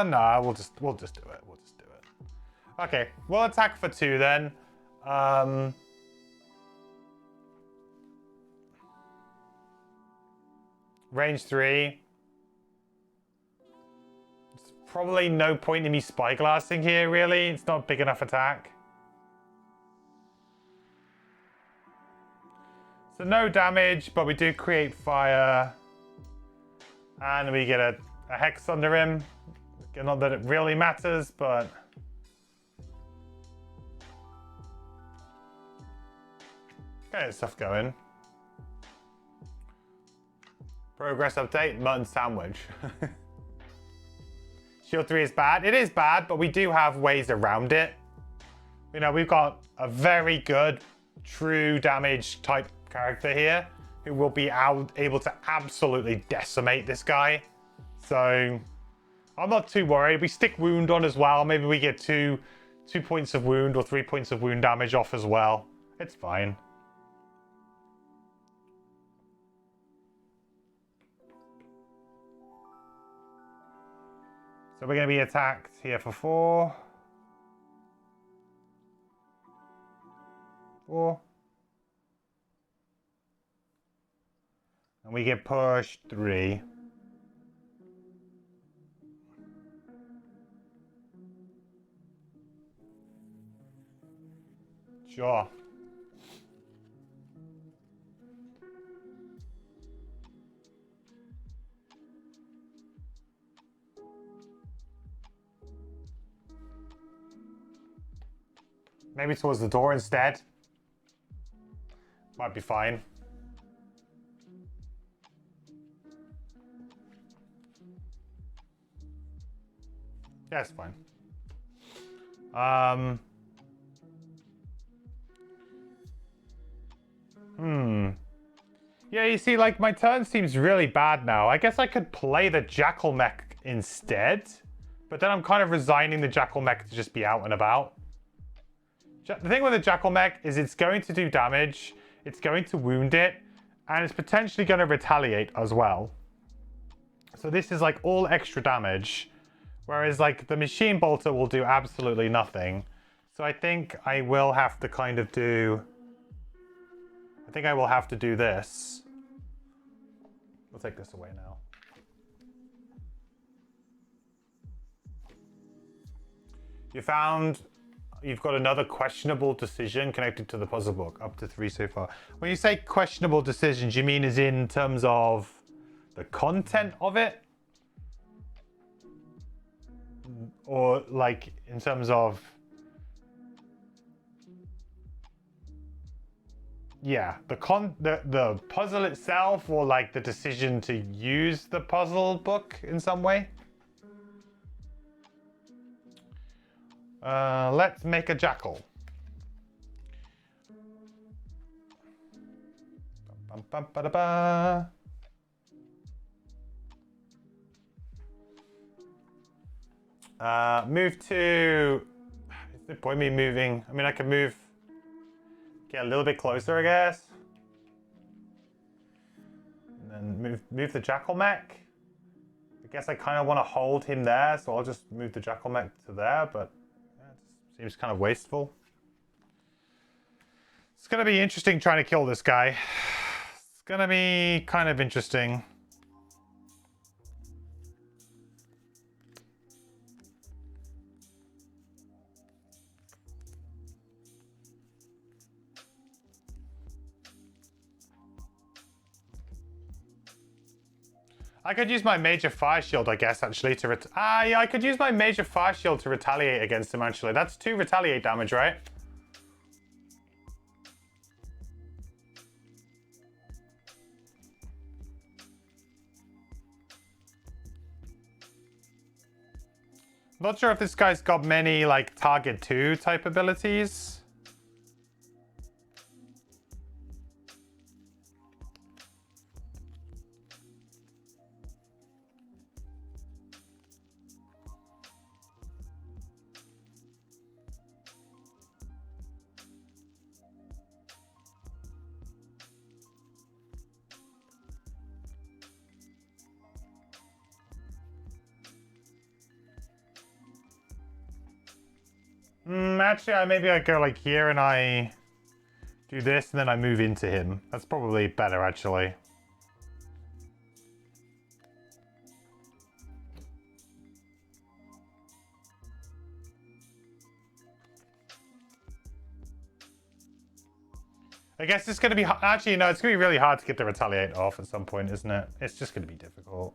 No, we'll just do it. We'll just do it. Okay, we'll attack for 2 then. Range 3. There's probably no point in me spyglassing here, really. It's not a big enough attack. So no damage, but we do create fire. And we get a hex under him. Not that it really matters, but... Okay, stuff going. Progress update, mutton sandwich. Shield 3 is bad. It is bad, but we do have ways around it. You know, we've got a very good true damage type character here who will be able to absolutely decimate this guy. So I'm not too worried. We stick wound on as well. Maybe we get two points of wound or 3 points of wound damage off as well. It's fine. So we're going to be attacked here for 4. 4. And we get pushed 3. Sure. Maybe towards the door instead. Might be fine. Yeah, it's fine. Yeah, you see, like, my turn seems really bad now. I guess I could play the Jackal Mech instead. But then I'm kind of resigning the Jackal Mech to just be out and about. The thing with the Jackal Mech is it's going to do damage, it's going to wound it, and it's potentially going to retaliate as well. So this is like all extra damage, whereas like the Machine Bolter will do absolutely nothing. So I think I will have to kind of do... I think I will have to do this. We'll take this away now. You've got another questionable decision connected to the puzzle book, up to 3 so far. When you say questionable decisions, you mean as in terms of the content of it? Or like in terms of... Yeah, the puzzle itself, or like the decision to use the puzzle book in some way? Let's make a jackal. Bum, bum, ba, da, ba. Move to... Is the point me moving? I mean, I could move... Get a little bit closer, I guess. And then move the Jackal Mech. I guess I kind of want to hold him there, so I'll just move the Jackal Mech to there, but yeah, it just seems kind of wasteful. It's going to be interesting trying to kill this guy. It's going to be kind of interesting. I could use my major fire shield, I guess, actually, to yeah, I could use my major fire shield to retaliate against him, actually. That's 2 retaliate damage, right? Not sure if this guy's got many, like, target 2 type abilities. Actually, maybe I go like here and I do this and then I move into him. That's probably better, actually. I guess it's going to be... Actually, no, it's going to be really hard to get the retaliate off at some point, isn't it? It's just going to be difficult.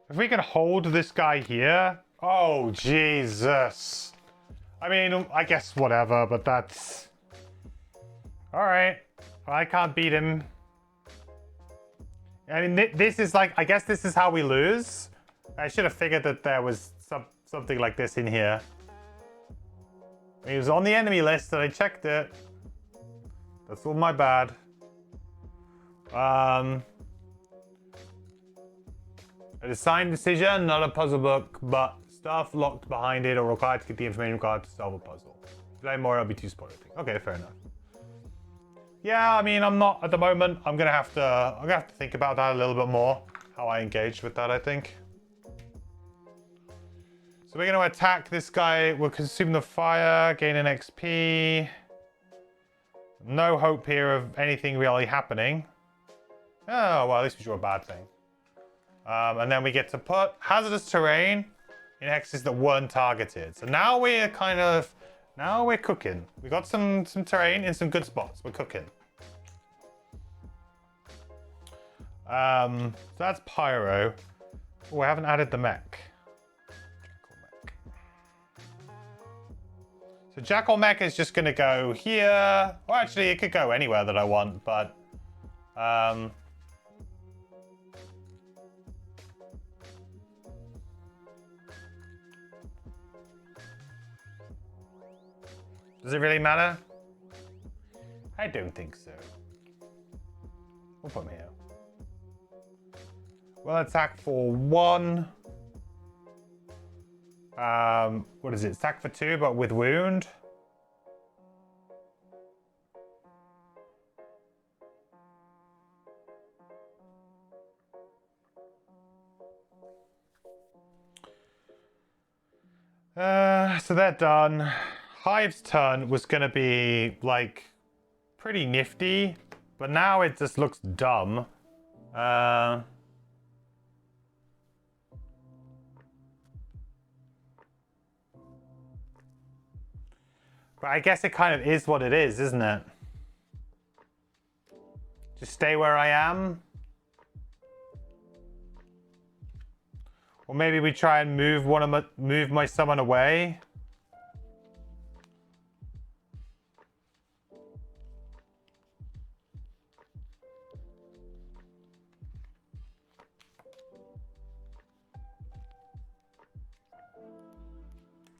If we can hold this guy here... Oh, Jesus. I mean, I guess whatever, but that's... Alright. I can't beat him. I mean, this is like... I guess this is how we lose. I should have figured that there was something like this in here. He was on the enemy list and I checked it. That's all my bad. A design decision, not a puzzle book, but stuff locked behind it or required to get the information required to solve a puzzle. Play more, it'll be too spoiling. Okay, fair enough. Yeah, I mean, I'm not at the moment. I'm gonna have to think about that a little bit more. How I engage with that, I think. So we're gonna attack this guy. We'll consume the fire, gain an XP. No hope here of anything really happening. Oh, well, at least we drew a bad thing. And then we get to put hazardous terrain in hexes that weren't targeted. So now we're now we're cooking. We got some terrain in some good spots. We're cooking. So that's Pyro. Oh, I haven't added the mech. So Jackal Mech is just going to go here. Well, actually, it could go anywhere that I want, but... Does it really matter? I don't think so. We'll put him here. We'll attack for 1. What is it? Attack for 2, but with wound. So they're done. Hive's turn was going to be, like, pretty nifty, but now it just looks dumb. But I guess it kind of is what it is, isn't it? Just stay where I am. Or maybe we try and move my summon away.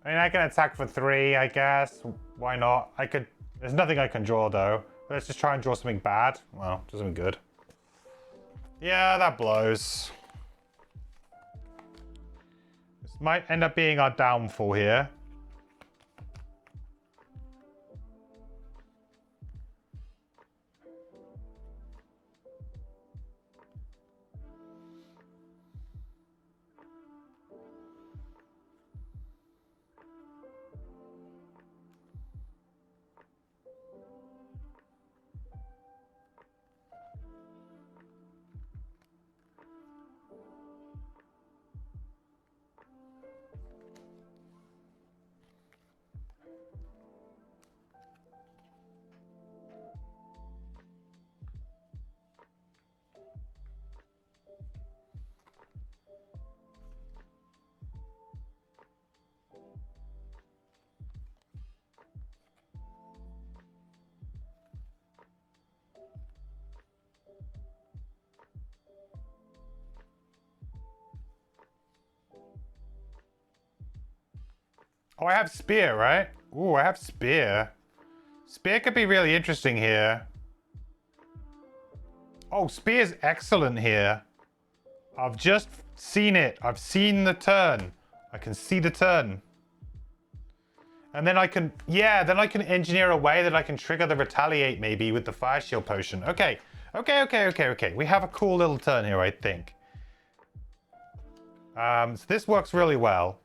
I mean, I can attack for 3, I guess. Why not? There's nothing I can draw, though. Let's just try and draw something bad. Well, just something good. Yeah, that blows. This might end up being our downfall here. Oh, I have spear, right? Ooh, I have spear. Spear could be really interesting here. Oh, spear's excellent here. I've just seen it. I've seen the turn. I can see the turn. And then I can, yeah, then I can engineer a way that I can trigger the retaliate maybe with the fire shield potion. Okay. We have a cool little turn here, I think. So this works really well.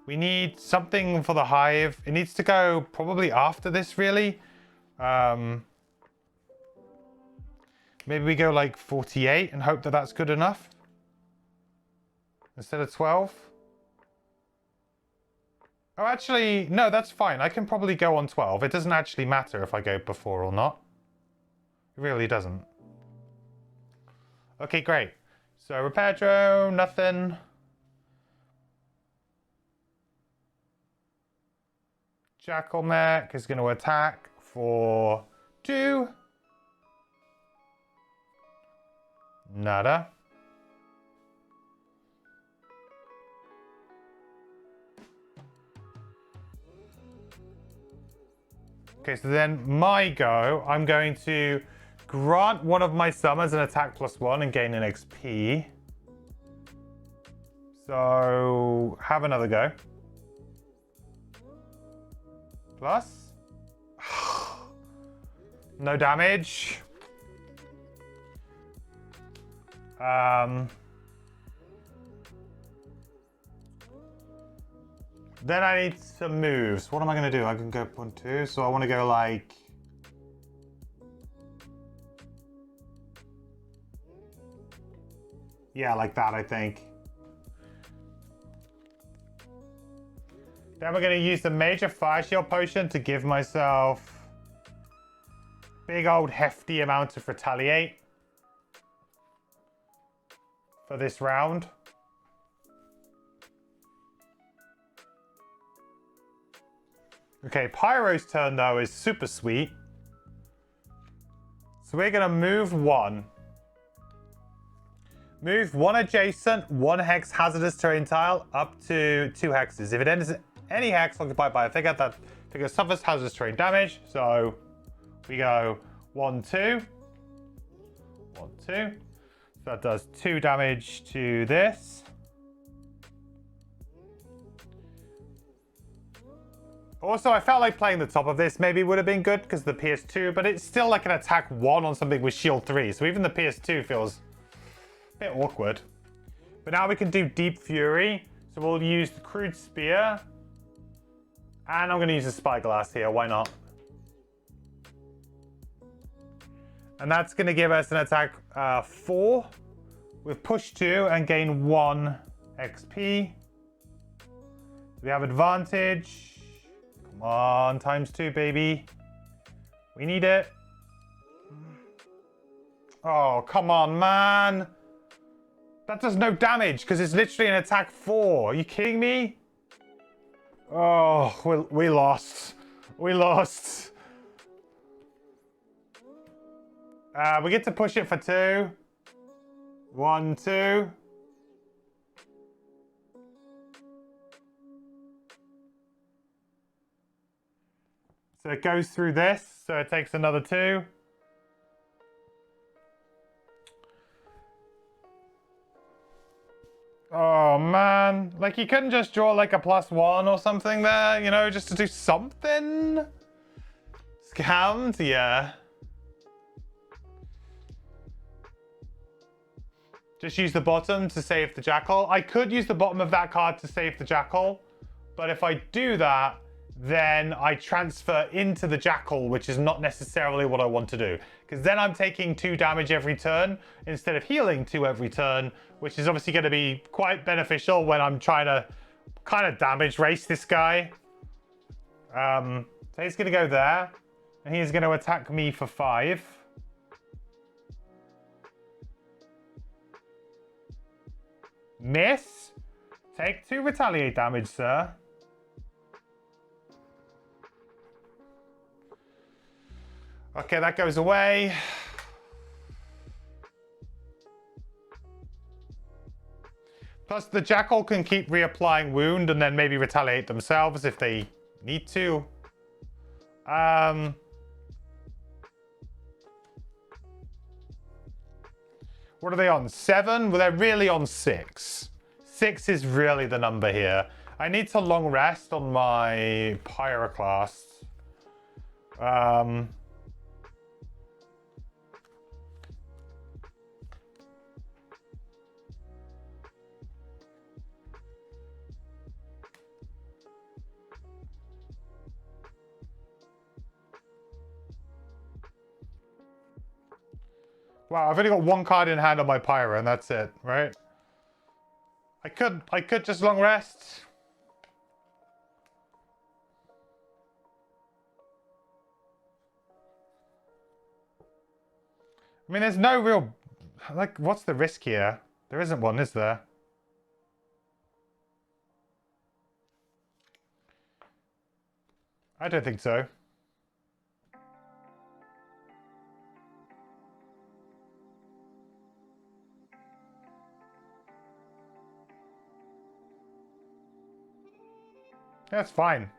We need something for the hive. It needs to go probably after this, really. Maybe we go like 48 and hope that that's good enough. Instead of 12. Oh, actually, no, that's fine. I can probably go on 12. It doesn't actually matter if I go before or not. It really doesn't. Okay, great. So repair drone, nothing. Jackal Mech is going to attack for 2. Nada. Okay, so then my go, I'm going to grant one of my summons an attack +1 and gain an XP. So have another go. Plus. No damage. Then I need some moves. What am I going to do? I can go 1, 2. So I want to go like... Yeah, like that, I think. Then we're going to use the major fire shield potion to give myself big old hefty amount of retaliate for this round. Okay, Pyro's turn though is super sweet. So we're going to move 1. Move 1 adjacent, 1 hex hazardous terrain tile up to 2 hexes. If it enters any hex occupied by a figure, that figure suffers hazardous terrain damage. So we go 1, 2. 1, 2. So that does 2 damage to this. Also, I felt like playing the top of this maybe would have been good because of the PS2, but it's still like an attack 1 on something with shield 3. So even the PS2 feels a bit awkward. But now we can do Deep Fury. So we'll use the Crude Spear. And I'm going to use a Spyglass here. Why not? And that's going to give us an attack 4 with push 2 and gain 1 XP. We have advantage. Come Come on, ×2, baby. We need it. Oh, come on, man. That does no damage because it's literally an attack 4. Are you kidding me? Oh, we lost. We lost. We get to push it for 2. 1, 2. So it goes through this, so it takes another 2. Oh man, like you couldn't just draw like a +1 or something there, you know, just to do something? Scammed? Yeah. Just use the bottom to save the Jackal. I could use the bottom of that card to save the Jackal, but if I do that, then I transfer into the Jackal, which is not necessarily what I want to do. Because then I'm taking 2 damage every turn instead of healing 2 every turn, which is obviously going to be quite beneficial when I'm trying to kind of damage race this guy. So he's going to go there, and he's going to attack me for 5. Miss. Take 2 retaliate damage, sir. Okay, that goes away. Plus, the Jackal can keep reapplying wound and then maybe retaliate themselves if they need to. What are they on? 7? Well, they're really on 6. 6 is really the number here. I need to long rest on my Pyroclast. Wow, I've only got 1 card in hand on my Pyro, and that's it, right? I could just long rest. I mean, there's no real... Like, what's the risk here? There isn't one, is there? I don't think so. That's fine.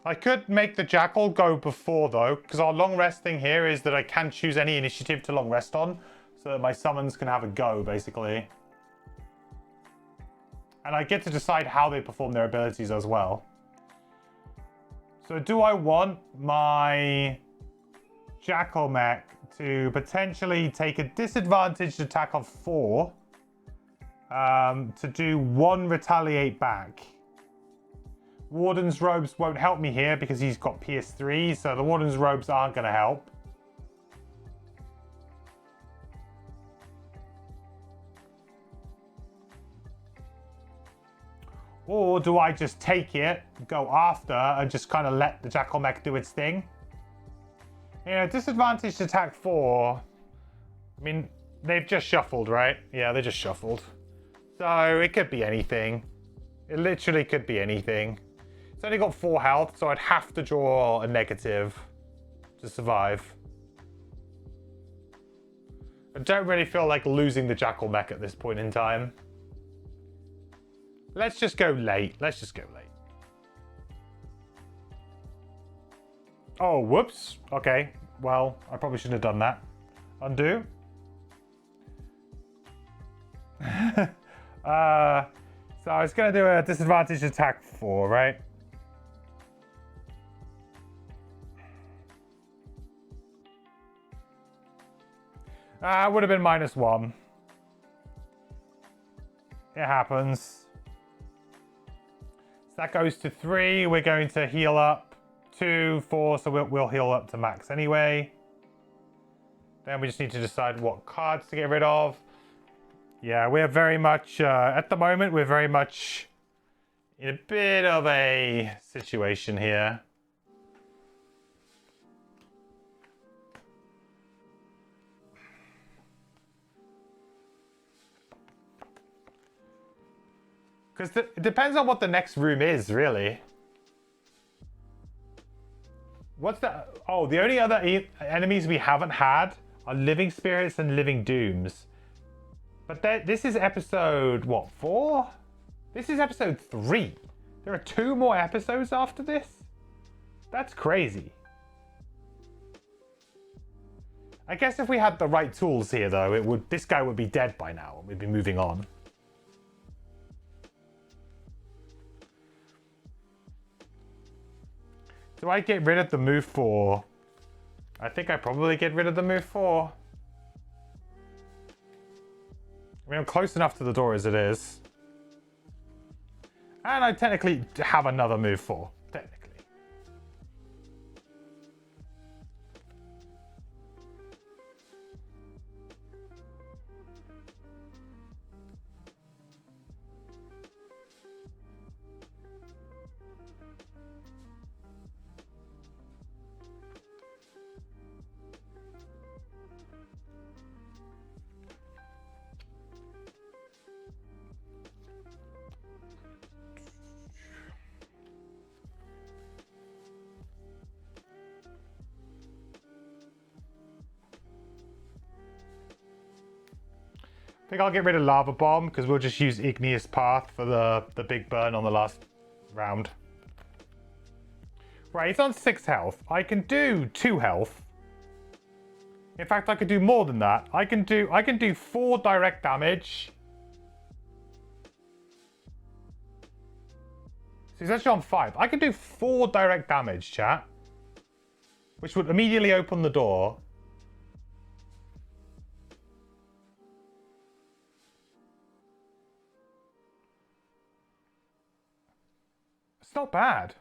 I could make the Jackal go before, though, because our long rest thing here is that I can choose any initiative to long rest on, so that my summons can have a go, basically. And I get to decide how they perform their abilities as well. So do I want my Jackal mech to potentially take a disadvantaged attack of 4 to do 1 retaliate back? Warden's Robes won't help me here because he's got PS3, so the Warden's Robes aren't going to help. Or do I just take it, go after, and just kind of let the Jackal mech do its thing? You know, disadvantaged attack 4. I mean, they've just shuffled, right? Yeah, they just shuffled. So it could be anything. It literally could be anything. It's only got 4 health, so I'd have to draw a negative to survive. I don't really feel like losing the Jackal mech at this point in time. Let's just go late. Let's just go late. Oh, whoops. Okay. Well, I probably shouldn't have done that. Undo. So I was going to do a disadvantage attack 4, right? Would have been -1. It happens. So that goes to 3. We're going to heal up 2, 4, so we'll heal up to max anyway. Then we just need to decide what cards to get rid of. Yeah, we're very much, at the moment, we're very much in a bit of a situation here. Because it depends on what the next room is, really. What's the... Oh, the only other enemies we haven't had are Living Spirits and Living Dooms. But this is episode, what, 4? This is episode 3. There are 2 more episodes after this? That's crazy. I guess if we had the right tools here, though, this guy would be dead by now and we'd be moving on. Do I get rid of the move 4? I think I probably get rid of the move 4. I mean, I'm close enough to the door as it is. And I technically have another move 4. Technically. I think I'll get rid of Lava Bomb because we'll just use Igneous Path for the big burn on the last round. Right, he's on 6 health. I can do 2 health. In fact, I could do more than that. I can do 4 direct damage. So he's actually on 5. I can do 4 direct damage, chat. Which would immediately open the door. It's not bad.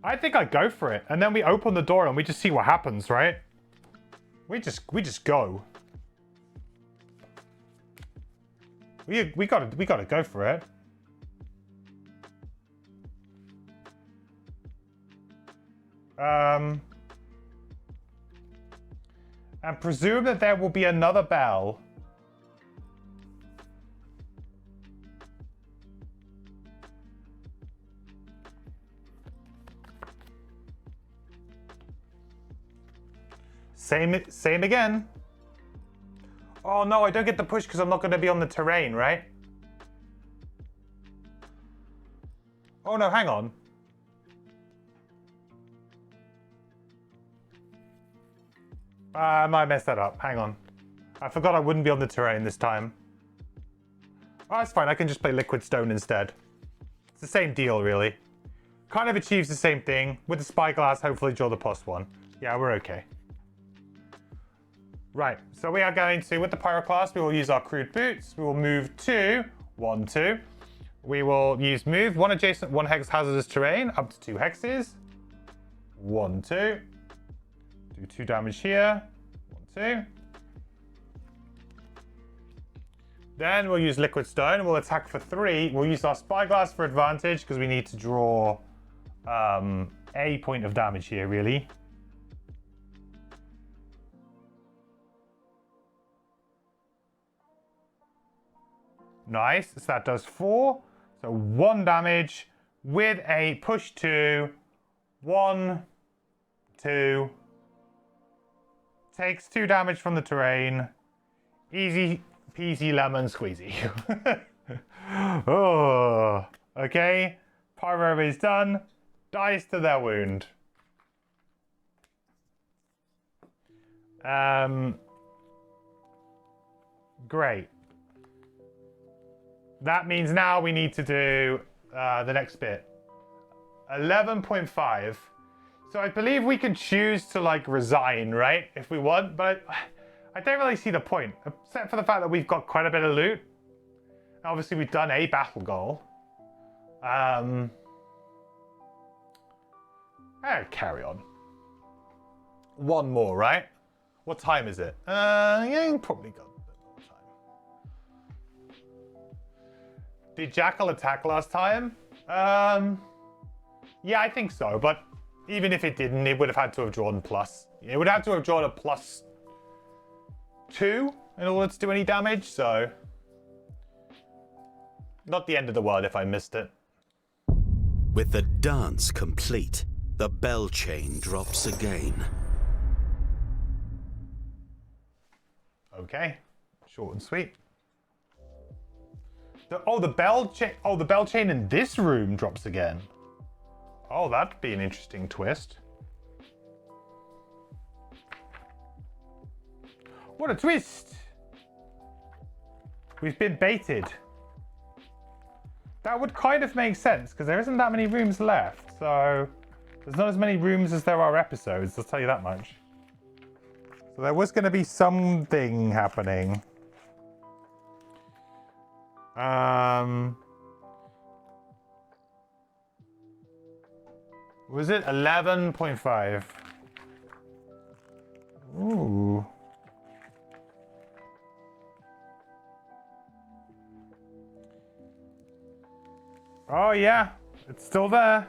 I think I go for it, and then we open the door and we just see what happens, right? We just go. We gotta go for it. And presume that there will be another bell. Same again. Oh no, I don't get the push because I'm not going to be on the terrain, right? Oh no, hang on. I might mess that up. Hang on. I forgot I wouldn't be on the terrain this time. Oh, that's fine. I can just play Liquid Stone instead. It's the same deal, really. Kind of achieves the same thing. With the Spyglass, hopefully draw the +1. Yeah, we're okay. Right, so we are going to, with the Pyroclast, we will use our Crude Boots. We will move to 1, 2. We will use move 1 adjacent 1 hex hazardous terrain up to 2 hexes. 1, 2. Do 2 damage here. 1, 2. Then we'll use Liquid Stone. We'll attack for 3. We'll use our Spyglass for advantage because we need to draw a point of damage here, really. Nice, so that does 4. So 1 damage with a push 2. 1, 2. Takes 2 damage from the terrain. Easy peasy lemon squeezy. Oh, okay. Pyro is done. Dies to their wound. Great. That means now we need to do the next bit. 11.5. So I believe we can choose to like resign, right? If we want, but I don't really see the point. Except for the fact that we've got quite a bit of loot. Obviously, we've done a battle goal. Carry on. One more, right? What time is it? Yeah, you probably got a bit more time. Did Jackal attack last time? Yeah, I think so, but even if it didn't, it would have had to have drawn plus. It would have to have drawn a +2 in order to do any damage, so... Not the end of the world if I missed it. With the dance complete, the bell chain drops again. Okay, short and sweet. The bell chain. Oh, the bell chain in this room drops again. Oh, that'd be an interesting twist. What a twist! We've been baited. That would kind of make sense because there isn't that many rooms left. So there's not as many rooms as there are episodes. I'll tell you that much. So there was going to be something happening. Was it 11.5? Ooh. Oh yeah, it's still there.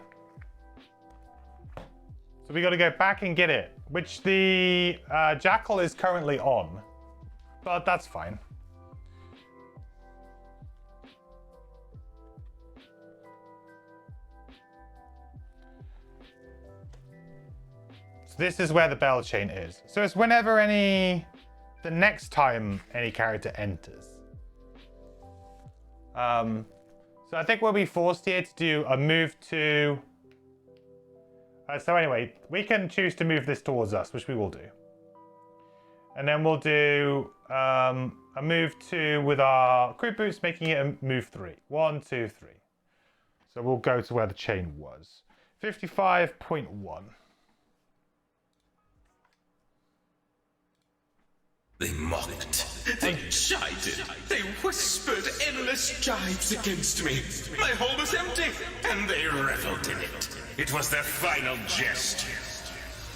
So we got to go back and get it, which the Jackal is currently on, but that's fine. So this is where the bell chain is. So it's whenever the next time any character enters. So I think we'll be forced here to do a move to... so anyway, we can choose to move this towards us, which we will do. And then we'll do a move 2 with our creep boots, making it a move 3. 1, 2, 3. So we'll go to where the chain was. 55.1. They mocked, they chided, they whispered endless jibes against me. My hole was empty, and they reveled in it. It was their final jest.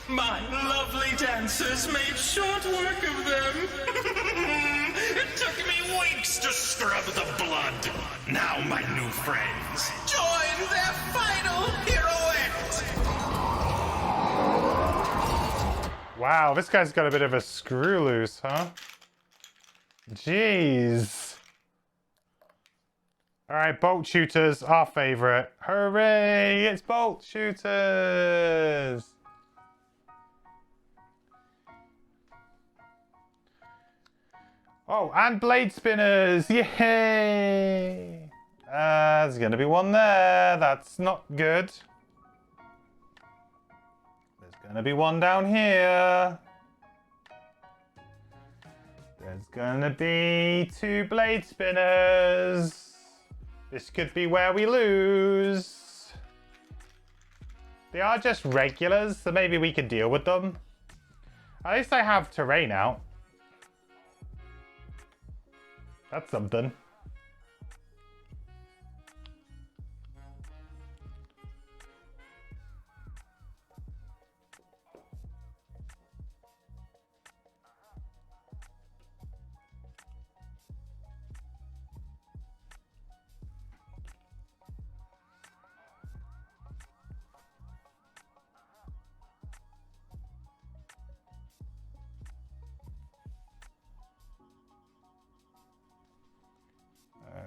My lovely dancers made short work of them. It took me weeks to scrub the blood. Now my new friends join their final pirouette. Wow, this guy's got a bit of a screw loose, huh? Jeez. All right, bolt shooters, our favorite. Hooray, it's bolt shooters. Oh, and blade spinners, yay. There's gonna be one there, that's not good. Gonna be one down here. There's gonna be 2 blade spinners. This could be where we lose. They are just regulars, so maybe we can deal with them. At least I have terrain out. That's something.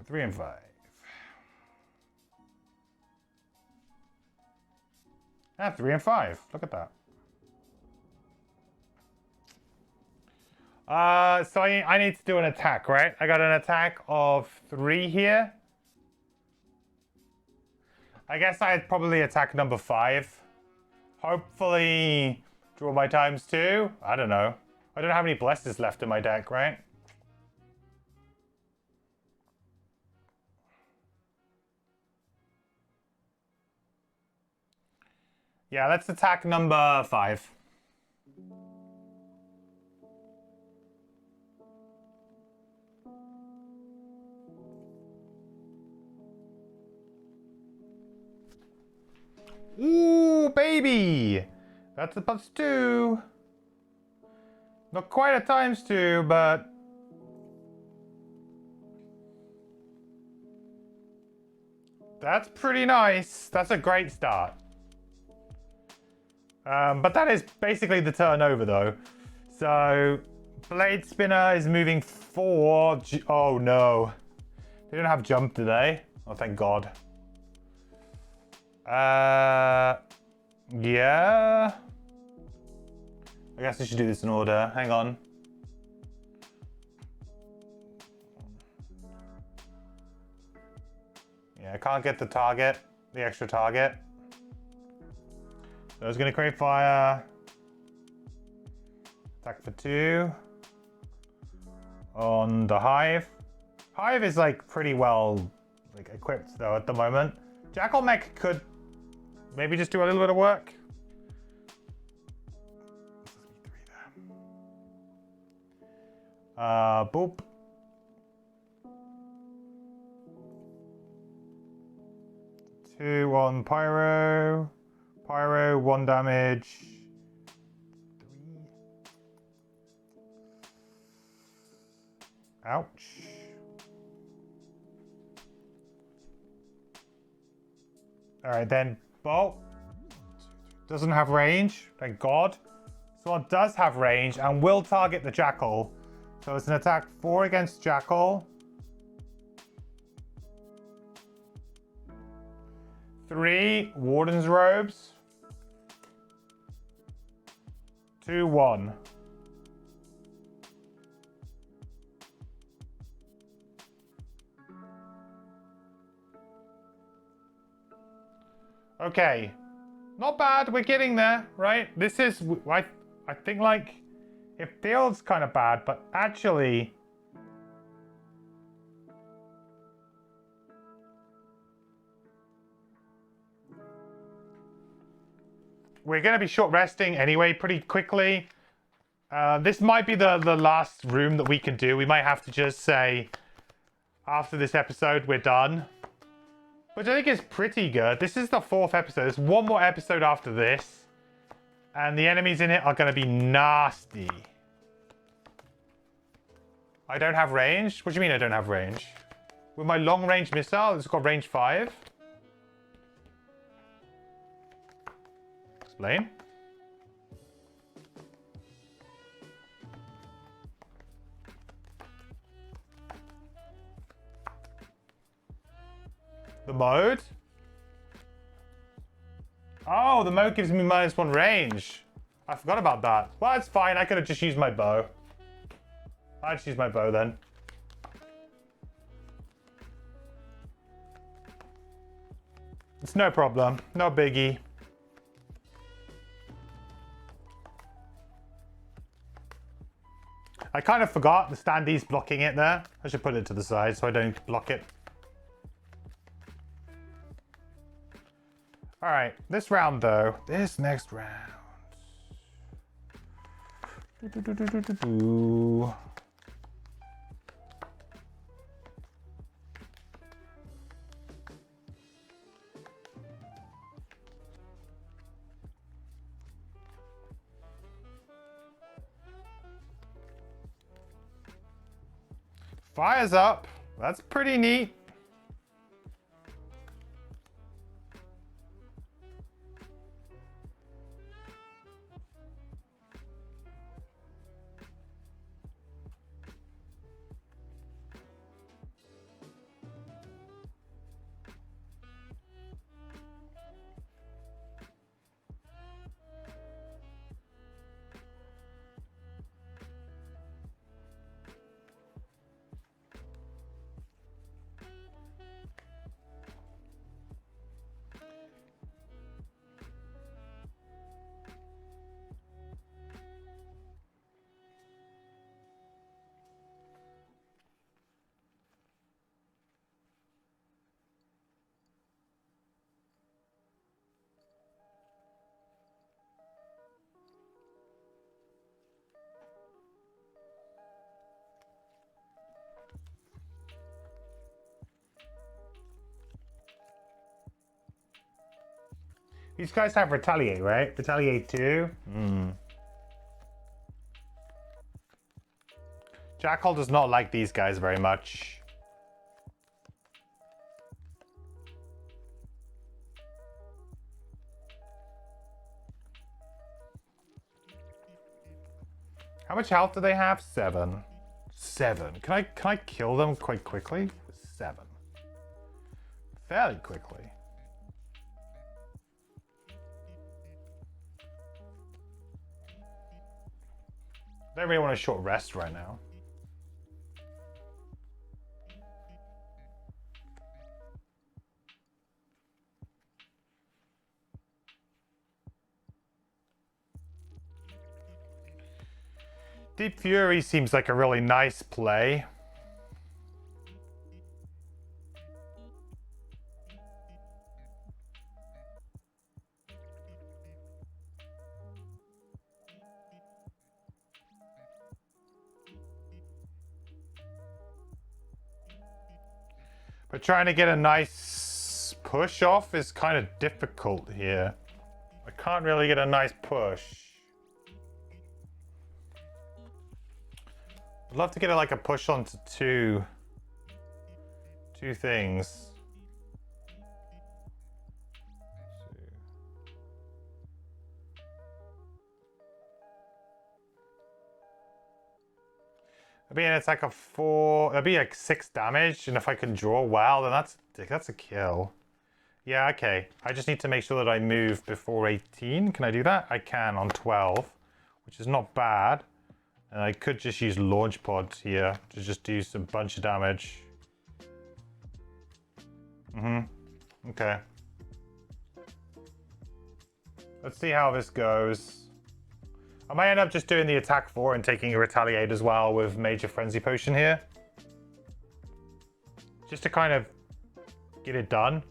Three and 5. Ah, 3 and 5. Look at that. So I need to do an attack, right? I got an attack of 3 here. I guess I'd probably attack number 5. Hopefully draw my ×2. I don't know. I don't have any blesses left in my deck, right? Yeah, let's attack number 5. baby! That's a +2. Not quite a ×2, but... That's pretty nice. That's a great start. But that is basically the turnover, though. So, Blade Spinner is moving 4. Oh, no. They don't have jump, do they? Oh, thank God. Yeah. I guess I should do this in order. Hang on. Yeah, I can't get the target, the extra target. So I was going to create fire. Attack for 2. On the Hive. Hive is like pretty well equipped though at the moment. Jackal Mech could maybe just do a little bit of work. Boop. Two on Pyro. Pyro, 1 damage. 3. Ouch. Alright then, Bolt. Doesn't have range, thank God. This one does have range and will target the Jackal. So it's an attack 4 against Jackal. 3 Warden's Robes. 2, 1. Okay. Not bad, we're getting there, right? This is, I think like, it feels kind of bad, but actually... We're going to be short resting anyway pretty quickly. This might be the last room that we can do. We might have to just say, after this episode, we're done. Which I think is pretty good. This is the 4th episode. There's one more episode after this. And the enemies in it are going to be nasty. I don't have range? What do you mean I don't have range? With my long range missile, it's got range 5. Explain. The mode? Oh, the mode gives me -1 range. I forgot about that. Well, it's fine. I could have just used my bow. I'll just use my bow then. It's no problem. No biggie. I kind of forgot the standee's blocking it there. I should put it to the side so I don't block it. Alright, this round though. This next round. Fire's up. That's pretty neat. These guys have retaliate, right? Retaliate 2. Jackal does not like these guys very much. How much health do they have? 7. 7. Can I kill them quite quickly? 7. Fairly quickly. I don't really want a short rest right now. Deep Fury seems like a really nice play. But trying to get a nice push off is kind of difficult here. I can't really get a nice push. I'd love to get like a push onto two things. It'd be an attack of 4. It'd be like 6 damage, and if I can draw well, then that's a kill. Yeah, okay. I just need to make sure that I move before 18. Can I do that? I can on 12, which is not bad. And I could just use launch pods here to just do some bunch of damage. Okay. Let's see how this goes. I might end up just doing the attack 4 and taking a retaliate as well with Major Frenzy Potion here. Just to kind of get it done.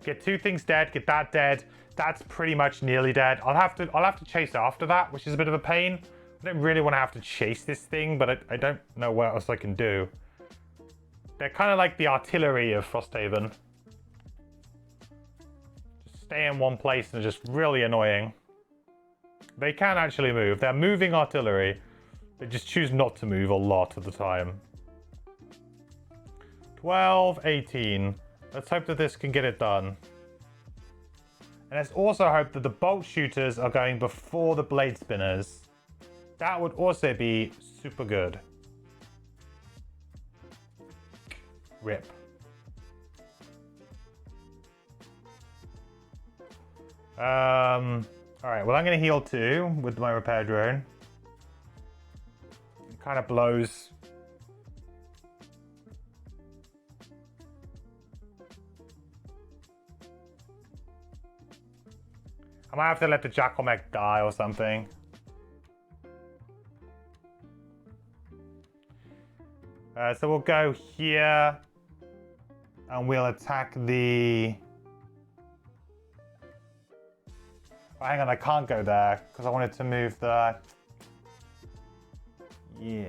Get 2 things dead, get that dead. That's pretty much nearly dead. I'll have to chase after that, which is a bit of a pain. I don't really want to have to chase this thing, but I don't know what else I can do. They're kind of like the artillery of Frosthaven. Just stay in one place and just really annoying. They can actually move. They're moving artillery. They just choose not to move a lot of the time. 12, 18. Let's hope that this can get it done. And let's also hope that the bolt shooters are going before the blade spinners. That would also be super good. Rip. Alright, well I'm going to heal 2 with my repair drone. It kind of blows. I might have to let the Jackal Mech die or something. So we'll go here and we'll attack the... Oh, hang on, I can't go there because I wanted to move the... Yeah.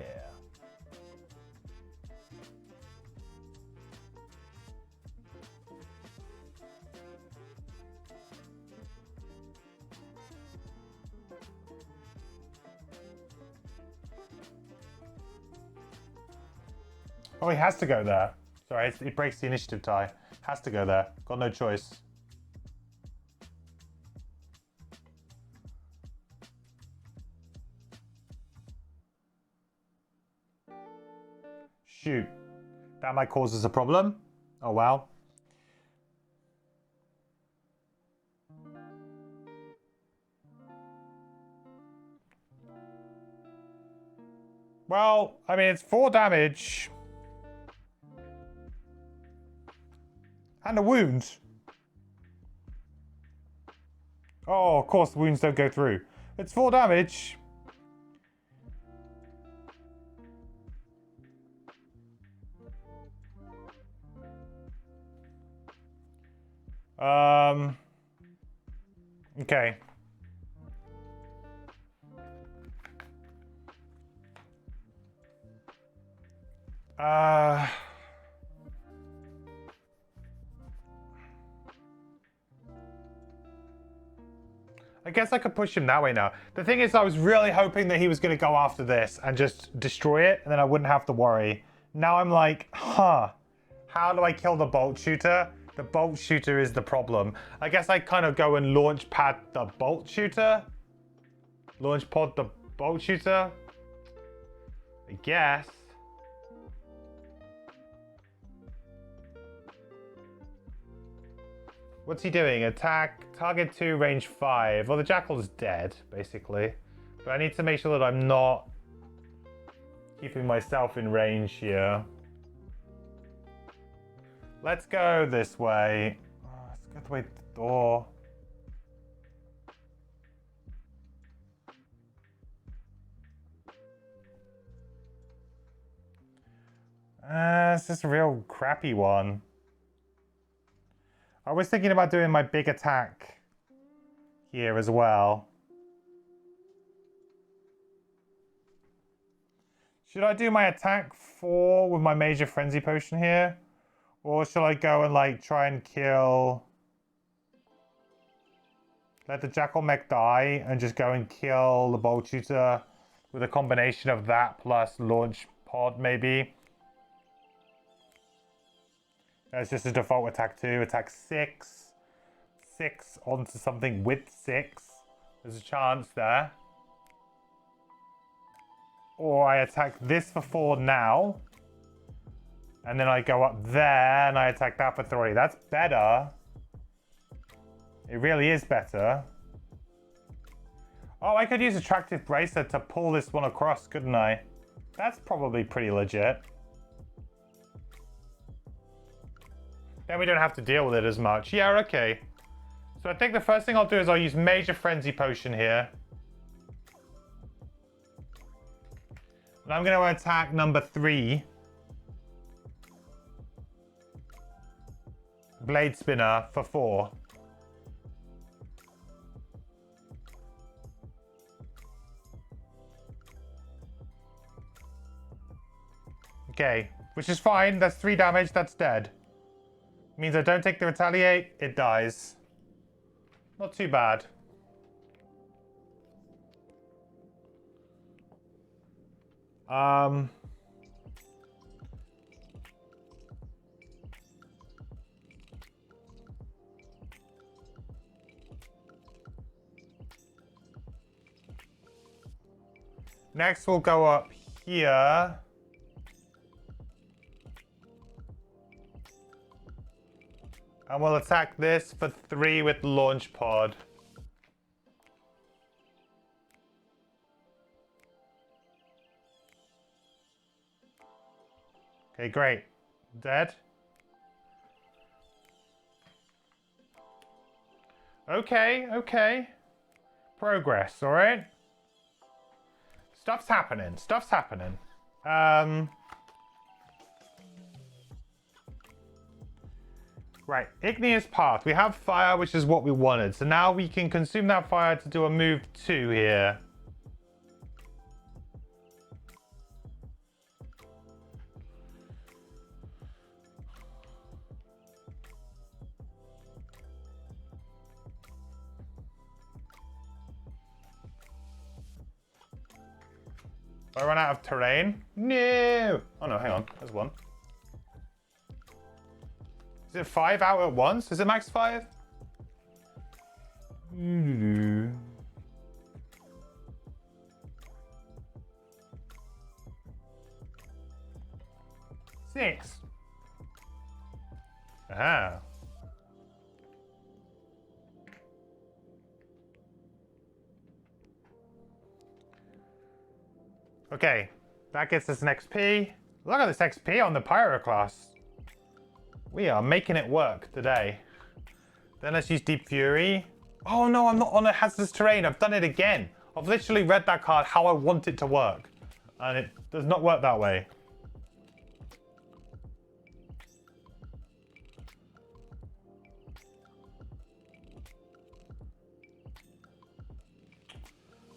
Oh, he has to go there. Sorry, it breaks the initiative tie. Has to go there. Got no choice. Shoot. That might cause us a problem. Oh, wow. Well, I mean, it's 4 damage. And a wound. Oh, of course, the wounds don't go through. It's 4 damage. Okay. I guess I could push him that way now. The thing is, I was really hoping that he was going to go after this and just destroy it, and then I wouldn't have to worry. Now I'm like, huh, how do I kill the bolt shooter? The bolt shooter is the problem. I guess I kind of go and launch pad the bolt shooter. Launch pod the bolt shooter. I guess. What's he doing? Attack, target 2, range 5. Well, the Jackal's dead, basically. But I need to make sure that I'm not keeping myself in range here. Let's go this way. Oh, let's go the way to the door. It's just a real crappy one. I was thinking about doing my big attack here as well. Should I do my attack 4 with my major frenzy potion here? Or shall I go and like try and kill... Let the Jackal mech die and just go and kill the bolt shooter with a combination of that plus launch pod maybe? It's just a default attack 2, attack 6. 6 onto something with 6. There's a chance there. Or I attack this for 4 now. And then I go up there and I attack that for 3. That's better. It really is better. Oh, I could use Attractive Bracelet to pull this one across, couldn't I? That's probably pretty legit. Then we don't have to deal with it as much. Yeah, okay. So I think the first thing I'll do is I'll use Major Frenzy Potion here. And I'm going to attack number 3. Blade Spinner for 4. Okay, which is fine. That's 3 damage. That's dead. Means I don't take the retaliate, it dies. Not too bad. Next we'll go up here. And we'll attack this for 3 with launch pod. Okay, great. Dead. Okay, okay. Progress, all right? Stuff's happening. Stuff's happening. Right, Igneous Path. We have fire, which is what we wanted. So now we can consume that fire to do a move 2 here. I run out of terrain? No! Oh no, hang on. There's one. Is it 5 out at once? Is it max 5? Six. Aha. Okay, that gets us an XP. Look at this XP on the Pyro class. We are making it work today. Then let's use Deep Fury. Oh no, I'm not on a hazardous terrain. I've done it again. I've literally read that card how I want it to work. And it does not work that way.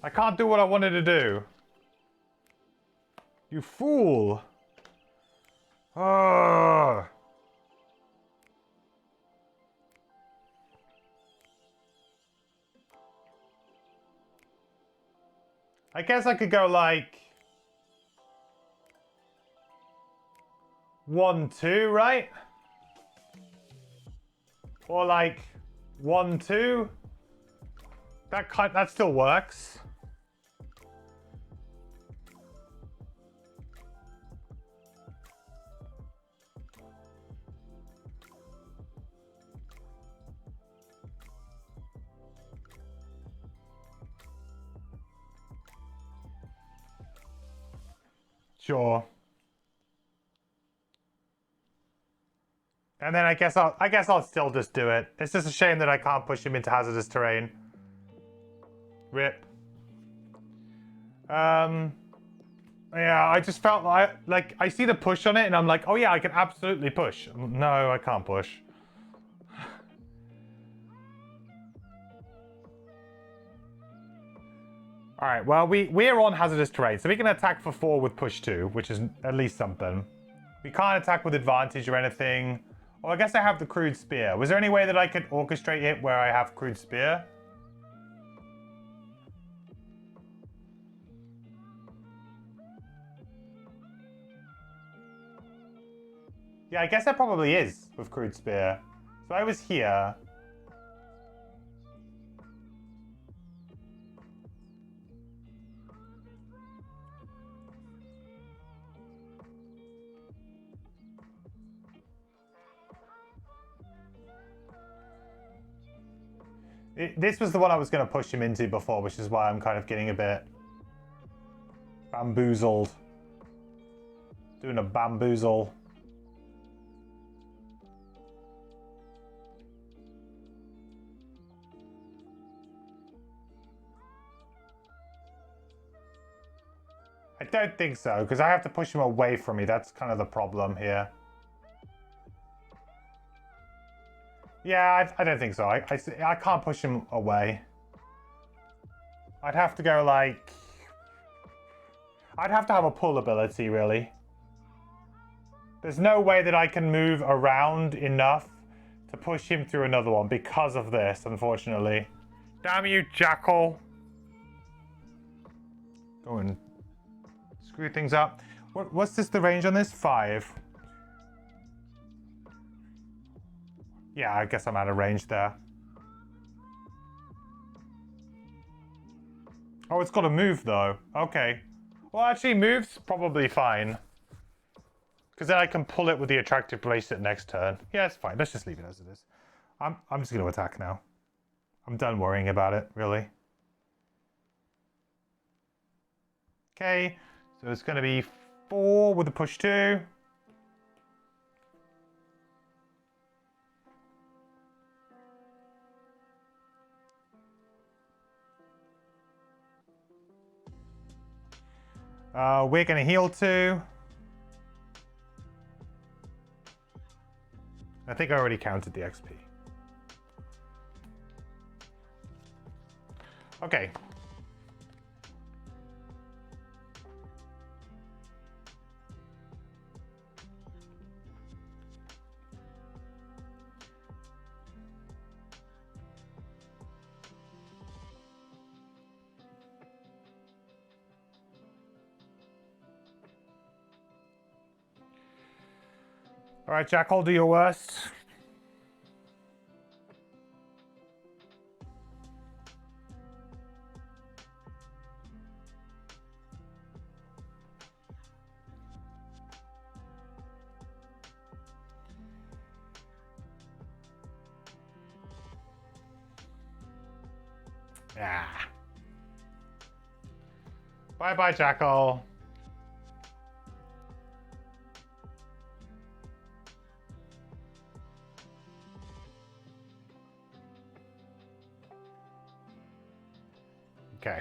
I can't do what I wanted to do. You fool. Oh. I guess I could go like 1, 2, right? Or like 1, 2. That still works. Sure. And then I guess I'll still just do it. It's just a shame that I can't push him into hazardous terrain. Rip. Yeah, I just felt like I see the push on it and I'm like, oh yeah, I can absolutely push. No, I can't push. All right, well, we're on hazardous terrain, so we can attack for 4 with push 2, which is at least something. We can't attack with advantage or anything. Oh, I guess I have the crude spear. Was there any way that I could orchestrate it where I have crude spear? Yeah, I guess there probably is with crude spear. So I was here. This was the one I was going to push him into before, which is why I'm kind of getting a bit bamboozled. Doing a bamboozle. I don't think so, because I have to push him away from me. That's kind of the problem here. Yeah, I don't think so. I can't push him away. I'd have to go like... I'd have to have a pull ability, really. There's no way that I can move around enough to push him through another one because of this, unfortunately. Damn you, Jackal. Go and screw things up. What's the range on this? 5. Yeah, I guess I'm out of range there. Oh, it's got to move, though. Okay. Well, actually, move's probably fine. Because then I can pull it with the attractive bracelet next turn. Yeah, it's fine. Let's just leave it as it is. I'm just going to attack now. I'm done worrying about it, really. Okay. So it's going to be 4 with the push 2. We're going to heal 2. I think I already counted the XP. Okay. All right, Jackal, do your worst. Yeah. Bye-bye, Jackal. Okay.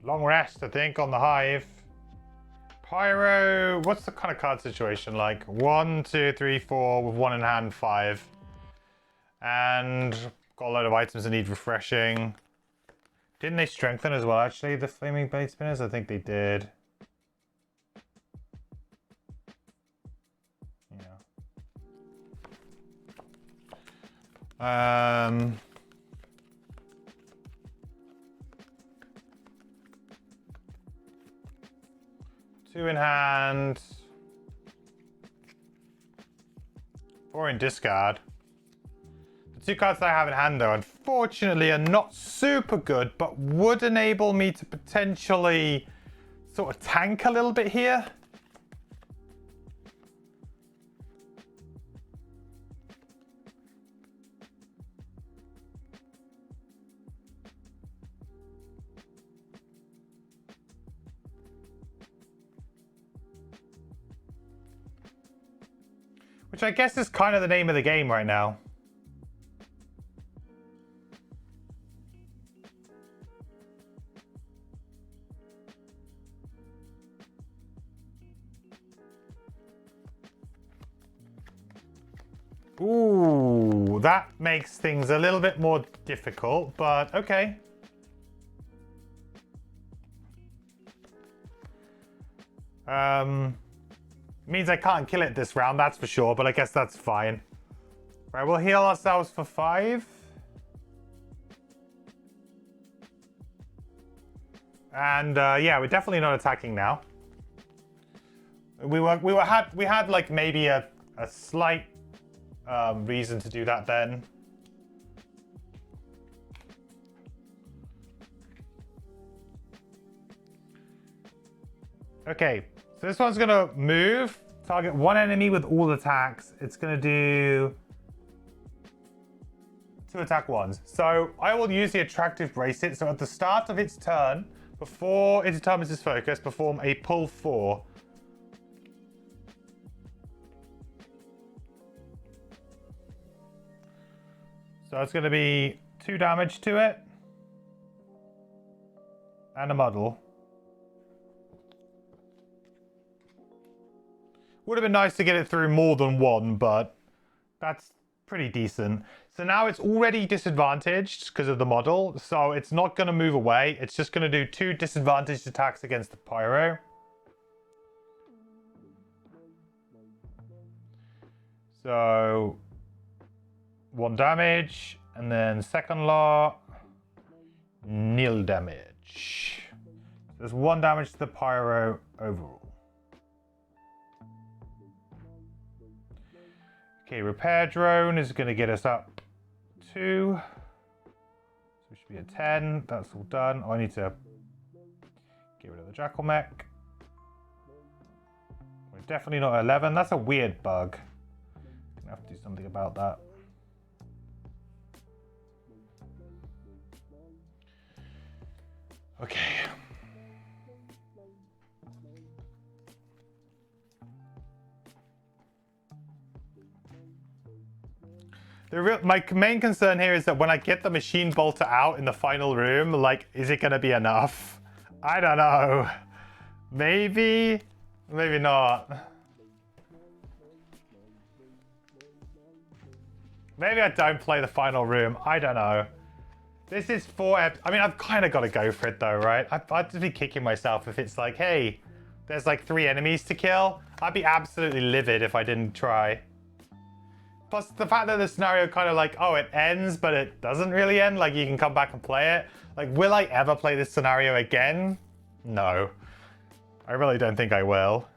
Long rest, I think, on the hive. Pyro, what's the kind of card situation like? 1, 2, 3, 4 with 1 in hand, 5. And got a load of items that need refreshing. Didn't they strengthen as well, actually, the Flaming Blade Spinners? I think they did. Yeah. 2 in hand. 4 in discard. The 2 cards that I have in hand, though, unfortunately are not super good, but would enable me to potentially sort of tank a little bit here. Which I guess is kind of the name of the game right now. Ooh, that makes things a little bit more difficult, but okay. Means I can't kill it this round, that's for sure, but I guess that's fine. Right, we'll heal ourselves for 5. And yeah, we're definitely not attacking now. We had like maybe a slight reason to do that then. Okay, so this one's gonna move, target 1 enemy with all attacks. It's gonna do 2 attack 1s. So I will use the attractive bracelet. So at the start of its turn, before it determines its focus, perform a pull 4. So it's gonna be 2 damage to it. And a muddle. Would have been nice to get it through more than 1, but that's pretty decent. So now it's already disadvantaged because of the model, so it's not going to move away. It's just going to do 2 disadvantaged attacks against the Pyro. So 1 damage, and then second lot, nil damage. There's 1 damage to the Pyro overall. Okay, repair drone is going to get us up 2. So it should be a 10. That's all done. Oh, I need to get rid of the Jackal mech. We're definitely not 11. That's a weird bug. Gonna have to do something about that. Okay. My main concern here is that when I get the machine bolter out in the final room, like, is it going to be enough? I don't know. Maybe, maybe not. Maybe I don't play the final room. I don't know. This is 4 I mean, I've kind of got to go for it though, right? I'd just be kicking myself if it's like, hey, there's like 3 enemies to kill. I'd be absolutely livid if I didn't try. Plus, the fact that the scenario kind of like, oh, it ends, but it doesn't really end. Like, you can come back and play it. Like, will I ever play this scenario again? No. I really don't think I will.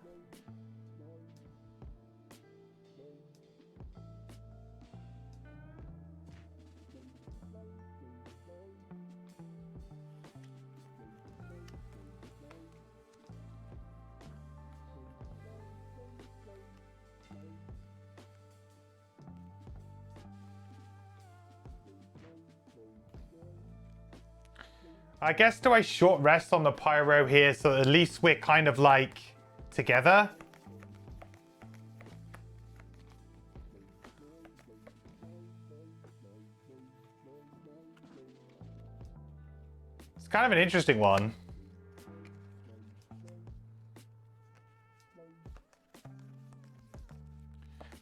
I guess, do I short rest on the Pyro here so at least we're kind of like together? It's kind of an interesting one.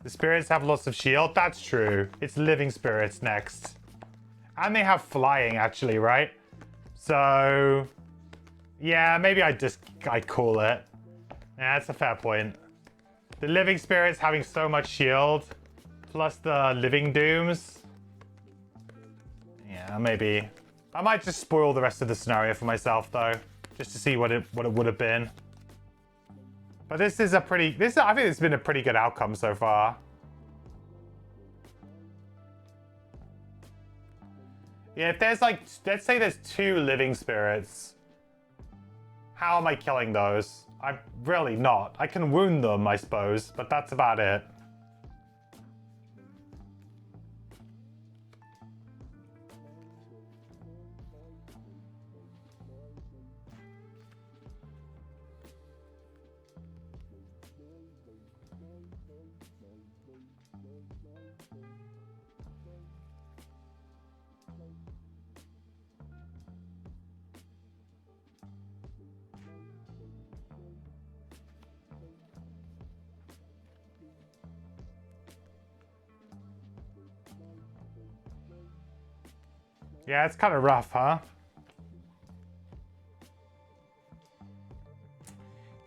The spirits have lots of shield. That's true. It's living spirits next. And they have flying, actually, right? So, yeah, maybe I'd call it. Yeah, that's a fair point. The living spirits having so much shield, plus the living dooms. Yeah, maybe. I might just spoil the rest of the scenario for myself, though, just to see what it would have been. But this is a pretty. I think it's been a pretty good outcome so far. Yeah, if there's like, let's say there's 2 living spirits. How am I killing those? I'm really not. I can wound them, I suppose, but that's about it. Yeah, it's kind of rough, huh?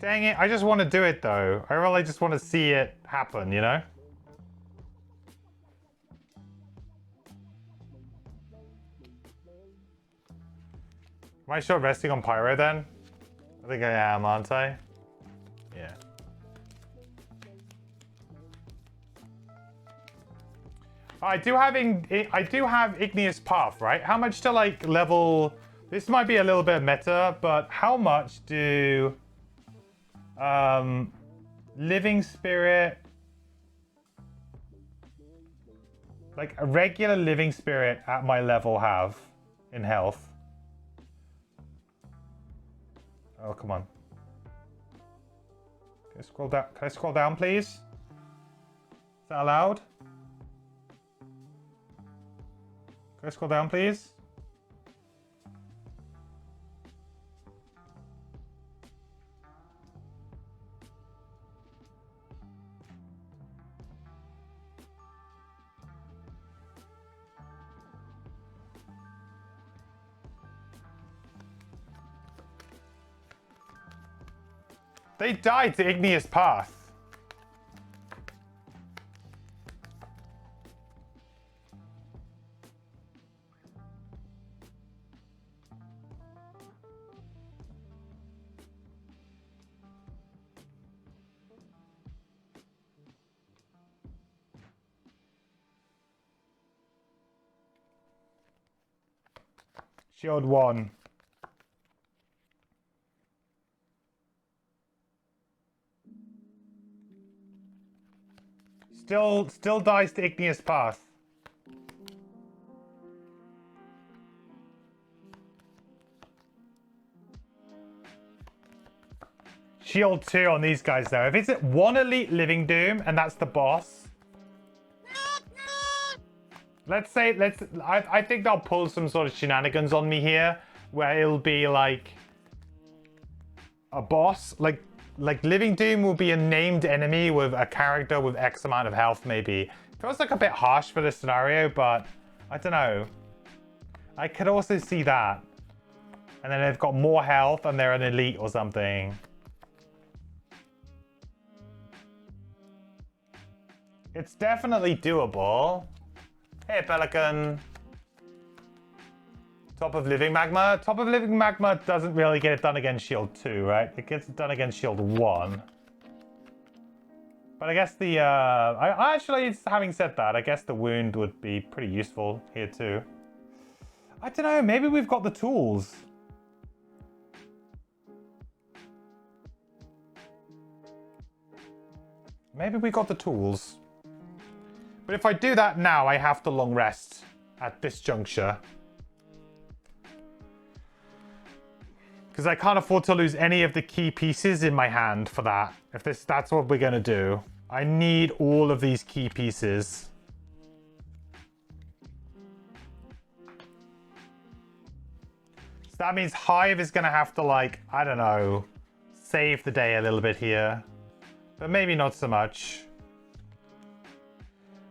Dang it, I just want to do it though. I really just want to see it happen, you know? Am I short resting on Pyro then? I think I am, aren't I? Yeah. I do have Igneous Path, right? How much to like level? This might be a little bit meta, but how much do Living Spirit, like a regular Living Spirit at my level, have in health? Oh, come on. Can I scroll down? Can I scroll down, please? Is that allowed? Can I scroll down, please? They died to Igneous Path. Shield 1. Still dies to Igneous Path. Shield 2 on these guys though. If it's at 1 Elite Living Doom and that's the boss. I think they'll pull some sort of shenanigans on me here where it'll be like a boss, like Living Doom will be a named enemy with a character with X amount of health, maybe. Feels like a bit harsh for this scenario, but I don't know. I could also see that. And then they've got more health and they're an elite or something. It's definitely doable. Hey, Pelican. Top of Living Magma. Top of Living Magma doesn't really get it done against Shield 2, right? It gets it done against Shield 1. But I guess the... I actually, having said that, I guess the wound would be pretty useful here too. I don't know, maybe we've got the tools. Maybe we got the tools. But if I do that now, I have to long rest at this juncture. Because I can't afford to lose any of the key pieces in my hand for that. If that's what we're going to do. I need all of these key pieces. So that means Hive is going to have to, like, I don't know, save the day a little bit here. But maybe not so much.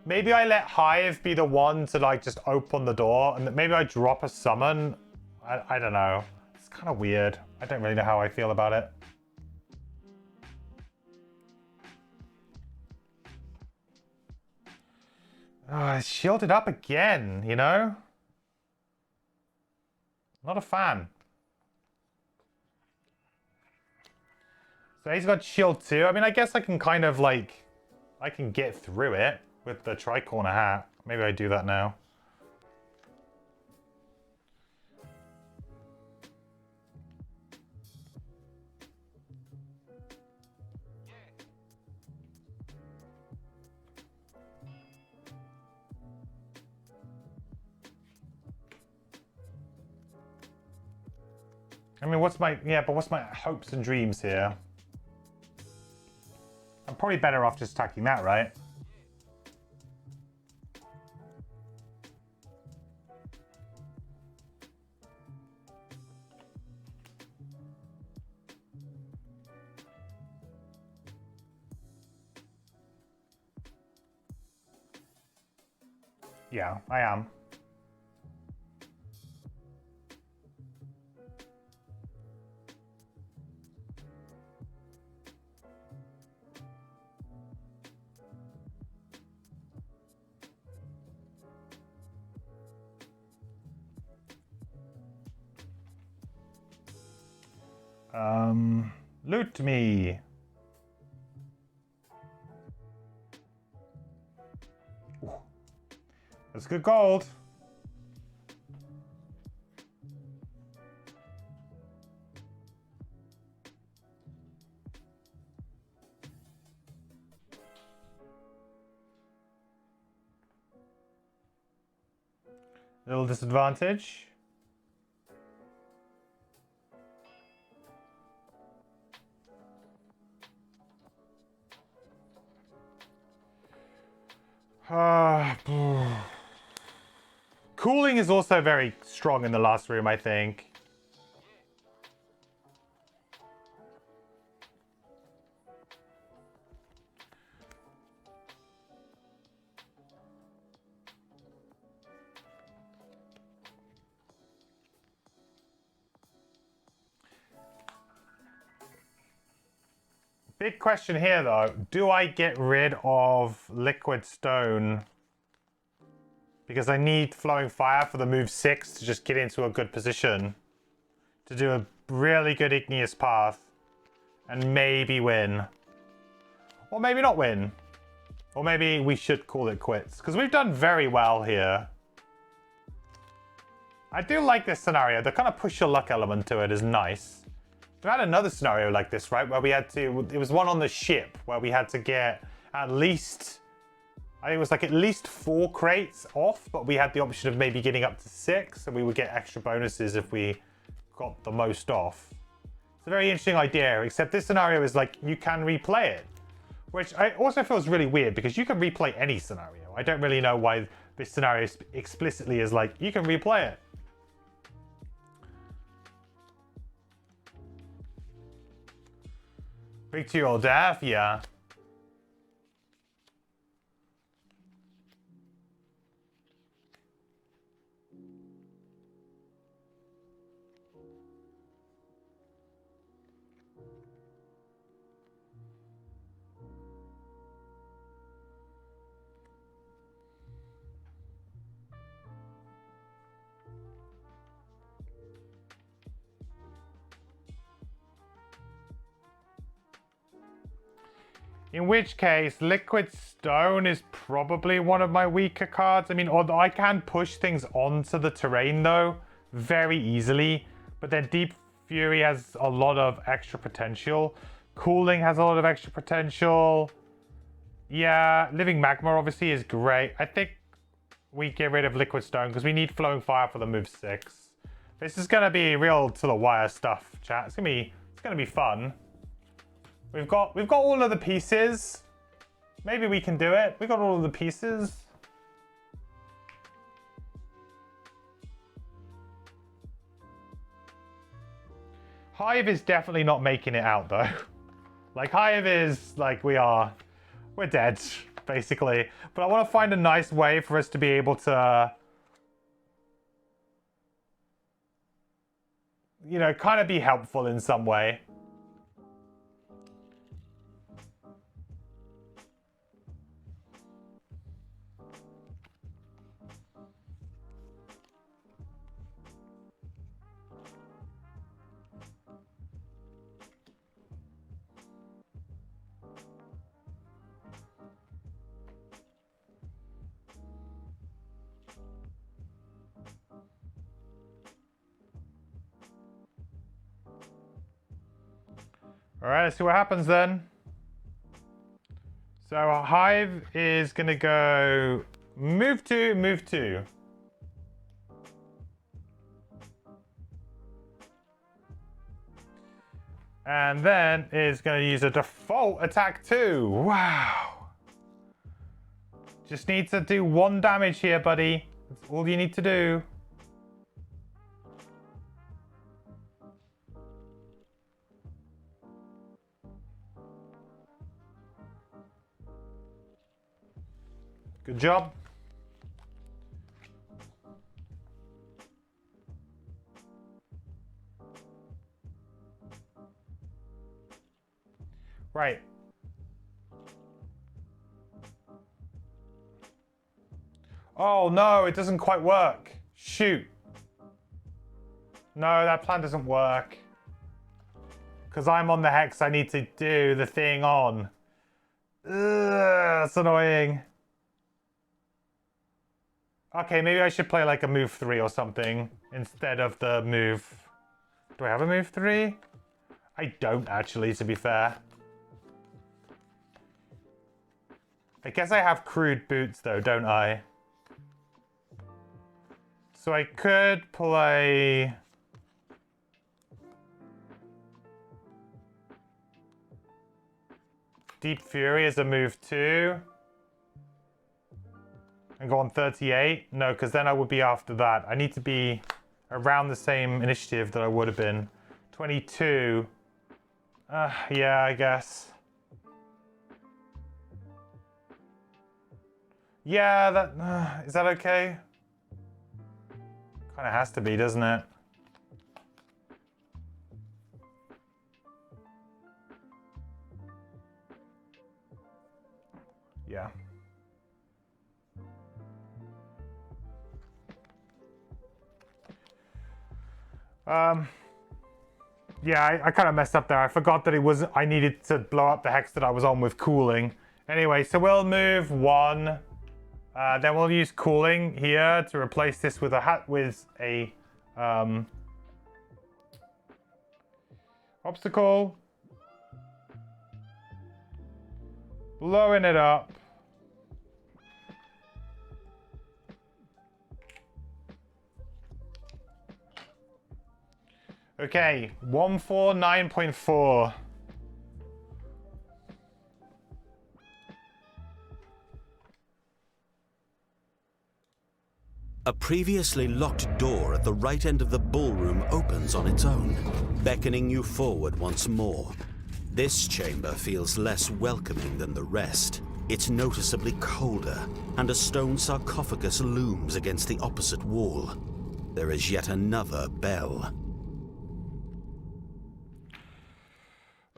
Maybe I let Hive be the one to like just open the door, and maybe I drop a summon. I don't know. It's kind of weird. I don't really know how I feel about it. It's shielded up again, you know? Not a fan. So he's got shield too. I mean, I guess I can kind of like... I can get through it with the tricorner hat. Maybe I do that now. I mean, what's my hopes and dreams here? I'm probably better off just attacking that, right? Yeah, I am. Loot me. Ooh. That's good gold. Little disadvantage. Cooling is also very strong in the last room, I think. Big question here, though. Do I get rid of Liquid Stone? Because I need Flowing Fire for the move 6 to just get into a good position. To do a really good Igneous Path. And maybe win. Or maybe not win. Or maybe we should call it quits. Because we've done very well here. I do like this scenario. The kind of push your luck element to it is nice. We had another scenario like this, right? Where we had to... It was one on the ship. Where we had to get at least... I think it was like at least 4 crates off. But we had the option of maybe getting up to 6. And we would get extra bonuses if we got the most off. It's a very interesting idea. Except this scenario is like, you can replay it. Which also feels really weird. Because you can replay any scenario. I don't really know why this scenario explicitly is like, you can replay it. Victory or death, yeah. In which case, Liquid Stone is probably one of my weaker cards. I mean, although I can push things onto the terrain, though, very easily. But then Deep Fury has a lot of extra potential. Cooling has a lot of extra potential. Yeah, Living Magma, obviously, is great. I think we get rid of Liquid Stone because we need Flowing Fire for the move 6. This is going to be real to the wire stuff, chat. It's going to be fun. We've got all of the pieces. Maybe we can do it. We've got all of the pieces. Hive is definitely not making it out though. Like Hive is like we're dead. basically. But I want to find a nice way for us to be able to, you know, kind of be helpful in some way. Alright, let's see what happens then. So Hive is going to go move 2, move 2. And then is going to use a default attack 2. Wow. Just need to do 1 damage here, buddy. That's all you need to do. Good job. Right. Oh no, it doesn't quite work. Shoot. No, that plan doesn't work. Because I'm on the hex I need to do the thing on. Ugh, that's annoying. Okay, maybe I should play like a move 3 or something instead of the move. Do I have a move 3? I don't actually, to be fair. I guess I have crude boots though, don't I? So I could play... Deep Fury as a move 2. And go on 38? No, because then I would be after that. I need to be around the same initiative that I would have been. 22. Yeah, I guess. Yeah, that... is that okay? Kind of has to be, doesn't it? Yeah. Yeah, I kind of messed up there. I forgot that I needed to blow up the hex that I was on with cooling. Anyway, so we'll move 1. Then we'll use cooling here to replace this with a obstacle. Blowing it up. Okay, 149.4. A previously locked door at the right end of the ballroom opens on its own, beckoning you forward once more. This chamber feels less welcoming than the rest. It's noticeably colder, and a stone sarcophagus looms against the opposite wall. There is yet another bell.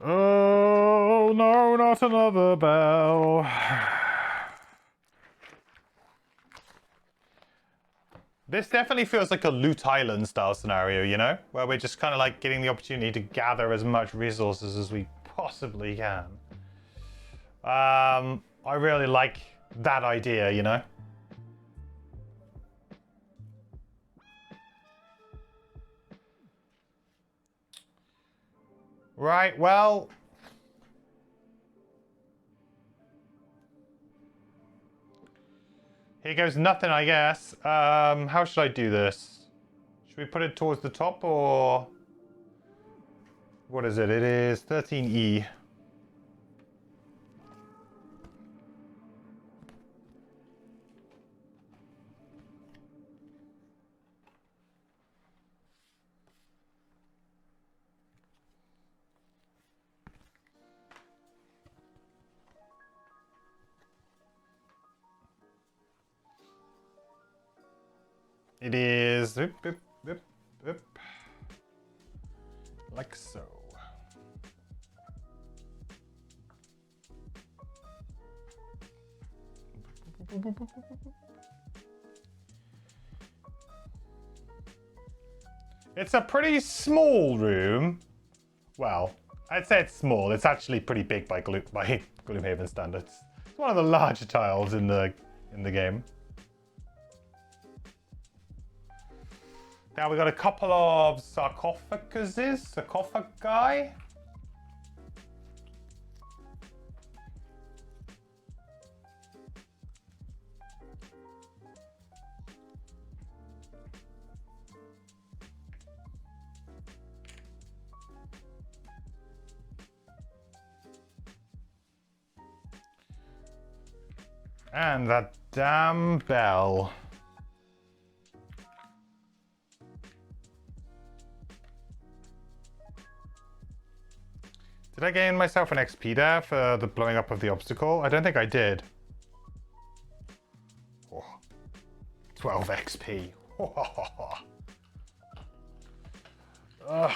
Oh, no, not another bell. This definitely feels like a Loot Island style scenario, you know? Where we're just kind of like getting the opportunity to gather as much resources as we possibly can. I really like that idea, you know? Right, well... Here goes nothing, I guess. How should I do this? Should we put it towards the top, or... What is it? It is 13E. It is like so. It's a pretty small room. Well, I'd say it's small. It's actually pretty big by Gloomhaven standards. It's one of the larger tiles in the game. Now we got a couple of sarcophagi. And that damn bell. Did I gain myself an XP there for the blowing up of the obstacle? I don't think I did. Oh, 12 XP. Ugh.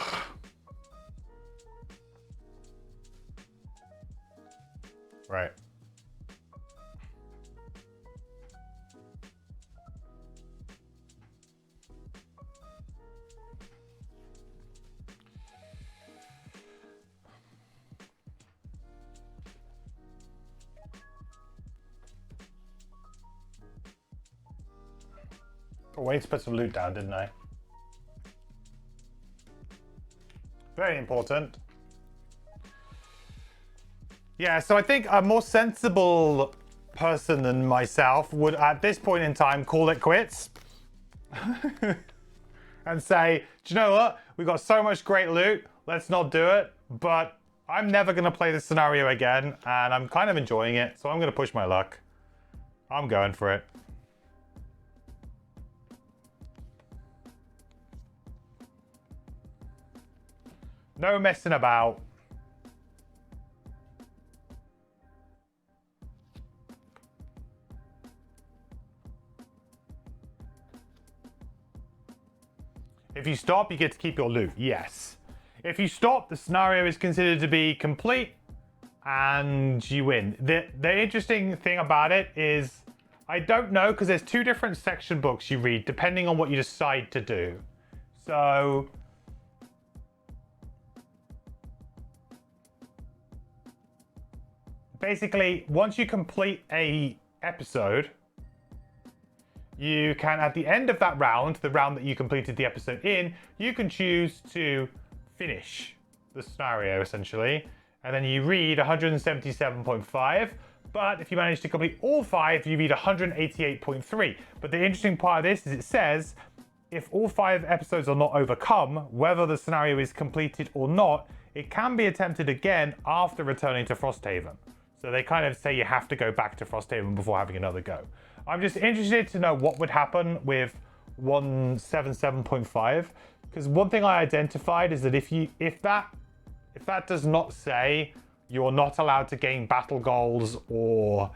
Right. Oh, I need to put some loot down, didn't I? Very important. Yeah, so I think a more sensible person than myself would, at this point in time, call it quits. And say, do you know what? We've got so much great loot. Let's not do it. But I'm never going to play this scenario again. And I'm kind of enjoying it. So I'm going to push my luck. I'm going for it. No messing about. If you stop, you get to keep your loot. Yes. If you stop, the scenario is considered to be complete and you win. The interesting thing about it is, I don't know, because there's two different section books you read depending on what you decide to do. So basically, once you complete a episode, you can, at the end of that round, the round that you completed the episode in, you can choose to finish the scenario, essentially. And then you read 177.5. But if you manage to complete all 5, you read 188.3. But the interesting part of this is it says, if all 5 episodes are not overcome, whether the scenario is completed or not, it can be attempted again after returning to Frosthaven. So they kind of say you have to go back to Frosthaven before having another go. I'm just interested to know what would happen with 177.5, because one thing I identified is that if that does not say you're not allowed to gain battle goals or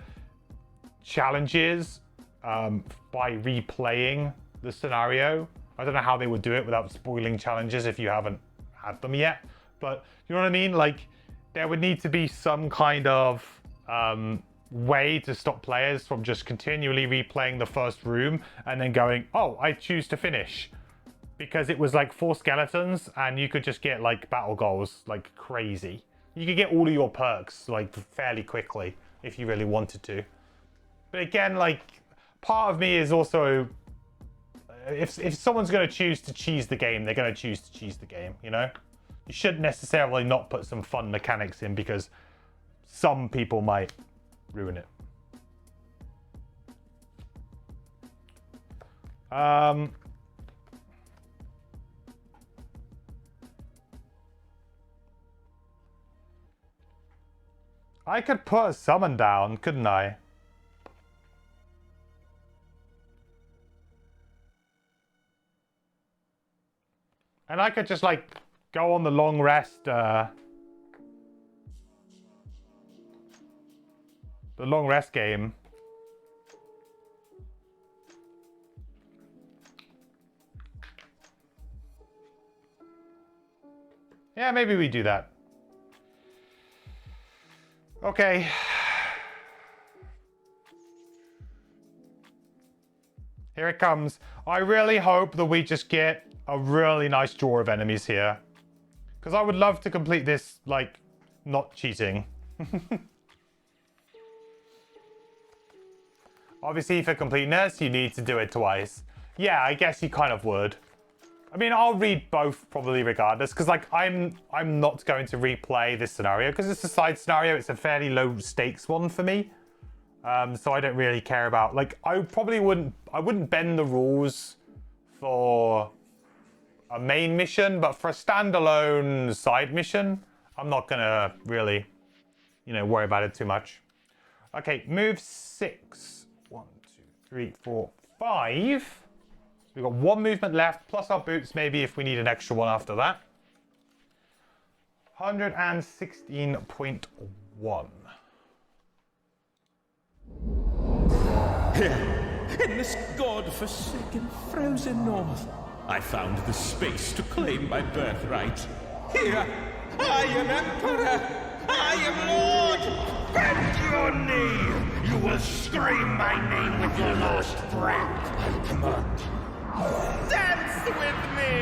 challenges by replaying the scenario. I don't know how they would do it without spoiling challenges if you haven't had them yet, but you know what I mean? Like, there would need to be some kind of way to stop players from just continually replaying the first room and then going, oh, I choose to finish. Because it was like 4 skeletons and you could just get like battle goals like crazy. You could get all of your perks like fairly quickly if you really wanted to. But again, like, part of me is also, if someone's going to choose to cheese the game, they're going to choose to cheese the game, you know? You shouldn't necessarily not put some fun mechanics in because some people might ruin it. I could put a summon down, couldn't I? And I could just like go on the long rest, the long rest game. Yeah, maybe we do that. Okay. Here it comes. I really hope that we just get a really nice draw of enemies here. Because I would love to complete this, like, not cheating. Obviously, for completeness, you need to do it twice. Yeah, I guess you kind of would. I mean, I'll read both probably regardless, because like I'm not going to replay this scenario because it's a side scenario. It's a fairly low stakes one for me, so I don't really care about. Like, I wouldn't bend the rules for a main mission, but for a standalone side mission, I'm not gonna really, worry about it too much. Okay, move 6. 1, 2, 3, 4, 5. We've got 1 movement left, plus our boots, maybe if we need an extra one after that. 116.1. Here, in this god-forsaken frozen north, I found the space to claim my birthright. Here, I am Emperor! I am Lord! Bend your knee! You will scream my name with your last breath! Come on. Dance with me!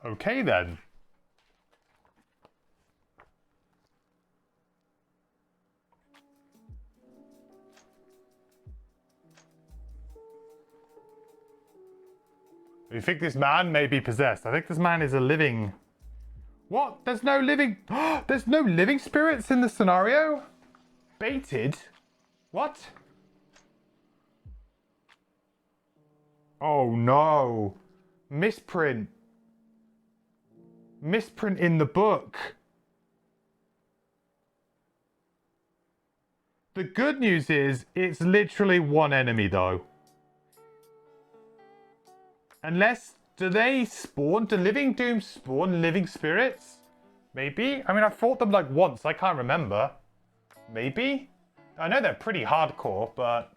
Okay then. You think this man may be possessed? I think this man is a living... What? There's no living... There's no living spirits in the scenario? Baited? What? Oh no. Misprint. Misprint in the book. The good news is, it's literally 1 enemy though. Unless, do they spawn? Do Living Doom spawn living spirits? Maybe? I mean, I fought them like once. I can't remember. Maybe? I know they're pretty hardcore, but...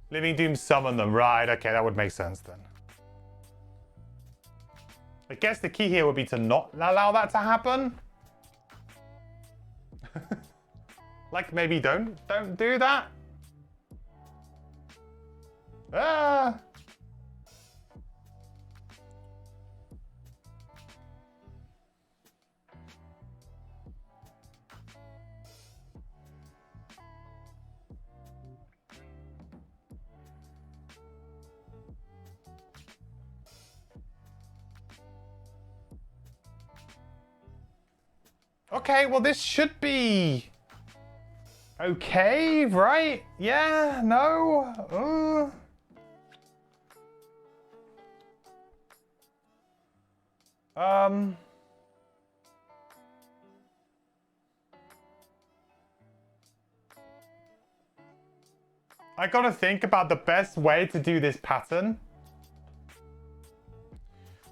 Living Doom summon them. Right, okay, that would make sense then. I guess the key here would be to not allow that to happen. Like, maybe don't do that. Ah! Okay, well this should be okay, right? Yeah, no? I gotta think about the best way to do this pattern.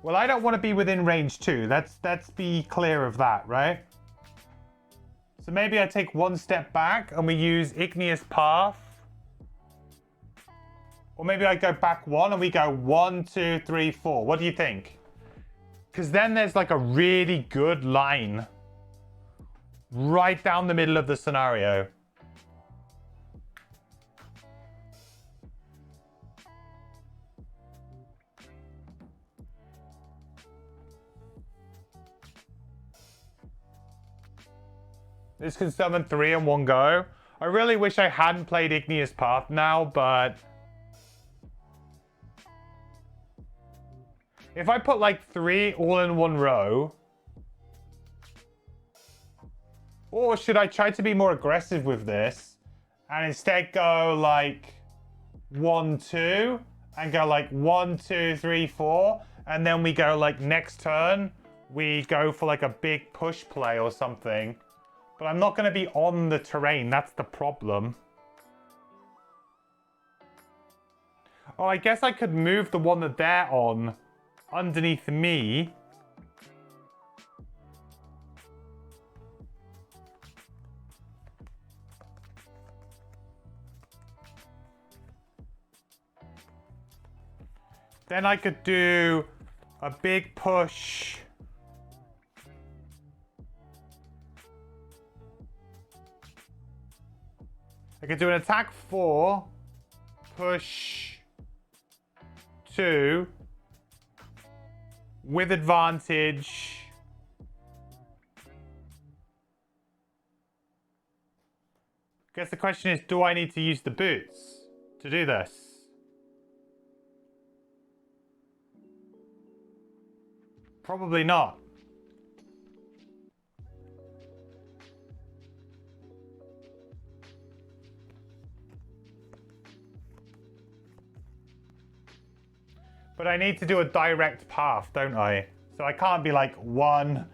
Well, I don't want to be within range too. Let's be clear of that, right? So maybe I take 1 step back and we use Igneous Path. Or maybe I go back 1 and we go 1, 2, 3, 4. What do you think? Because then there's like a really good line right down the middle of the scenario. This can summon 3 in one go. I really wish I hadn't played Igneous Path now, but... If I put like 3 all in one row... Or should I try to be more aggressive with this? And instead go like 1, 2. And go like 1, 2, 3, 4. And then we go like next turn. We go for like a big push play or something. But I'm not going to be on the terrain. That's the problem. Oh, I guess I could move the one that they're on underneath me. Then I could do a big push. I could do an attack 4, push 2, with advantage. Guess the question is, do I need to use the boots to do this? Probably not. But I need to do a direct path, don't I? So I can't be like 1,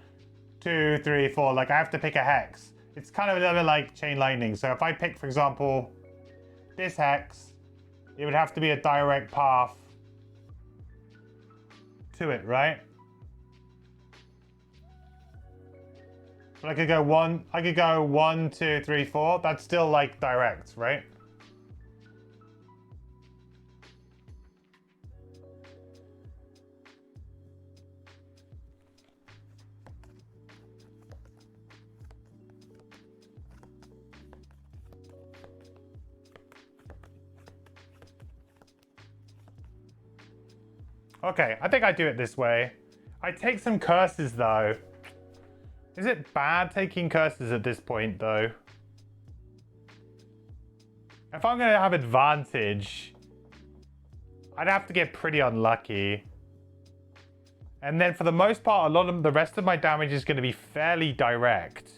2, 3, 4. Like I have to pick a hex. It's kind of a little bit like chain lightning. So if I pick, for example, this hex, it would have to be a direct path to it, right? But I could go 1, 2, 3, 4. That's still like direct, right? Okay, I think I do it this way. I take some curses though. Is it bad taking curses at this point though? If I'm gonna have advantage, I'd have to get pretty unlucky. And then for the most part, the rest of my damage is gonna be fairly direct.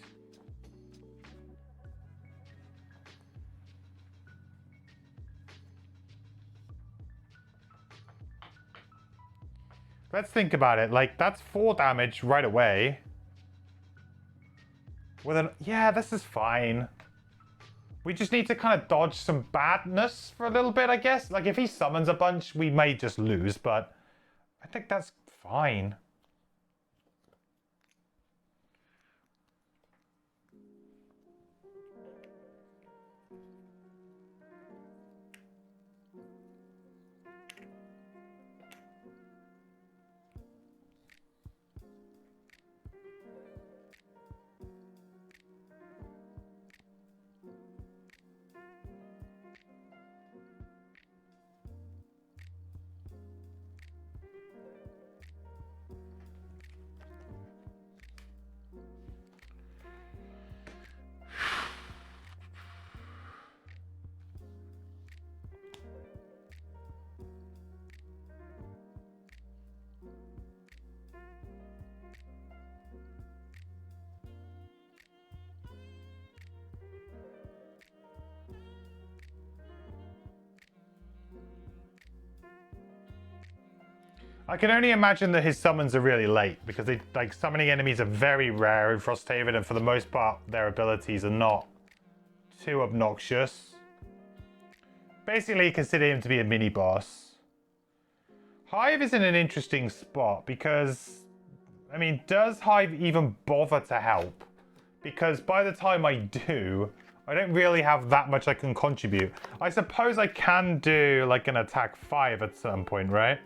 Let's think about it. Like, that's 4 damage right away. Yeah, this is fine. We just need to kind of dodge some badness for a little bit, I guess. Like, if he summons a bunch, we may just lose, but I think that's fine. I can only imagine that his summons are really late because summoning enemies are very rare in Frosthaven, and for the most part, their abilities are not too obnoxious. Basically, consider him to be a mini boss. Hive is in an interesting spot because, I mean, does Hive even bother to help? Because by the time I do, I don't really have that much I can contribute. I suppose I can do like an attack 5 at some point, right?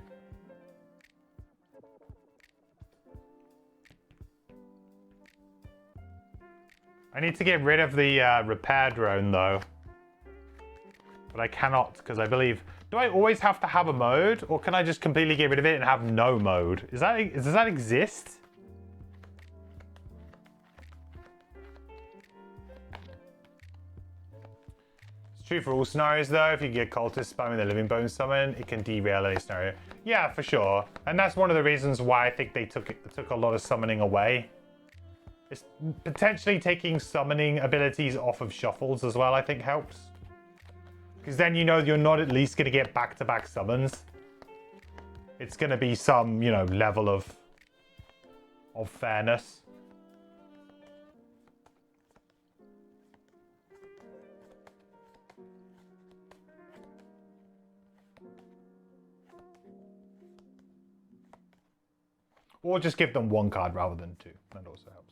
I need to get rid of the repair drone though. But I cannot because I believe... Do I always have to have a mode? Or can I just completely get rid of it and have no mode? Does that exist? It's true for all scenarios though. If you get cultists spamming the living bone summon, it can derail any scenario. Yeah, for sure. And that's one of the reasons why I think they took a lot of summoning away. It's potentially taking summoning abilities off of shuffles as well, I think helps. Because then you know you're not at least going to get back-to-back summons. It's going to be some, you know, level of fairness. Or just give them 1 card rather than 2. That also helps.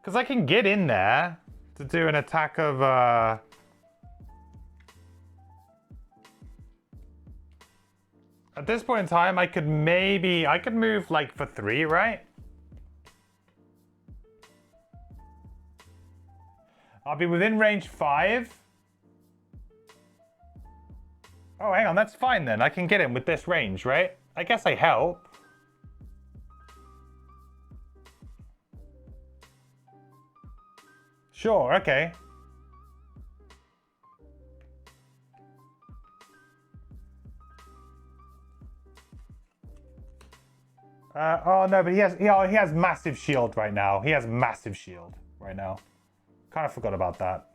Because I can get in there. to do an attack of at this point in time, I could move like for 3, right? I'll be within range 5. Oh, hang on, that's fine then. I can get him with this range, right? I guess I help. Sure, okay. Oh no, but he has massive shield right now. He has massive shield right now. Kind of forgot about that.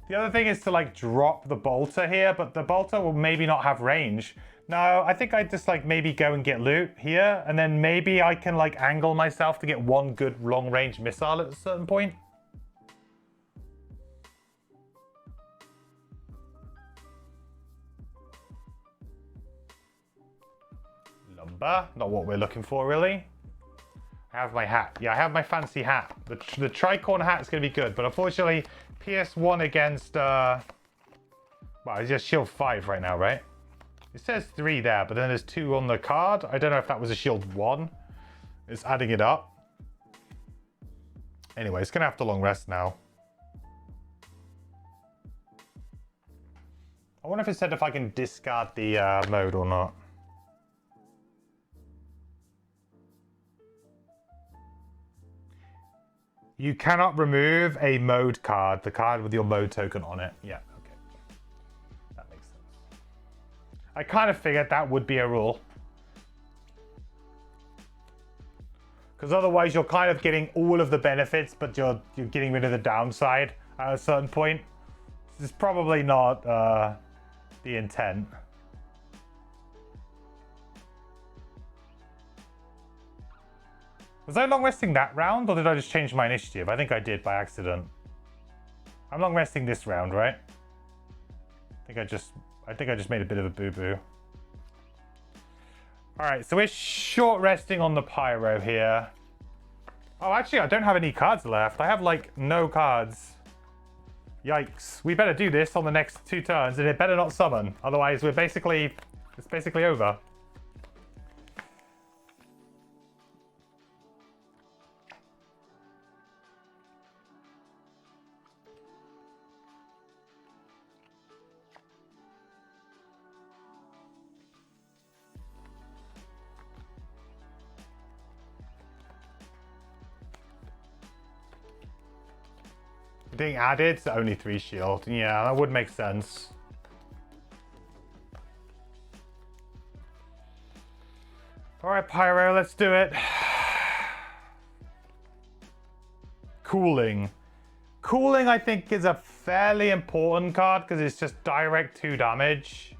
The other thing is to like drop the bolter here, but the bolter will maybe not have range. No, I think I'd just like maybe go and get loot here, and then maybe I can like angle myself to get one good long range missile at a certain point. Lumber, not what we're looking for really. I have my hat. Yeah, I have my fancy hat. The tricorn hat is going to be good, but unfortunately, PS1 against, well, it's just shield 5 right now, right? It says 3 there, but then there's 2 on the card. I don't know if that was a shield 1. It's adding it up. Anyway, it's going to have to long rest now. I wonder if it said if I can discard the mode or not. You cannot remove a mode card, the card with your mode token on it. Yeah, okay. That makes sense. I kind of figured that would be a rule. Because otherwise you're kind of getting all of the benefits, but you're getting rid of the downside at a certain point. This is probably not the intent. Was I long resting that round, or did I just change my initiative? I think I did by accident. I'm long resting this round, right? I think I just made a bit of a boo-boo. Alright, so we're short resting on the pyro here. Oh, actually, I don't have any cards left. I have, like, no cards. Yikes. We better do this on the next 2 turns, and it better not summon. Otherwise, it's basically over. Being added to only 3 shield. Yeah, that would make sense. Alright, Pyro, let's do it. Cooling. Cooling, I think, is a fairly important card because it's just direct 2 damage.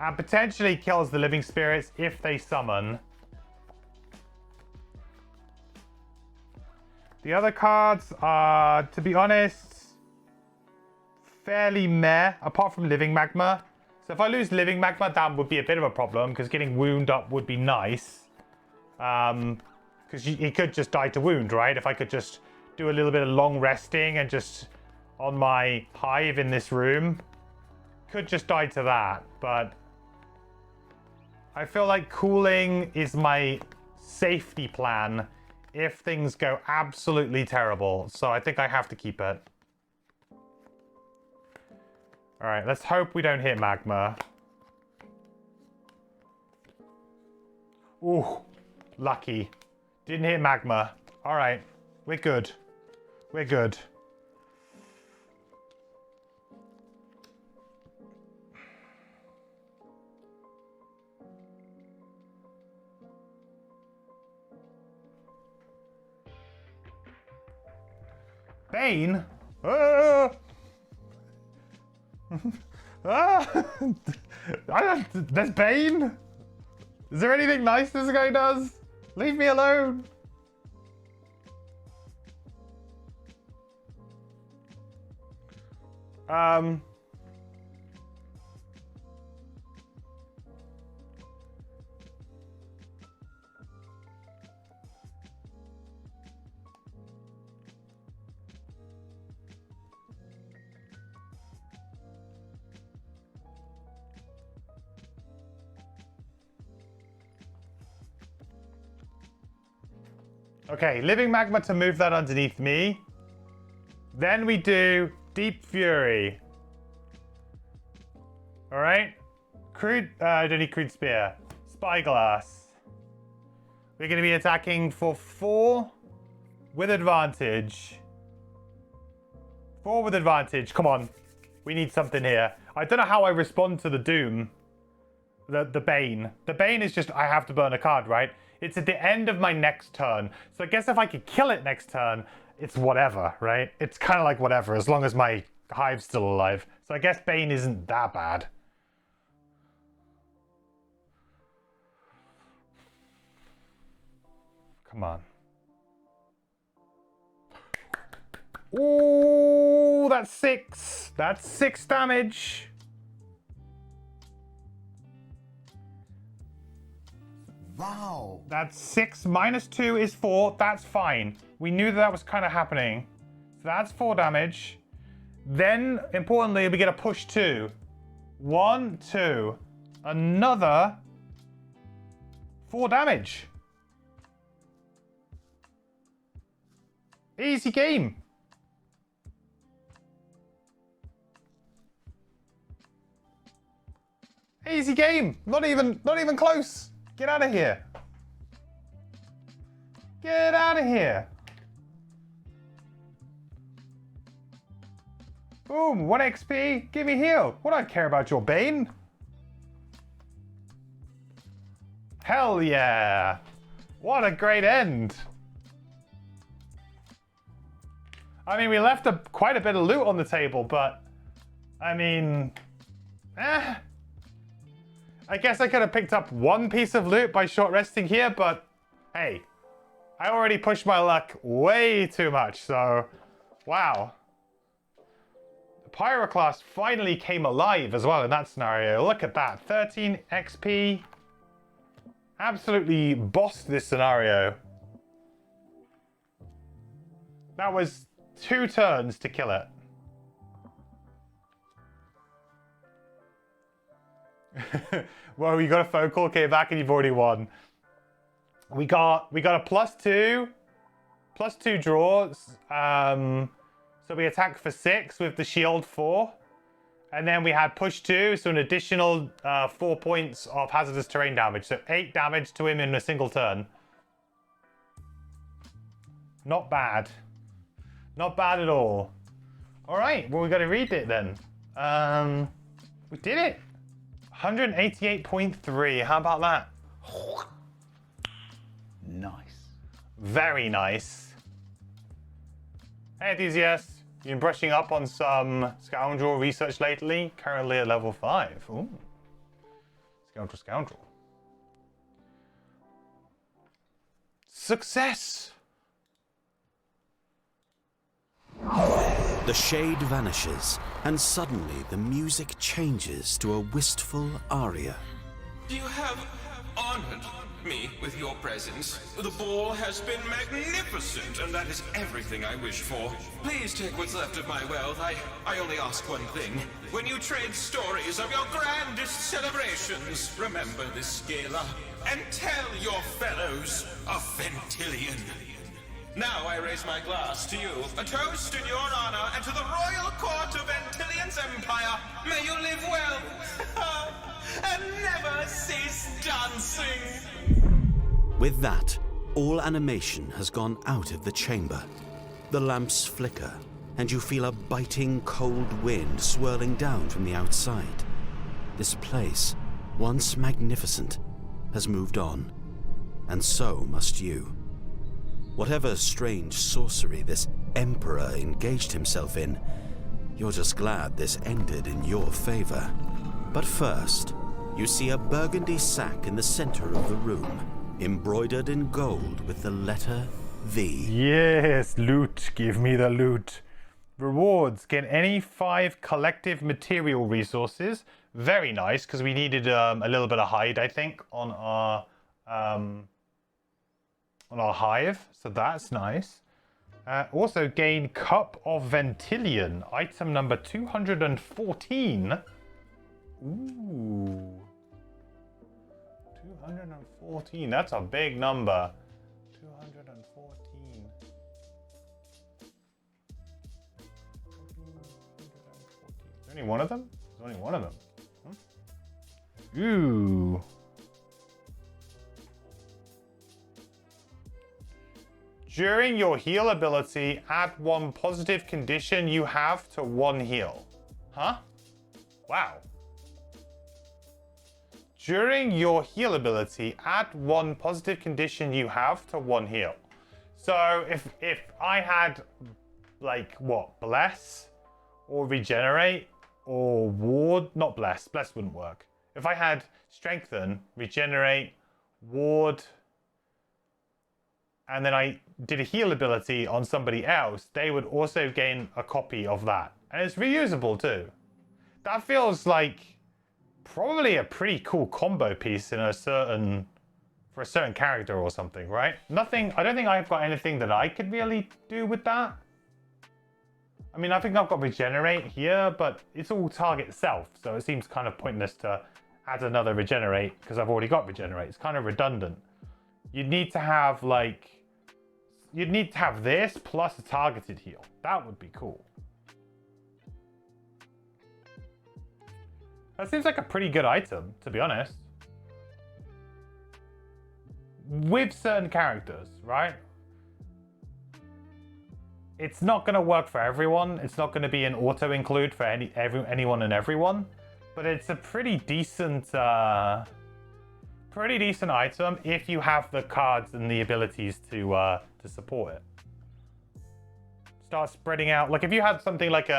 And potentially kills the living spirits if they summon. The other cards are, to be honest, fairly meh, apart from Living Magma. So if I lose Living Magma, that would be a bit of a problem, because getting Wound up would be nice. Because he could just die to Wound, right? If I could just do a little bit of long resting and just on my hive in this room, could just die to that. But I feel like cooling is my safety plan if things go absolutely terrible. So I think I have to keep it. Alright, let's hope we don't hit Magma. Ooh, lucky. Didn't hit Magma. Alright, we're good. We're good. Bane? There's Bane? Is there anything nice this guy does? Leave me alone. Okay, living magma to move that underneath me. Then we do deep fury. All right. Crude. I don't need crude spear. Spyglass. We're going to be attacking for 4 with advantage. 4 with advantage. Come on. We need something here. I don't know how I respond to the Doom. The Bane. The Bane is just I have to burn a card, right? It's at the end of my next turn. So I guess if I could kill it next turn, it's whatever, right? It's kind of like whatever, as long as my hive's still alive. So I guess Bane isn't that bad. Come on. Ooh, that's 6. That's 6 damage. Wow. That's 6 minus 2 is 4. That's fine. We knew that was kind of happening. So that's 4 damage. Then, importantly, we get a push 2. 1, 2. Another 4 damage. Easy game. Easy game. Not even close. Get out of here. Get out of here. Boom, 1 XP. Give me heal. What do I care about your Bane? Hell yeah. What a great end. I mean, we left quite a bit of loot on the table, but I mean, I guess I could have picked up 1 piece of loot by short resting here, but hey, I already pushed my luck way too much, so wow. The Pyroclast finally came alive as well in that scenario. Look at that, 13 XP. Absolutely bossed this scenario. That was 2 turns to kill it. Well, you got a phone call, came back, and you've already won. We got a +2 draw. So we attack for 6 with the shield 4, and then we had push 2, so an additional 4 points of hazardous terrain damage. So 8 damage to him in a single turn. Not bad. Not bad at all. All right, well, we got to read it then. We did it. 188.3. How about that? Nice. Very nice. Hey, enthusiasts. You've been brushing up on some scoundrel research lately. Currently at level 5. Ooh. Scoundrel. Success! The shade vanishes, and suddenly the music changes to a wistful aria. You have honored me with your presence. The ball has been magnificent, and that is everything I wish for. Please take what's left of my wealth. I only ask one thing. When you trade stories of your grandest celebrations, remember this Scala, and tell your fellows of Ventillion. Now I raise my glass to you, a toast in your honor, and to the royal court of Ventillion's empire. May you live well, and never cease dancing. With that, all animation has gone out of the chamber. The lamps flicker, and you feel a biting cold wind swirling down from the outside. This place, once magnificent, has moved on, and so must you. Whatever strange sorcery this emperor engaged himself in, you're just glad this ended in your favor. But first, you see a burgundy sack in the center of the room, embroidered in gold with the letter V. Yes, loot. Give me the loot. Rewards. Get any 5 collective material resources. Very nice, because we needed a little bit of hide, I think, on our hive, so that's nice. Also gain Cup of Ventillion, item number 214. Ooh. 214, that's a big number. 214. Only one of them? There's only one of them. Huh? Ooh. During your heal ability, add 1 positive condition you have to 1 heal. Huh? Wow. During your heal ability, add 1 positive condition you have to 1 heal. So if I had, like, what, bless or regenerate or ward, not bless wouldn't work. If I had strengthen, regenerate, ward, and then I did a heal ability on somebody else, they would also gain a copy of that. And it's reusable too. That feels like probably a pretty cool combo piece in for a certain character or something, right? Nothing, I don't think I've got anything that I could really do with that. I mean, I think I've got regenerate here, but it's all target self, so it seems kind of pointless to add another regenerate because I've already got regenerate. It's kind of redundant. You'd need to have this plus a targeted heal. That would be cool. That seems like a pretty good item, to be honest. With certain characters, right? It's not going to work for everyone. It's not going to be an auto include for anyone and everyone. But it's a pretty decent item if you have the cards and the abilities to support it. Start spreading out. Like if you had something like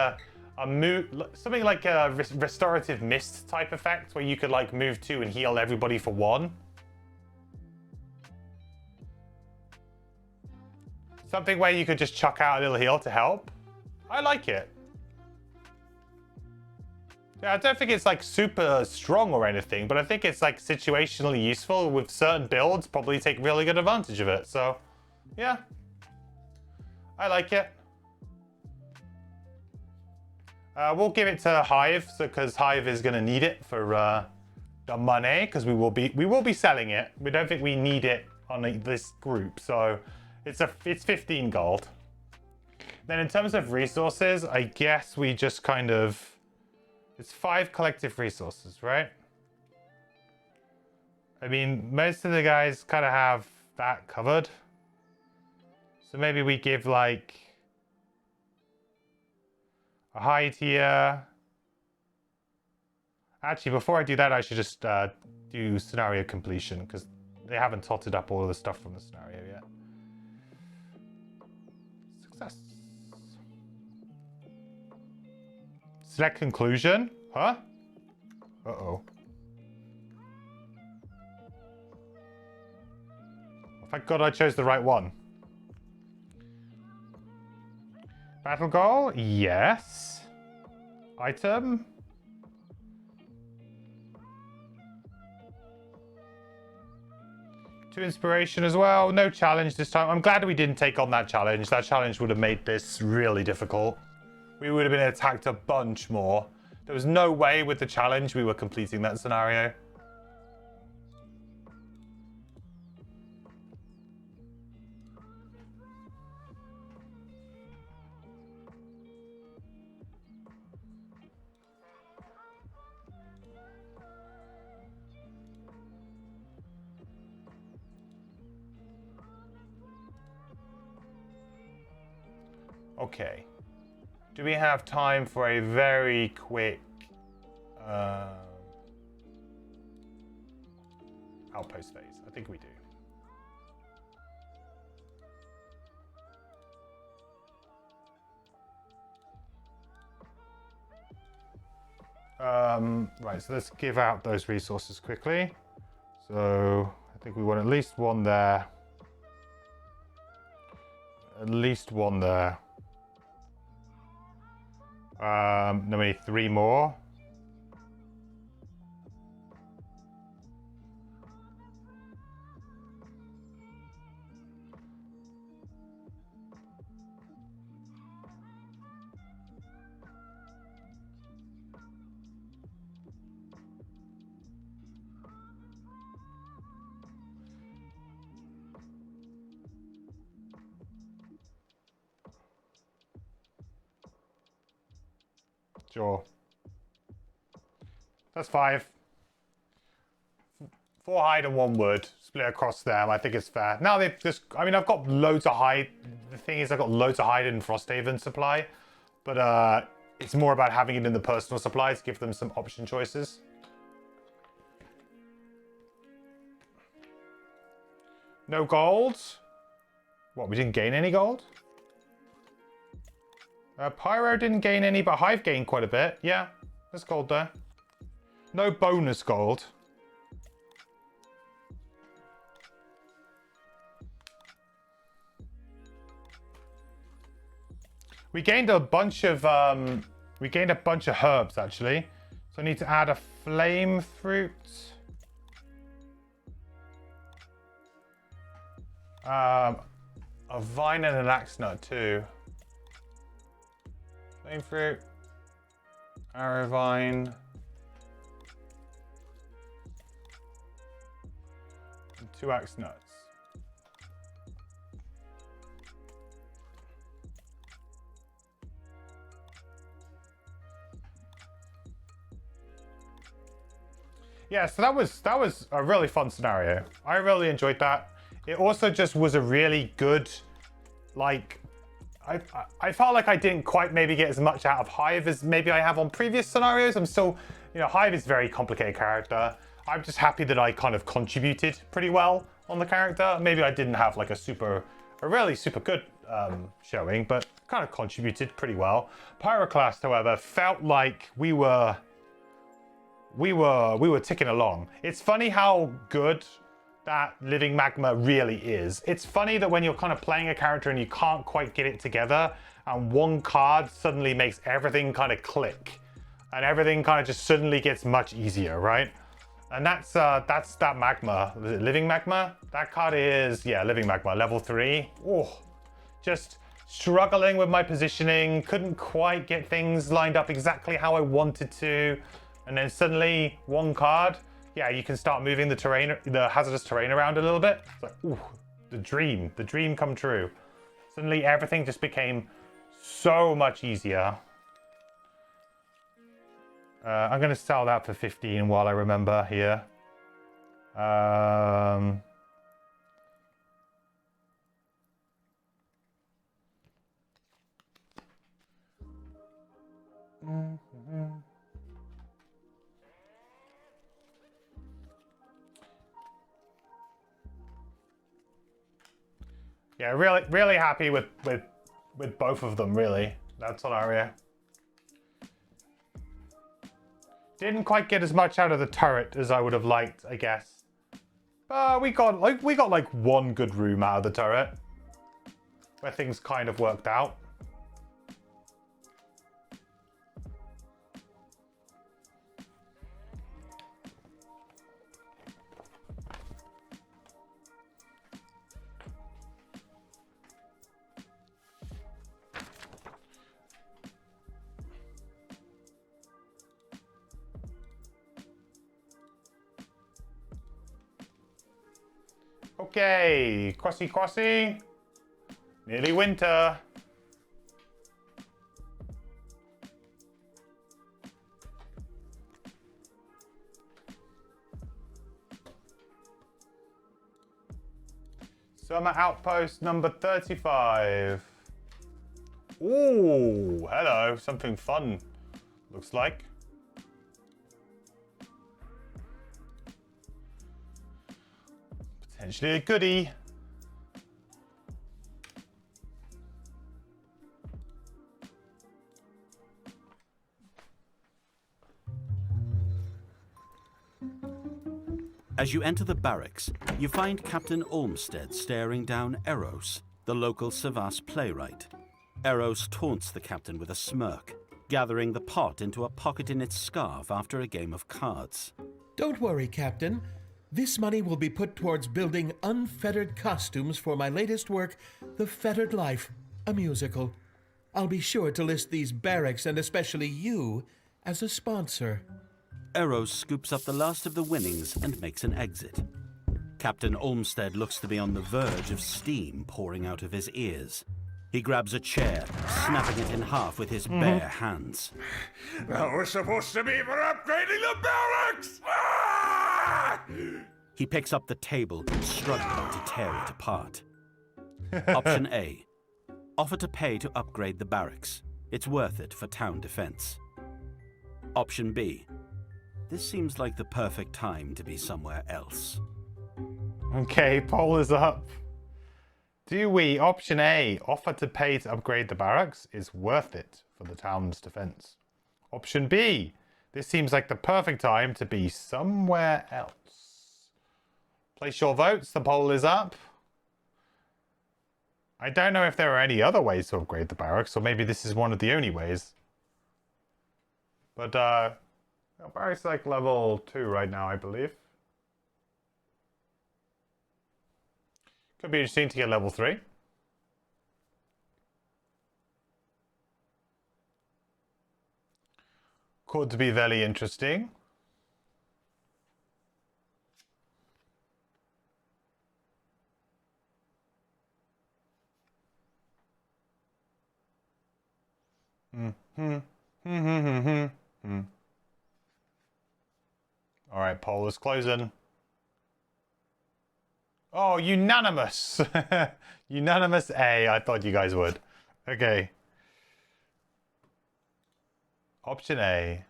something like a restorative mist type effect where you could like move 2 and heal everybody for 1. Something where you could just chuck out a little heal to help. I like it. Yeah, I don't think it's like super strong or anything, but I think it's like situationally useful with certain builds. Probably take really good advantage of it. So, yeah, I like it. We'll give it to Hive, because Hive is going to need it for the money, because we will be selling it. We don't think we need it on this group, so it's 15 gold. Then in terms of resources, I guess we just kind of, it's 5 collective resources, right? I mean, most of the guys kind of have that covered. So maybe we give like a high tier. Actually, before I do that, I should just do scenario completion, because they haven't totted up all of the stuff from the scenario yet. Success. Select conclusion? Huh? Uh-oh. Thank God I chose the right one. Battle goal? Yes. Item? To inspiration as well. No challenge this time. I'm glad we didn't take on that challenge. That challenge would have made this really difficult. We would have been attacked a bunch more. There was no way with the challenge we were completing that scenario. Okay. Do we have time for a very quick outpost phase? I think we do. Right, so let's give out those resources quickly. So I think we want at least one there. At least one there. No, we need 3 more. Sure. That's 5. 4 hide and 1 wood. Split across them. I think it's fair. Now they've just... I mean, I've got loads of hide. The thing is, I've got loads of hide in Frosthaven supply. But it's more about having it in the personal supply to give them some option choices. No gold. What, we didn't gain any gold? Pyro didn't gain any, but Hive gained quite a bit. Yeah, there's gold there. No bonus gold. We gained a bunch of herbs actually. So I need to add a flame fruit. A vine and an axe nut too. Flame fruit, arrow vine, and 2 axe nuts. Yeah, so that was a really fun scenario. I really enjoyed that. It also just was a really good, like, I felt like I didn't quite maybe get as much out of Hive as maybe I have on previous scenarios. I'm still, you know, Hive is a very complicated character. I'm just happy that I kind of contributed pretty well on the character. Maybe I didn't have like a really super good showing, but kind of contributed pretty well. Pyroclast, however, felt like we were ticking along. It's funny how good that living magma really is. It's funny that when you're kind of playing a character and you can't quite get it together, and one card suddenly makes everything kind of click, and everything kind of just suddenly gets much easier, right? And that's that magma. Is it living magma? That card is, yeah, living magma, level 3. Oh, just struggling with my positioning, couldn't quite get things lined up exactly how I wanted to. And then suddenly, one card, yeah, you can start moving the terrain, the hazardous terrain around a little bit. It's like, ooh, the dream come true. Suddenly everything just became so much easier. I'm going to sell that for 15 while I remember here. Yeah, really happy with both of them, really. That scenario. Didn't quite get as much out of the turret as I would have liked, I guess. But we got like one good room out of the turret, where things kind of worked out. Okay, crossy. Nearly winter. Summer Outpost number 35. Ooh, hello, something fun, looks like. Potentially a goodie. As you enter the barracks, you find Captain Olmsted staring down Eros, the local Savas playwright. Eros taunts the captain with a smirk, gathering the pot into a pocket in its scarf after a game of cards. Don't worry, Captain. This money will be put towards building unfettered costumes for my latest work, The Fettered Life, a musical. I'll be sure to list these barracks, and especially you, as a sponsor. Eros scoops up the last of the winnings and makes an exit. Captain Olmsted looks to be on the verge of steam pouring out of his ears. He grabs a chair, snapping it in half with his bare hands. That was supposed to be for upgrading the barracks! Ah! He picks up the table, struggling to tear it apart. Option A. Offer to pay to upgrade the barracks. It's worth it for town defense. Option B. This seems like the perfect time to be somewhere else. Okay, poll is up. Do we, option A, offer to pay to upgrade the barracks is worth it for the town's defense? Option B, this seems like the perfect time to be somewhere else. Place your votes, the poll is up. I don't know if there are any other ways to upgrade the barracks, or maybe this is one of the only ways. But, barracks like level 2 right now, I believe. Could be interesting to get level 3. Could be very interesting. All right, poll is closing. Oh, unanimous. Unanimous A. I thought you guys would. Okay. Option A.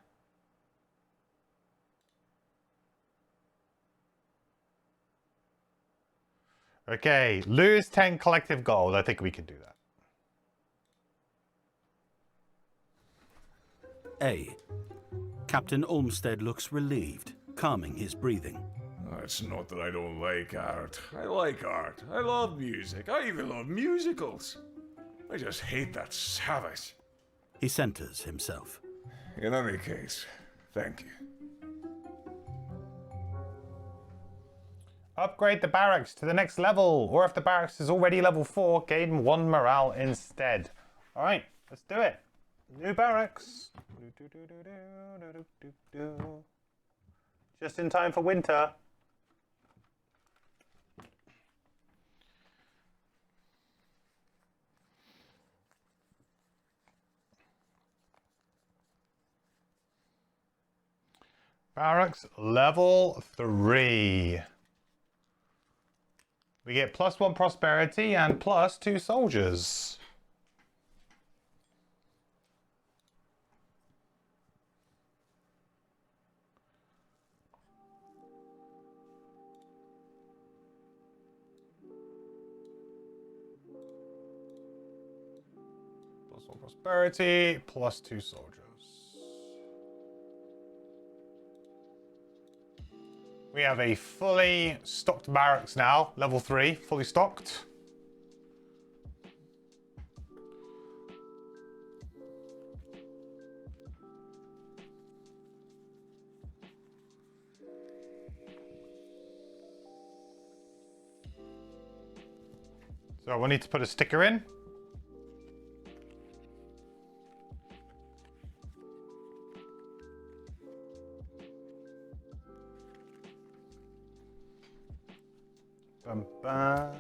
Okay, lose 10 collective gold. I think we can do that. A. Captain Olmsted looks relieved, calming his breathing. It's not that I don't like art. I like art. I love music. I even love musicals. I just hate that savage. He centers himself. In any case, thank you. Upgrade the barracks to the next level, or if the barracks is already level 4, gain 1 morale instead. All right, let's do it. New barracks. Just in time for winter. Barracks level 3. We get +1 prosperity and +2 soldiers. +1 prosperity, +2 soldiers. We have a fully stocked barracks now, level 3, fully stocked. So we need to put a sticker in. Bum, bum.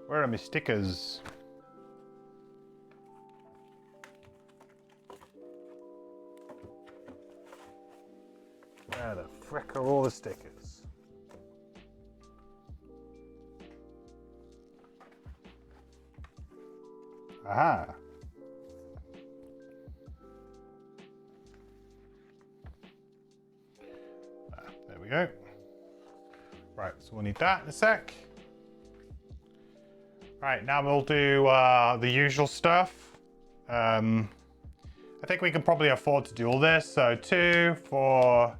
Where are my stickers? Where the frick are all the stickers? Aha! There we go. Right, so we'll need that in a sec. Right, now we'll do the usual stuff. I think we can probably afford to do all this. So 2 for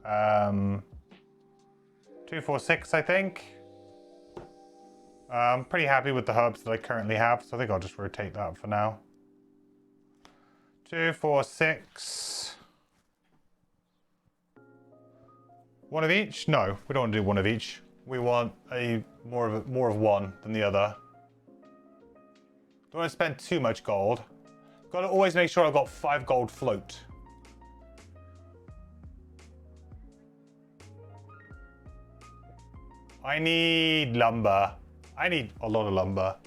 2, 4, 6, I think. I'm pretty happy with the herbs that I currently have, so I think I'll just rotate that for now. 2, 4, 6. One of each? No, we don't want to do one of each. We want a more of one than the other. Don't want to spend too much gold. Got to always make sure I've got 5 gold float. I need lumber. I need a lot of lumber.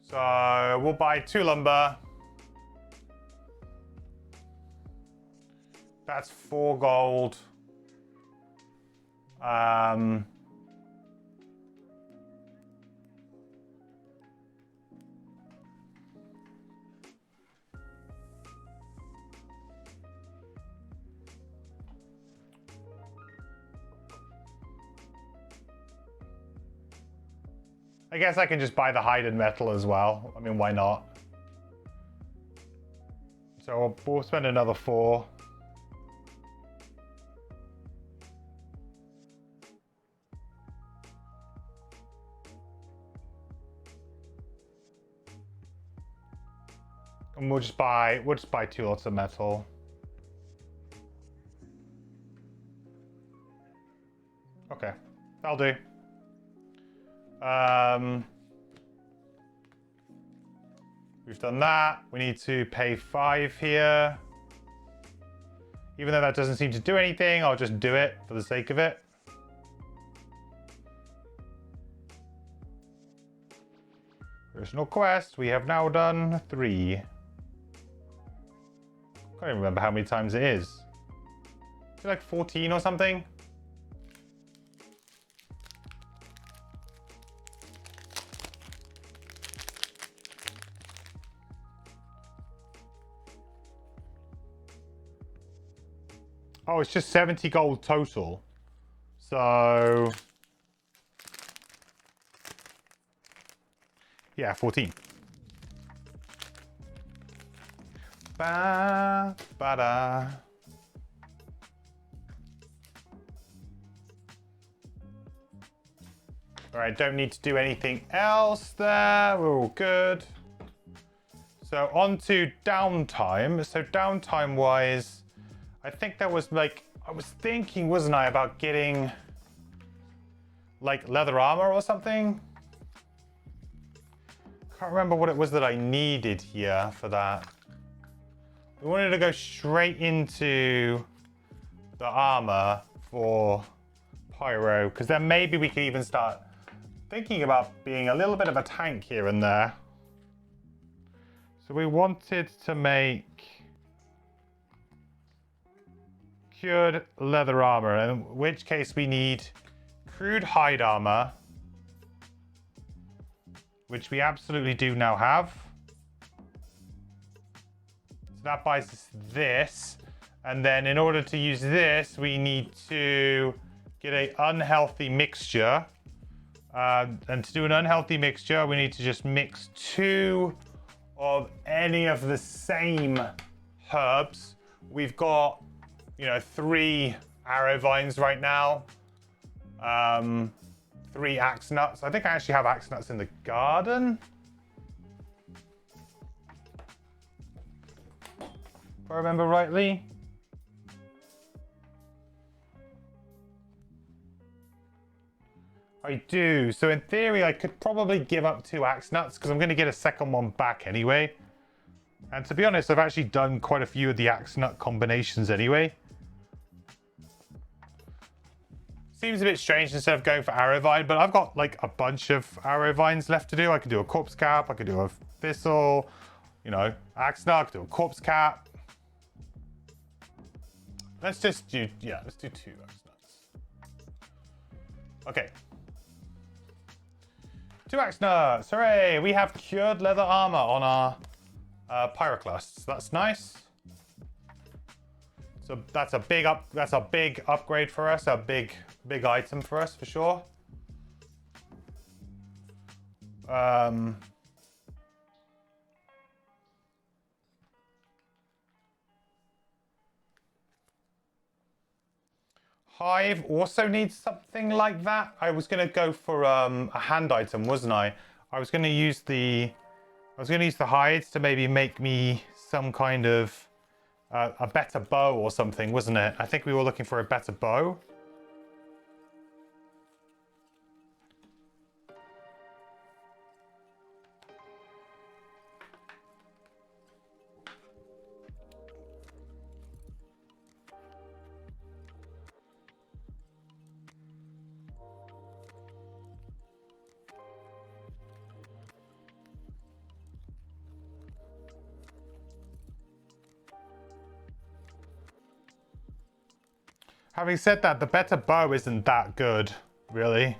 So we'll buy 2 lumber. That's 4 gold. I guess I can just buy the hide and metal as well. I mean, why not? So we'll spend another 4. And we'll just buy 2 lots of metal. Okay, that'll do. We've done that. We need to pay 5 here. Even though that doesn't seem to do anything, I'll just do it for the sake of it. Personal quest. We have now done 3. Can't even remember how many times it is. Is it like 14 or something? Oh, it's just 70 gold total. So... yeah, 14. Ba, ba, da. All right, don't need to do anything else there. We're all good. So on to downtime. So downtime wise, I think that was like, I was thinking, wasn't I, about getting like leather armor or something? Can't remember what it was that I needed here for that. We wanted to go straight into the armor for Pyro, because then maybe we could even start thinking about being a little bit of a tank here and there. So we wanted to make cured leather armor, in which case we need crude hide armor, which we absolutely do now have. So that buys us this. And then in order to use this, we need to get an unhealthy mixture. And to do an unhealthy mixture, we need to just mix 2 of any of the same herbs. We've got, 3 arrow vines right now. 3 axe nuts. I think I actually have axe nuts in the garden. If I remember rightly. I do. So in theory, I could probably give up 2 axe nuts because I'm going to get a second one back anyway. And to be honest, I've actually done quite a few of the axe nut combinations anyway. Seems a bit strange instead of going for arrow vine, but I've got like a bunch of arrow vines left to do. I could do a corpse cap, I could do a thistle, axe nut, I could do a corpse cap. Let's just do, let's do 2 axe nuts. Okay. 2 axe nuts, hooray! We have cured leather armor on our pyroclasts. That's nice. So that's a big upgrade for us, a big item for us for sure. Hive also needs something like that. I was going to go for a hand item, wasn't I? I was going to use the hides to maybe make me some kind of a better bow or something, wasn't it? I think we were looking for a better bow. Having said that, the better bow isn't that good, really.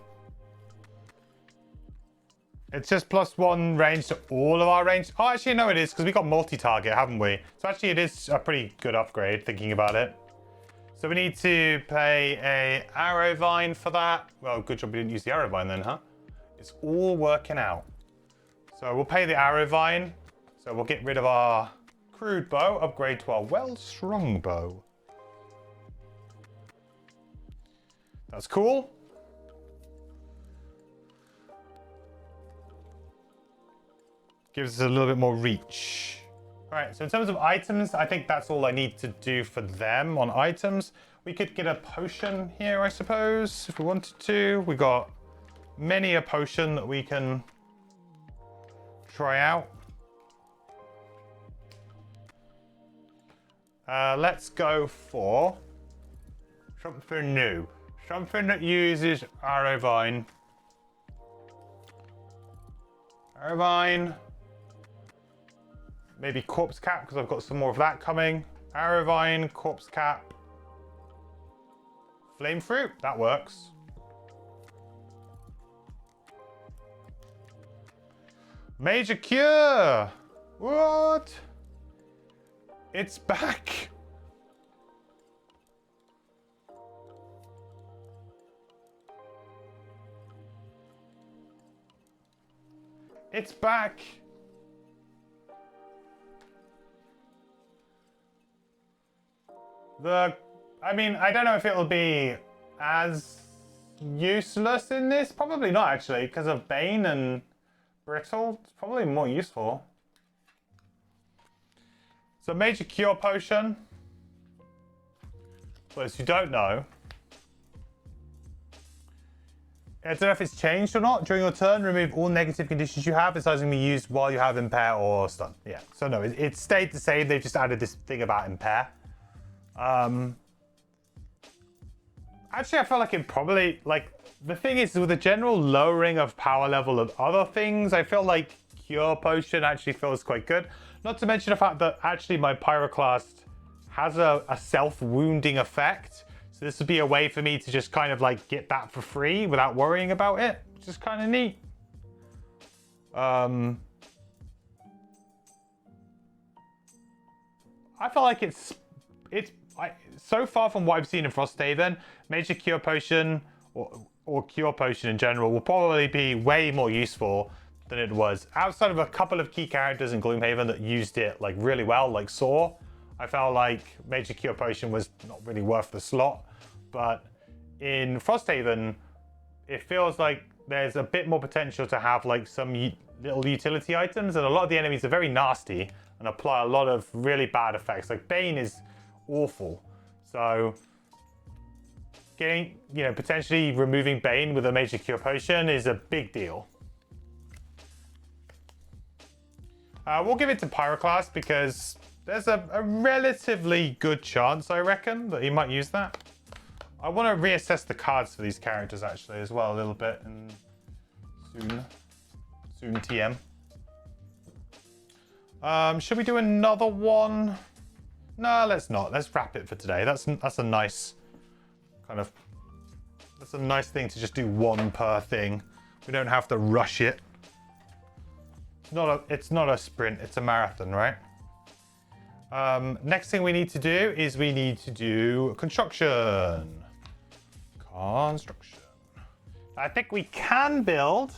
It's just +1 range to all of our range. Oh, actually, no, it is, because we got multi-target, haven't we? So actually, it is a pretty good upgrade, thinking about it. So we need to pay a arrow vine for that. Well, good job we didn't use the arrow vine then, huh? It's all working out. So we'll pay the arrow vine. So we'll get rid of our crude bow, upgrade to our well-strung bow. That's cool. Gives us a little bit more reach. All right, so in terms of items, I think that's all I need to do for them on items. We could get a potion here, I suppose, if we wanted to. We got many a potion that we can try out. Let's go for something new. Something that uses arrow vine. Arrow vine. Maybe corpse cap, because I've got some more of that coming. Arrow vine, corpse cap. Flame fruit, that works. Major cure. What? It's back. It's back. I mean, I don't know if it'll be as useless in this. Probably not, actually, because of Bane and Brittle. It's probably more useful. So, Major Cure Potion. For those who don't know, I don't know if it's changed or not. During your turn, remove all negative conditions you have, besides can be used while you have Impair or Stun. Yeah, so no, it stayed the same. They've just added this thing about Impair. Actually, I felt like it probably, like, the thing is, with the general lowering of power level of other things, I feel like Cure Potion actually feels quite good. Not to mention the fact that actually my Pyroclast has a self-wounding effect. So this would be a way for me to just kind of like get that for free without worrying about it, which is kind of neat. I feel like it's so far from what I've seen in Frosthaven, Major Cure Potion or Cure Potion in general will probably be way more useful than it was. Outside of a couple of key characters in Gloomhaven that used it like really well, like Saw, I felt like Major Cure Potion was not really worth the slot. But in Frosthaven, it feels like there's a bit more potential to have like some little utility items, and a lot of the enemies are very nasty and apply a lot of really bad effects. Like Bane is awful. So getting, potentially removing Bane with a Major Cure Potion is a big deal. We'll give it to Pyroclast because there's a relatively good chance, I reckon, that he might use that. I want to reassess the cards for these characters actually as well a little bit, and soon TM. Should we do another one? No, let's not. Let's wrap it for today. That's a nice kind of, that's a nice thing to just do one per thing. We don't have to rush it. It's not a sprint, it's a marathon, right? Next thing we need to do is we need to do construction. I think we can build,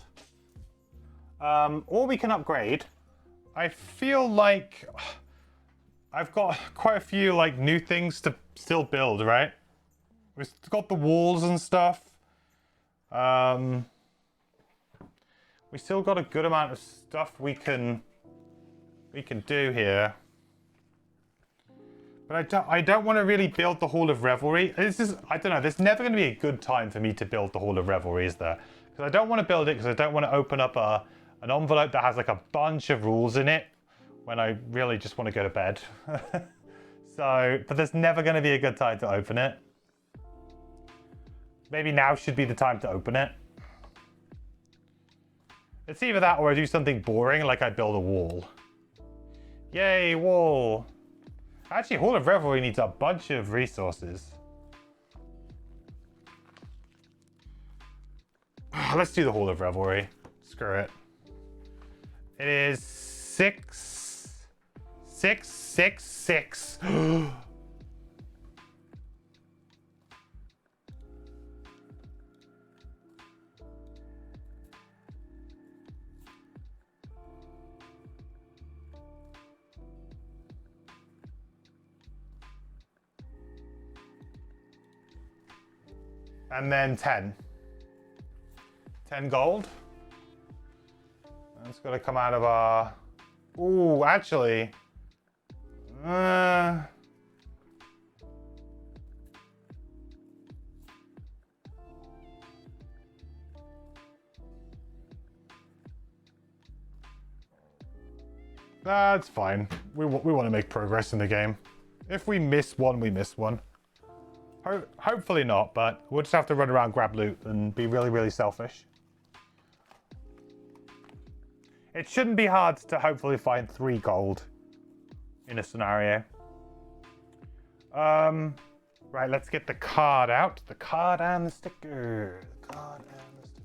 or we can upgrade. I feel like I've got quite a few like new things to still build, right? We've got the walls and stuff. We still got a good amount of stuff we can do here. But I don't want to really build the Hall of Revelry. I don't know, there's never going to be a good time for me to build the Hall of Revelry, is there? Because I don't want to build it because I don't want to open up an envelope that has like a bunch of rules in it when I really just want to go to bed. But there's never going to be a good time to open it. Maybe now should be the time to open it. It's either that or I do something boring like I build a wall. Yay, wall. Actually, Hall of Revelry needs a bunch of resources. Let's do the Hall of Revelry. Screw it. It is 6, 6, 6, 6. And then 10. 10 gold. That's got to come out of our... Ooh, actually... That's fine. We want to make progress in the game. If we miss one, we miss one. Hopefully not, but we'll just have to run around, grab loot, and be really, really selfish. It shouldn't be hard to hopefully find 3 gold in a scenario. Right, let's get the card out. The card and the sticker. The card and the sticker.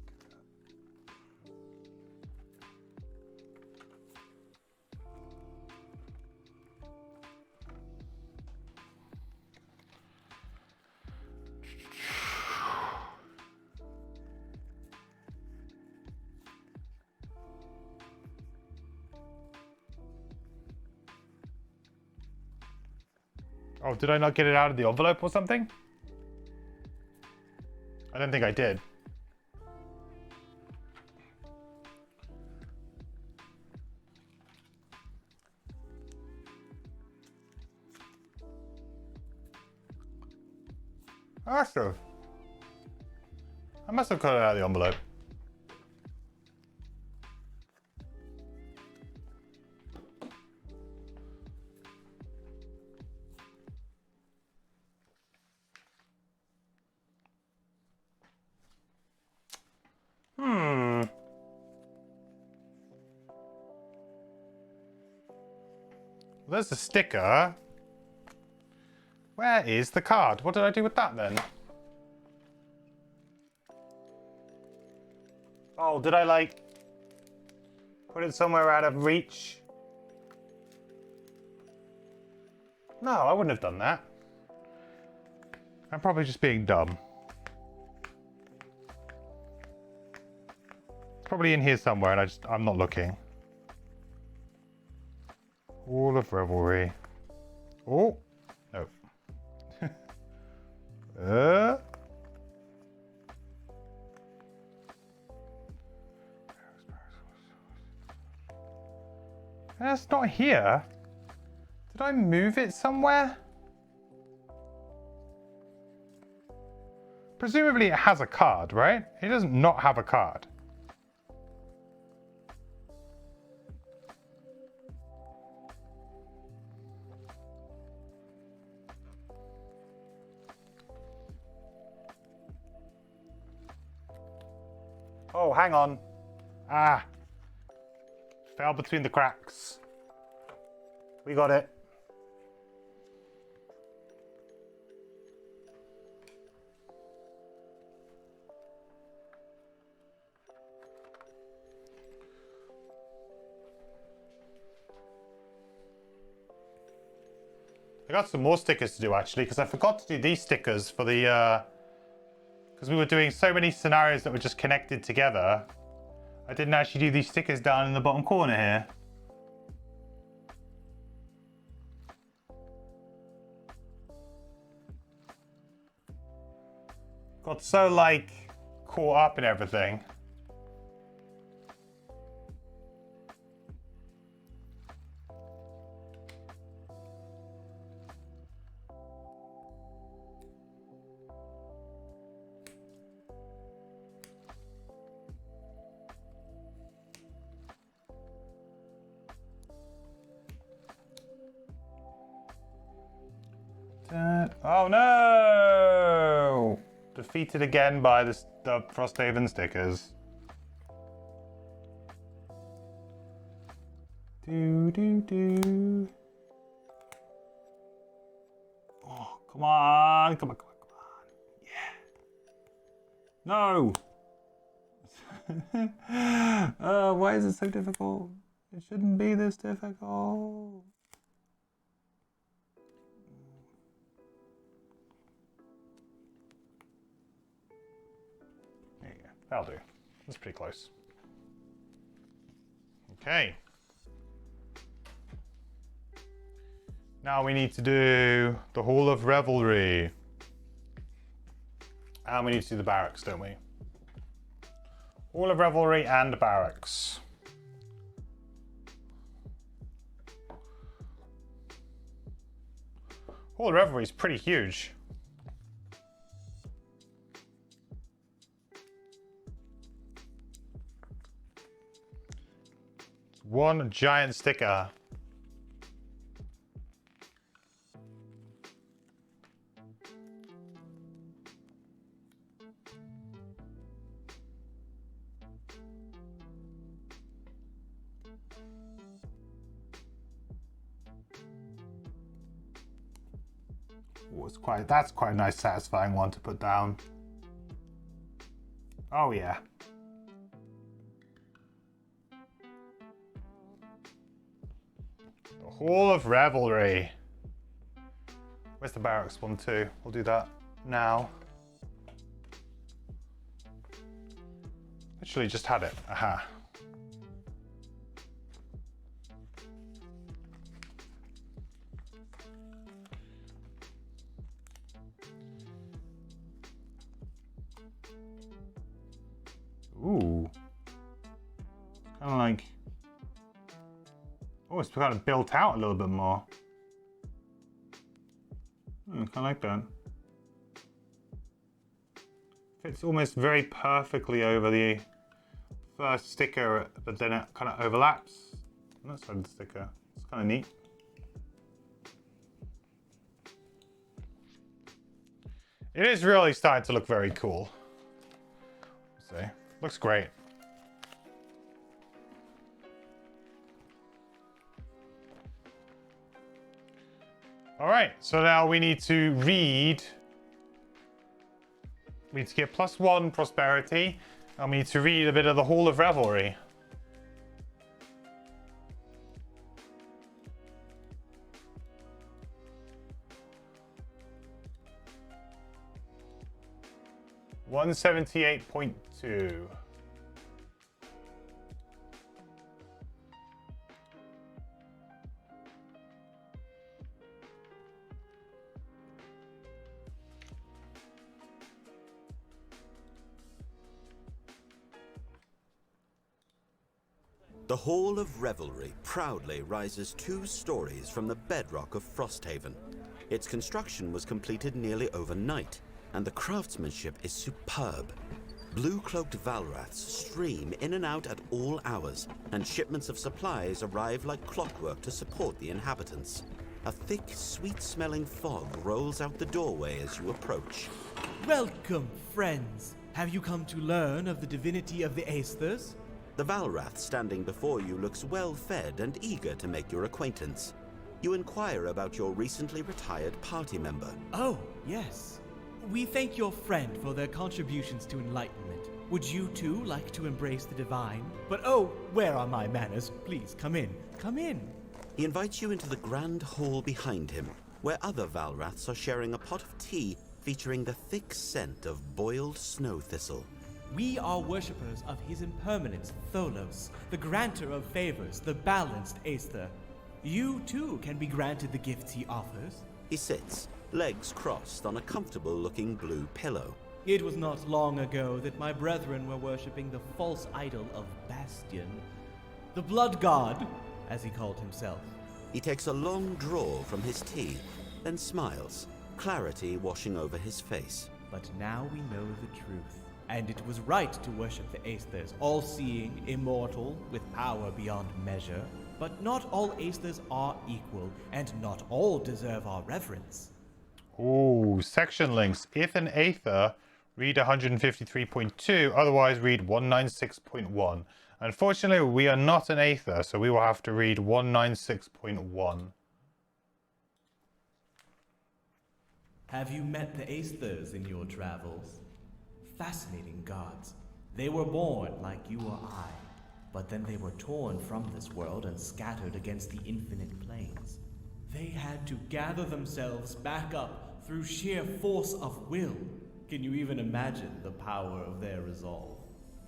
Oh, did I not get it out of the envelope or something? I don't think I did. I must have cut it out of the envelope. There's the sticker. Where is the card? What did I do with that then? Oh, did I like put it somewhere out of reach? No, I wouldn't have done that. I'm probably just being dumb. It's probably in here somewhere and I'm not looking. Hall of Revelry. Oh, no. That's not here. Did I move it somewhere? Presumably it has a card, right? It doesn't not have a card. Oh, hang on. Ah. Fell between the cracks. We got it. I got some more stickers to do actually, because I forgot to do these stickers for the because we were doing so many scenarios that were just connected together. I didn't actually do these stickers down in the bottom corner here. got so, like, caught up in everything. Oh no! Defeated again by the Frosthaven stickers. Do. Oh, come on, come on, come on, come on. Yeah. No! Why is it so difficult? It shouldn't be this difficult. That'll do. That's pretty close. Okay. Now we need to do the Hall of Revelry. And we need to do the barracks, don't we? Hall of Revelry and barracks. Hall of Revelry is pretty huge. One giant sticker. Oh, that's quite a nice, satisfying one to put down. Oh yeah. Hall of Revelry. Where's the barracks one too? We'll do that now. Literally just had it. Aha. Ooh. Kind of like... Oh, it's kind of built out a little bit more. Kind of like that. Fits almost very perfectly over the first sticker, but then it kind of overlaps on that side of the sticker. It's kind of neat. It is really starting to look very cool. See, looks great. All right, so now we need to read. We need to get +1 prosperity, and we need to read a bit of the Hall of Revelry. $178.2. The Hall of Revelry proudly rises 2 stories from the bedrock of Frosthaven. Its construction was completed nearly overnight, and the craftsmanship is superb. Blue-cloaked Valraths stream in and out at all hours, and shipments of supplies arrive like clockwork to support the inhabitants. A thick, sweet-smelling fog rolls out the doorway as you approach. Welcome, friends. Have you come to learn of the divinity of the Aesthers? The Valrath standing before you looks well-fed and eager to make your acquaintance. You inquire about your recently retired party member. Oh, yes. We thank your friend for their contributions to enlightenment. Would you too like to embrace the divine? But oh, where are my manners? Please, come in. Come in. He invites you into the grand hall behind him, where other Valraths are sharing a pot of tea featuring the thick scent of boiled snow thistle. We are worshippers of his impermanence, Tholos, the granter of favors, the balanced Aesthir. You too can be granted the gifts he offers. He sits, legs crossed on a comfortable-looking blue pillow. It was not long ago that my brethren were worshipping the false idol of Bastion, the blood god, as he called himself. He takes a long draw from his tea, then smiles, clarity washing over his face. But now we know the truth. And it was right to worship the Aesthers, all-seeing, immortal, with power beyond measure. But not all Aesthers are equal, and not all deserve our reverence. Ooh, section links. If an Aether, read 153.2, otherwise read 196.1. Unfortunately, we are not an Aether, so we will have to read 196.1. Have you met the Aesthers in your travels? Fascinating gods. They were born like you or I, but then they were torn from this world and scattered against the infinite planes. They had to gather themselves back up through sheer force of will. Can you even imagine the power of their resolve?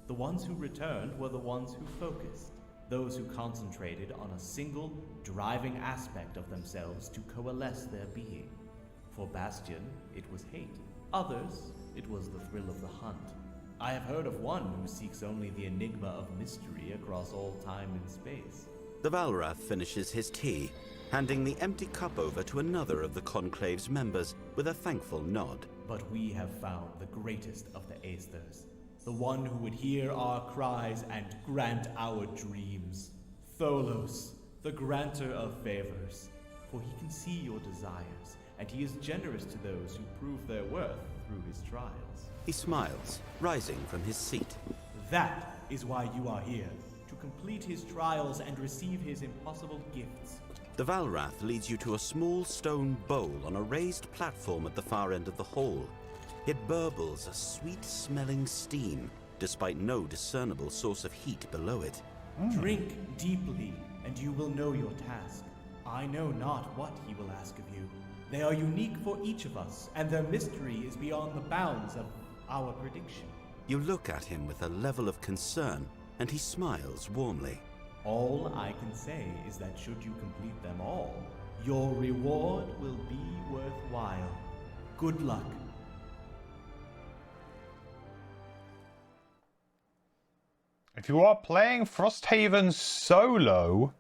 The ones who returned were the ones who focused, those who concentrated on a single, driving aspect of themselves to coalesce their being. For Bastion, it was hate. Others, it was the thrill of the hunt. I have heard of one who seeks only the enigma of mystery across all time and space. The Valrath finishes his tea, handing the empty cup over to another of the Conclave's members with a thankful nod. But we have found the greatest of the Aesthers, the one who would hear our cries and grant our dreams. Tholos, the granter of favors, for he can see your desires, and he is generous to those who prove their worth through his trials. He smiles, rising from his seat. That is why you are here, to complete his trials and receive his impossible gifts. The Valrath leads you to a small stone bowl on a raised platform at the far end of the hall. It burbles a sweet-smelling steam, despite no discernible source of heat below it. Drink deeply, and you will know your task. I know not what he will ask of you. They are unique for each of us, and their mystery is beyond the bounds of our prediction. You look at him with a level of concern, and he smiles warmly. All I can say is that should you complete them all, your reward will be worthwhile. Good luck. If you are playing Frosthaven solo,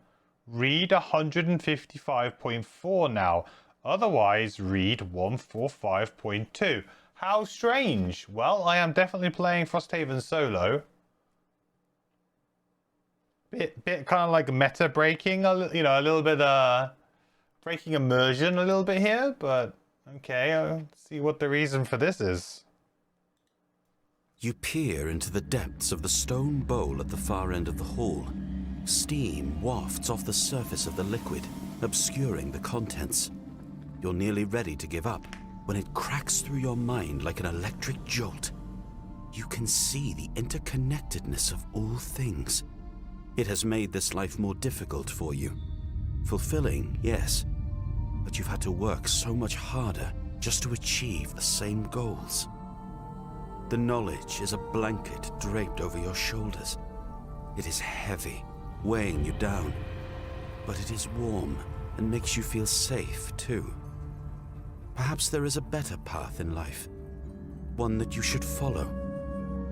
read 155.4 now. Otherwise, read 145.2. How strange. Well, I am definitely playing Frosthaven solo. Bit kind of like meta breaking, a little bit breaking immersion a little bit here, but okay, I'll see what the reason for this is. You peer into the depths of the stone bowl at the far end of the hall. Steam wafts off the surface of the liquid, obscuring the contents. You're nearly ready to give up when it cracks through your mind like an electric jolt. You can see the interconnectedness of all things. It has made this life more difficult for you. Fulfilling, yes, but you've had to work so much harder just to achieve the same goals. The knowledge is a blanket draped over your shoulders. It is heavy, weighing you down, but it is warm and makes you feel safe too. Perhaps there is a better path in life, one that you should follow.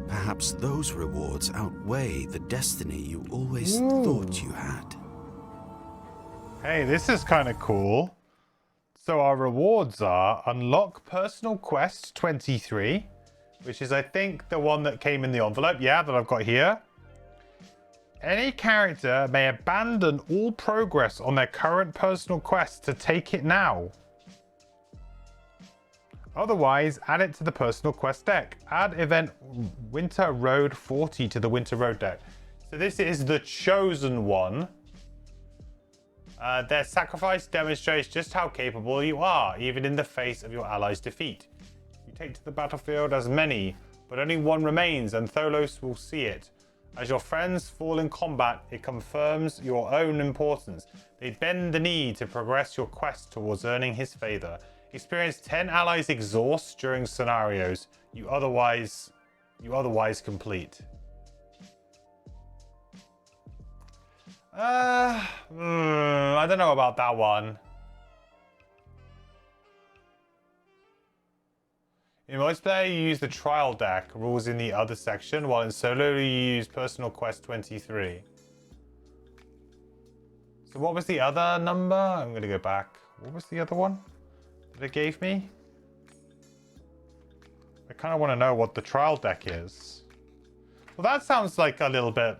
Perhaps those rewards outweigh the destiny you always thought you had. Hey, this is kind of cool. So our rewards are unlock personal quest 23, which is I think the one that came in the envelope, yeah, that I've got here. Any character may abandon all progress on their current personal quest to take it now. Otherwise, add it to the personal quest deck. Add event Winter Road 40 to the Winter Road deck. So this is the chosen one. Their sacrifice demonstrates just how capable you are, even in the face of your allies' defeat. You take to the battlefield as many, but only one remains, and Tholos will see it. As your friends fall in combat, it confirms your own importance. They bend the knee to progress your quest towards earning his favor. Experience 10 allies exhaust during scenarios you otherwise complete. I don't know about that one. In multiplayer, you use the trial deck, rules in the other section, while in solo, you use personal quest 23. So what was the other number? I'm going to go back. What was the other one that it gave me? I kind of want to know what the trial deck is. Well, that sounds like a little bit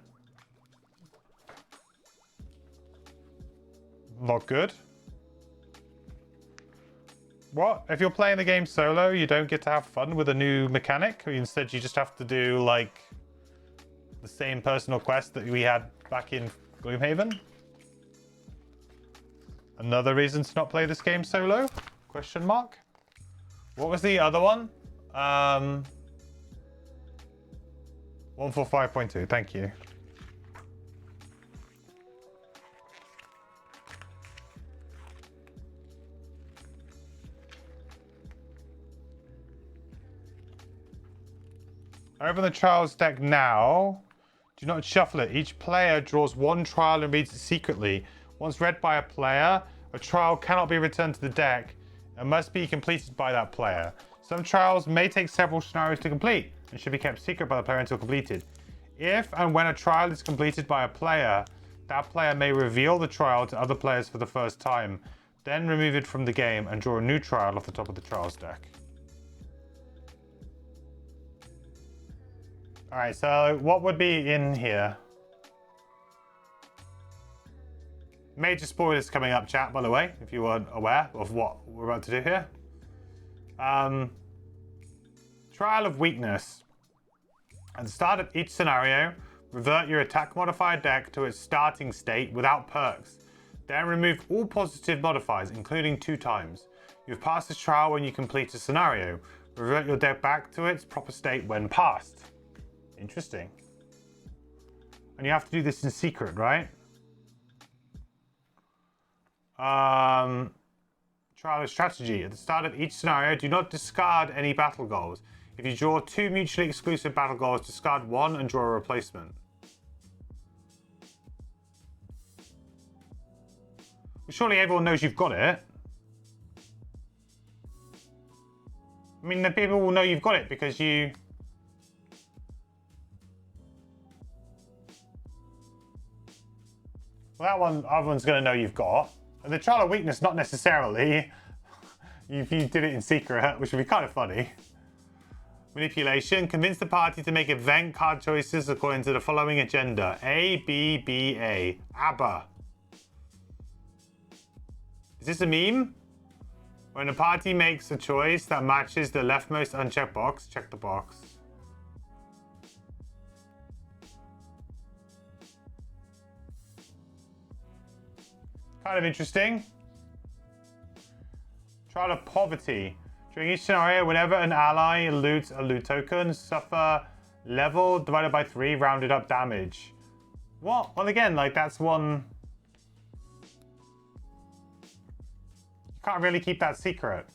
not good. What? If you're playing the game solo, you don't get to have fun with a new mechanic? Instead, you just have to do, like, the same personal quest that we had back in Gloomhaven? Another reason to not play this game solo? Question mark? What was the other one? 145.2, thank you. Open the trials deck now. Do not shuffle it. Each player draws one trial and reads it secretly. Once read by a player, a trial cannot be returned to the deck and must be completed by that player. Some trials may take several scenarios to complete and should be kept secret by the player until completed. If and when a trial is completed by a player, that player may reveal the trial to other players for the first time, then remove it from the game and draw a new trial off the top of the trials deck. Alright, so what would be in here? Major spoilers coming up, chat, by the way, if you weren't aware of what we're about to do here. Trial of Weakness. At the start of each scenario, revert your attack modifier deck to its starting state without perks. Then remove all positive modifiers, including 2 times. You've passed this trial when you complete a scenario. Revert your deck back to its proper state when passed. Interesting. And you have to do this in secret, right? Trial of Strategy. At the start of each scenario, do not discard any battle goals. If you draw 2 mutually exclusive battle goals, discard 1 and draw a replacement. Well, surely everyone knows you've got it. I mean, the people will know you've got it because you... Well, that one, everyone's going to know you've got. And the Trial of Weakness, not necessarily. If you did it in secret, which would be kind of funny. Manipulation. Convince the party to make event card choices according to the following agenda. A, B, B, A. ABBA. Is this a meme? When a party makes a choice that matches the leftmost unchecked box, check the box. Kind of interesting. Trial of Poverty. During each scenario, whenever an ally loots a loot token, suffer level divided by 3 rounded up damage. What? Well, again, like that's one... You can't really keep that secret.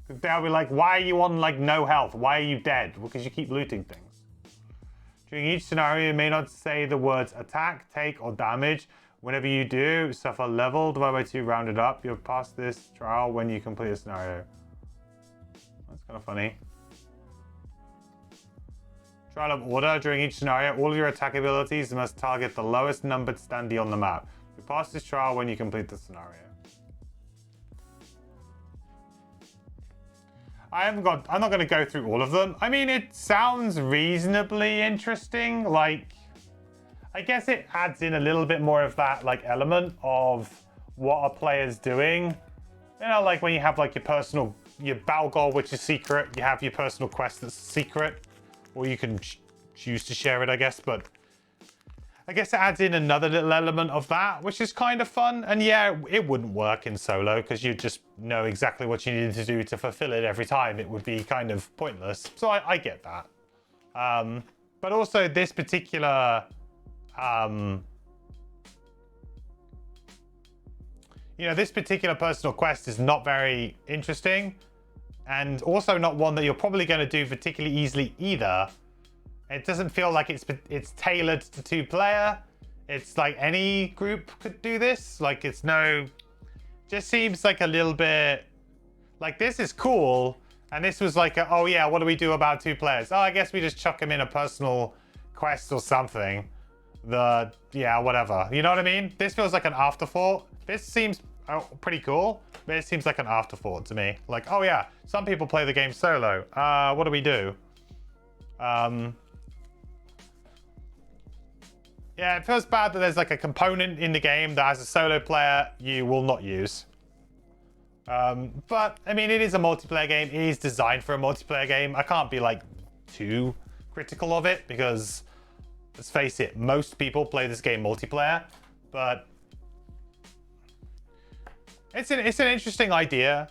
They'll be like, why are you on like no health? Why are you dead? Well, because you keep looting things. During each scenario, you may not say the words attack, take, or damage. Whenever you do, suffer level divided by 2 rounded up. You'll pass this trial when you complete a scenario. That's kind of funny. Trial of Order. During each scenario, all of your attack abilities must target the lowest numbered standee on the map. You pass this trial when you complete the scenario. I'm not going to go through all of them. I mean, it sounds reasonably interesting. Like, I guess it adds in a little bit more of that like element of what a player's doing. You know, like when you have like your battle goal, which is secret, you have your personal quest that's secret, or you can choose to share it, I guess. But I guess it adds in another little element of that, which is kind of fun. And yeah, it wouldn't work in solo because you just know exactly what you needed to do to fulfill it every time. It would be kind of pointless. So I get that. But also this particular... you know, this particular personal quest is not very interesting and also not one that you're probably going to do particularly easily either. It doesn't feel like it's tailored to 2-player. It's like any group could do this. Like it's just seems like a little bit like this is cool And this was like, oh yeah, what do we do about 2 players? Oh, I guess we just chuck them in a personal quest or something. Yeah, whatever. You know what I mean? This feels like an afterthought. This seems pretty cool, but it seems like an afterthought to me. Like, oh yeah, some people play the game solo. What do we do? Yeah, it feels bad that there's like a component in the game that as a solo player, you will not use. But, I mean, it is a multiplayer game. It is designed for a multiplayer game. I can't be, like, too critical of it because, let's face it, most people play this game multiplayer. But it's an interesting idea.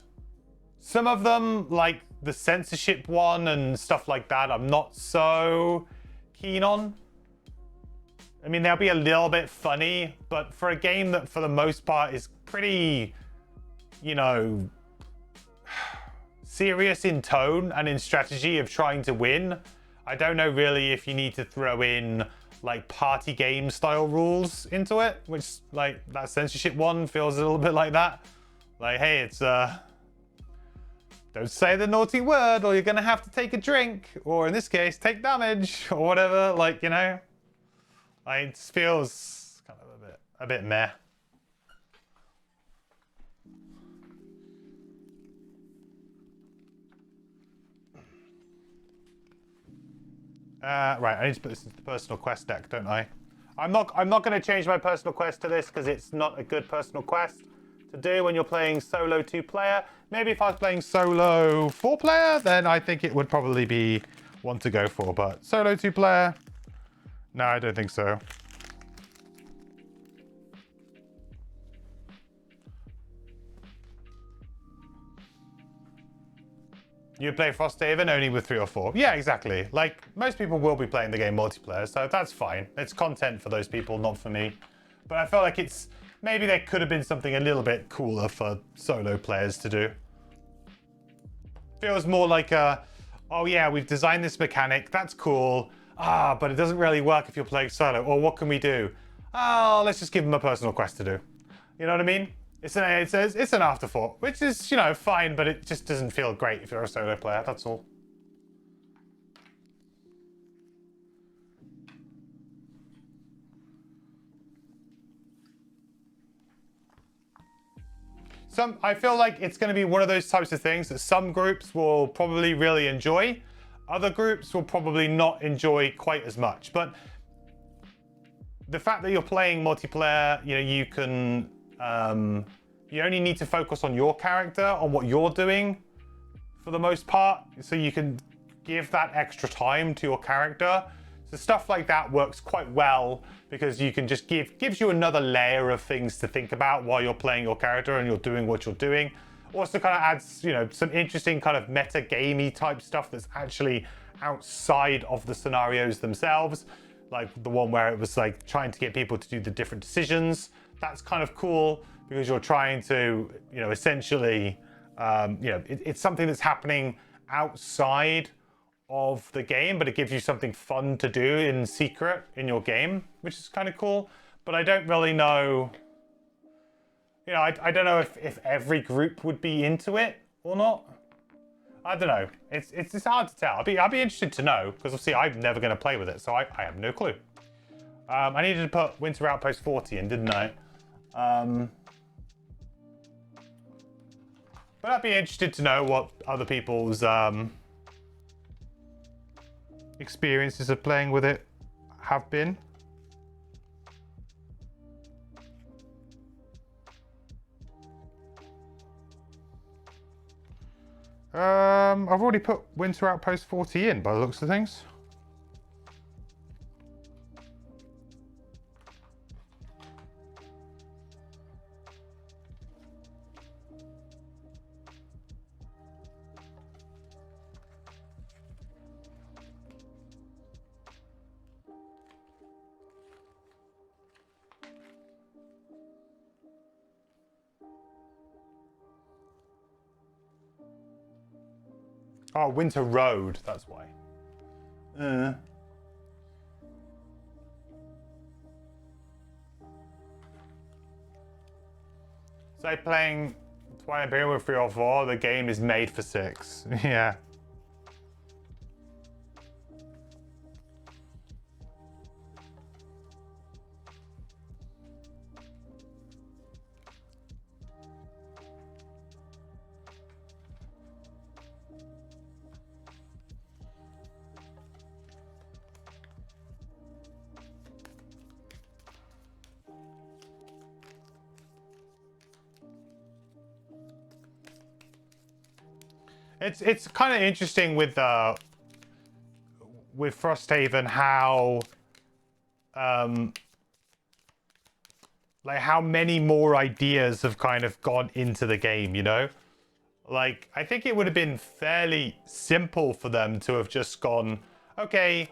Some of them, like the censorship one and stuff like that, I'm not so keen on. I mean, they'll be a little bit funny, but for a game that, for the most part, is pretty, you know, serious in tone and in strategy of trying to win, I don't know really if you need to throw in like party game style rules into it, which like that censorship one feels a little bit like that. Like, hey, it's don't say the naughty word or you're gonna have to take a drink, or in this case, take damage or whatever. Like, you know, like, it feels kind of a bit meh. Right, I need to put this into the personal quest deck, don't I? I'm not going to change my personal quest to this because it's not a good personal quest to do when you're playing solo 2-player. Maybe if I was playing solo 4-player, then I think it would probably be one to go for. But solo 2-player, no, I don't think so. You play Frosthaven only with 3 or 4. Yeah, exactly. Like, most people will be playing the game multiplayer, so that's fine. It's content for those people, not for me. But I feel like it's... maybe there could have been something a little bit cooler for solo players to do. Feels more like a... oh yeah, we've designed this mechanic, that's cool. Ah, but it doesn't really work if you're playing solo. Or what can we do? Oh, let's just give them a personal quest to do. You know what I mean? It's an afterthought, which is, you know, fine, but it just doesn't feel great if you're a solo player, that's all. I feel like it's going to be one of those types of things that some groups will probably really enjoy. Other groups will probably not enjoy quite as much. But the fact that you're playing multiplayer, you know, you can... you only need to focus on your character, on what you're doing for the most part. So you can give that extra time to your character. So stuff like that works quite well because you can just gives you another layer of things to think about while you're playing your character and you're doing what you're doing. Also kind of adds, you know, some interesting kind of meta-gamey type stuff that's actually outside of the scenarios themselves. Like the one where it was like trying to get people to do the different decisions. That's kind of cool because you're trying to, you know, essentially, you know, it's something that's happening outside of the game, but it gives you something fun to do in secret in your game, which is kind of cool. But I don't really know, you know, I don't know if every group would be into it or not. I don't know. It's hard to tell. I'd be interested to know because obviously I'm never going to play with it, so I have no clue. I needed to put Winter Outpost 40 in, didn't I? But I'd be interested to know what other people's experiences of playing with it have been. I've already put Winter Outpost 40 in by the looks of things. Oh, Winter Road, that's why. So playing Twilight Imperium with 3 or 4, the game is made for 6. Yeah. It's kind of interesting with Frosthaven how like how many more ideas have kind of gone into the game, you know? Like, I think it would have been fairly simple for them to have just gone, okay,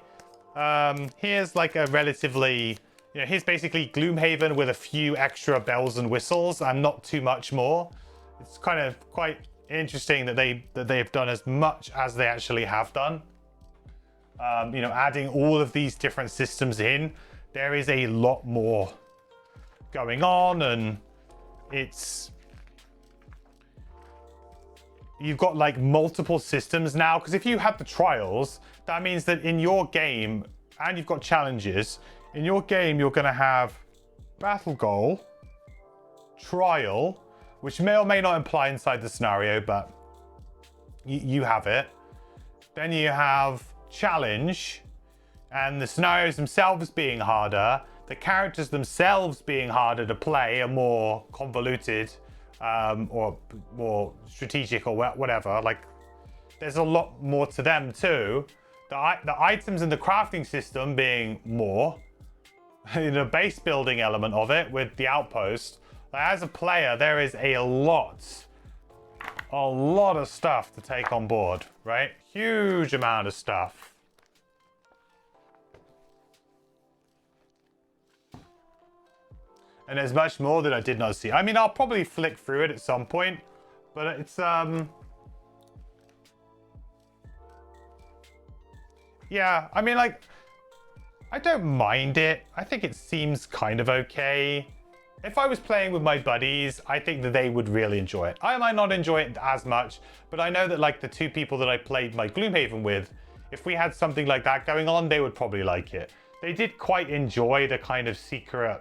here's like a relatively, you know, here's basically Gloomhaven with a few extra bells and whistles and not too much more. It's kind of quite interesting that they've done as much as they actually have done. You know, adding all of these different systems in, there is a lot more going on, and you've got like multiple systems now, because if you have the trials, that means that in your game, and you've got challenges, in your game you're going to have battle goal, trial, which may or may not imply inside the scenario, but you have it. Then you have challenge, and the scenarios themselves being harder, the characters themselves being harder to play and more convoluted, or more strategic or whatever. Like, there's a lot more to them too. The items in the crafting system being more, the base building element of it with the Outpost. As a player, there is a lot of stuff to take on board, right? Huge amount of stuff. And there's much more that I did not see. I mean, I'll probably flick through it at some point, but it's, yeah, I mean, like, I don't mind it. I think it seems kind of okay. If I was playing with my buddies, I think that they would really enjoy it. I might not enjoy it as much, but I know that like the 2 people that I played my Gloomhaven with, if we had something like that going on, they would probably like it. They did quite enjoy the kind of secret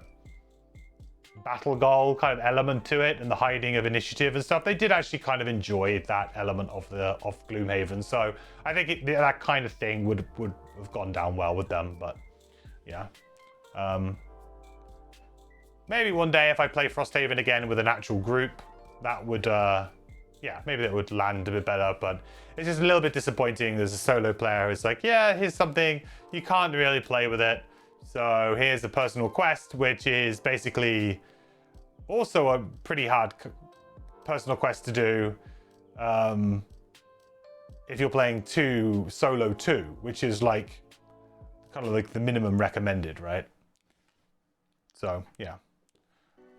battle goal kind of element to it and the hiding of initiative and stuff. They did actually kind of enjoy that element of Gloomhaven. So I think that kind of thing would have gone down well with them, but yeah. Maybe one day if I play Frosthaven again with an actual group, that would, yeah, maybe that would land a bit better, but it's just a little bit disappointing as a solo player. It's like, yeah, here's something, you can't really play with it. So here's a personal quest, which is basically also a pretty hard personal quest to do if you're playing solo 2, which is like kind of like the minimum recommended, right? So, yeah.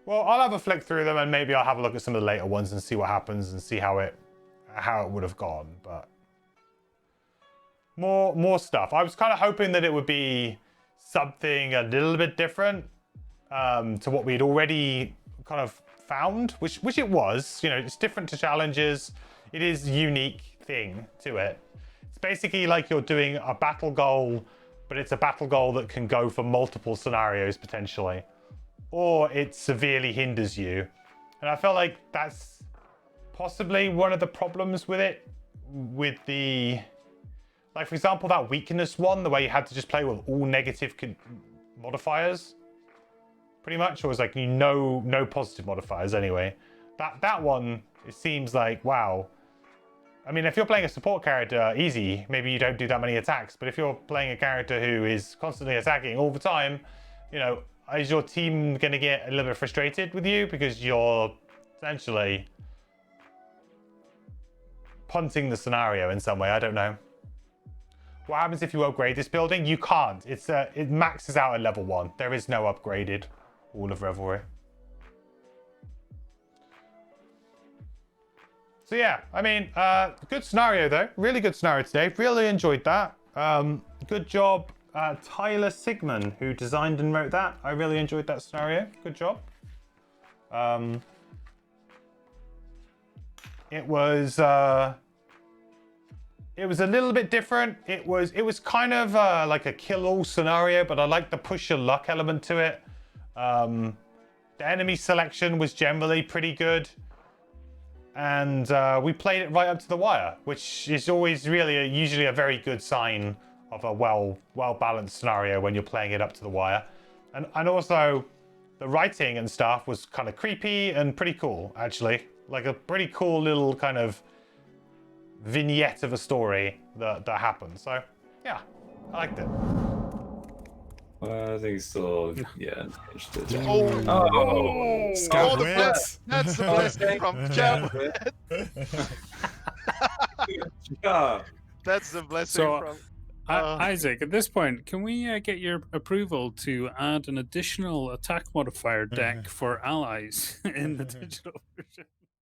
Well, I'll have a flick through them, and maybe I'll have a look at some of the later ones and see what happens and see how it would have gone. But more stuff. I was kind of hoping that it would be something a little bit different to what we'd already kind of found, which it was. You know, it's different to challenges. It is a unique thing to it. It's basically like you're doing a battle goal, but it's a battle goal that can go for multiple scenarios potentially, or it severely hinders you. And I felt like that's possibly one of the problems with it, with the, like for example, that weakness one, the way you had to just play with all negative modifiers, pretty much, or was like, no positive modifiers anyway. That one, it seems like, wow. I mean, if you're playing a support character, easy, maybe you don't do that many attacks, but if you're playing a character who is constantly attacking all the time, you know, is your team going to get a little bit frustrated with you because you're essentially punting the scenario in some way? I don't know. What happens if you upgrade this building? You can't. It maxes out at level 1. There is no upgraded Wall of Revelry. So yeah, I mean, good scenario though. Really good scenario today. Really enjoyed that. Good job, Tyler Sigmund, who designed and wrote that. I really enjoyed that scenario. Good job. It was a little bit different. It was kind of like a kill-all scenario, but I like the push your luck element to it. The enemy selection was generally pretty good, and we played it right up to the wire, which is always really usually a very good sign of a well-balanced scenario when you're playing it up to the wire. And also the writing and stuff was kind of creepy and pretty cool, actually. Like a pretty cool little kind of vignette of a story that happened. So yeah, I liked it. I think still, yeah. That's the blessing from Jeff. That's the blessing from. Isaac, at this point, can we get your approval to add an additional attack modifier deck for allies in the digital version?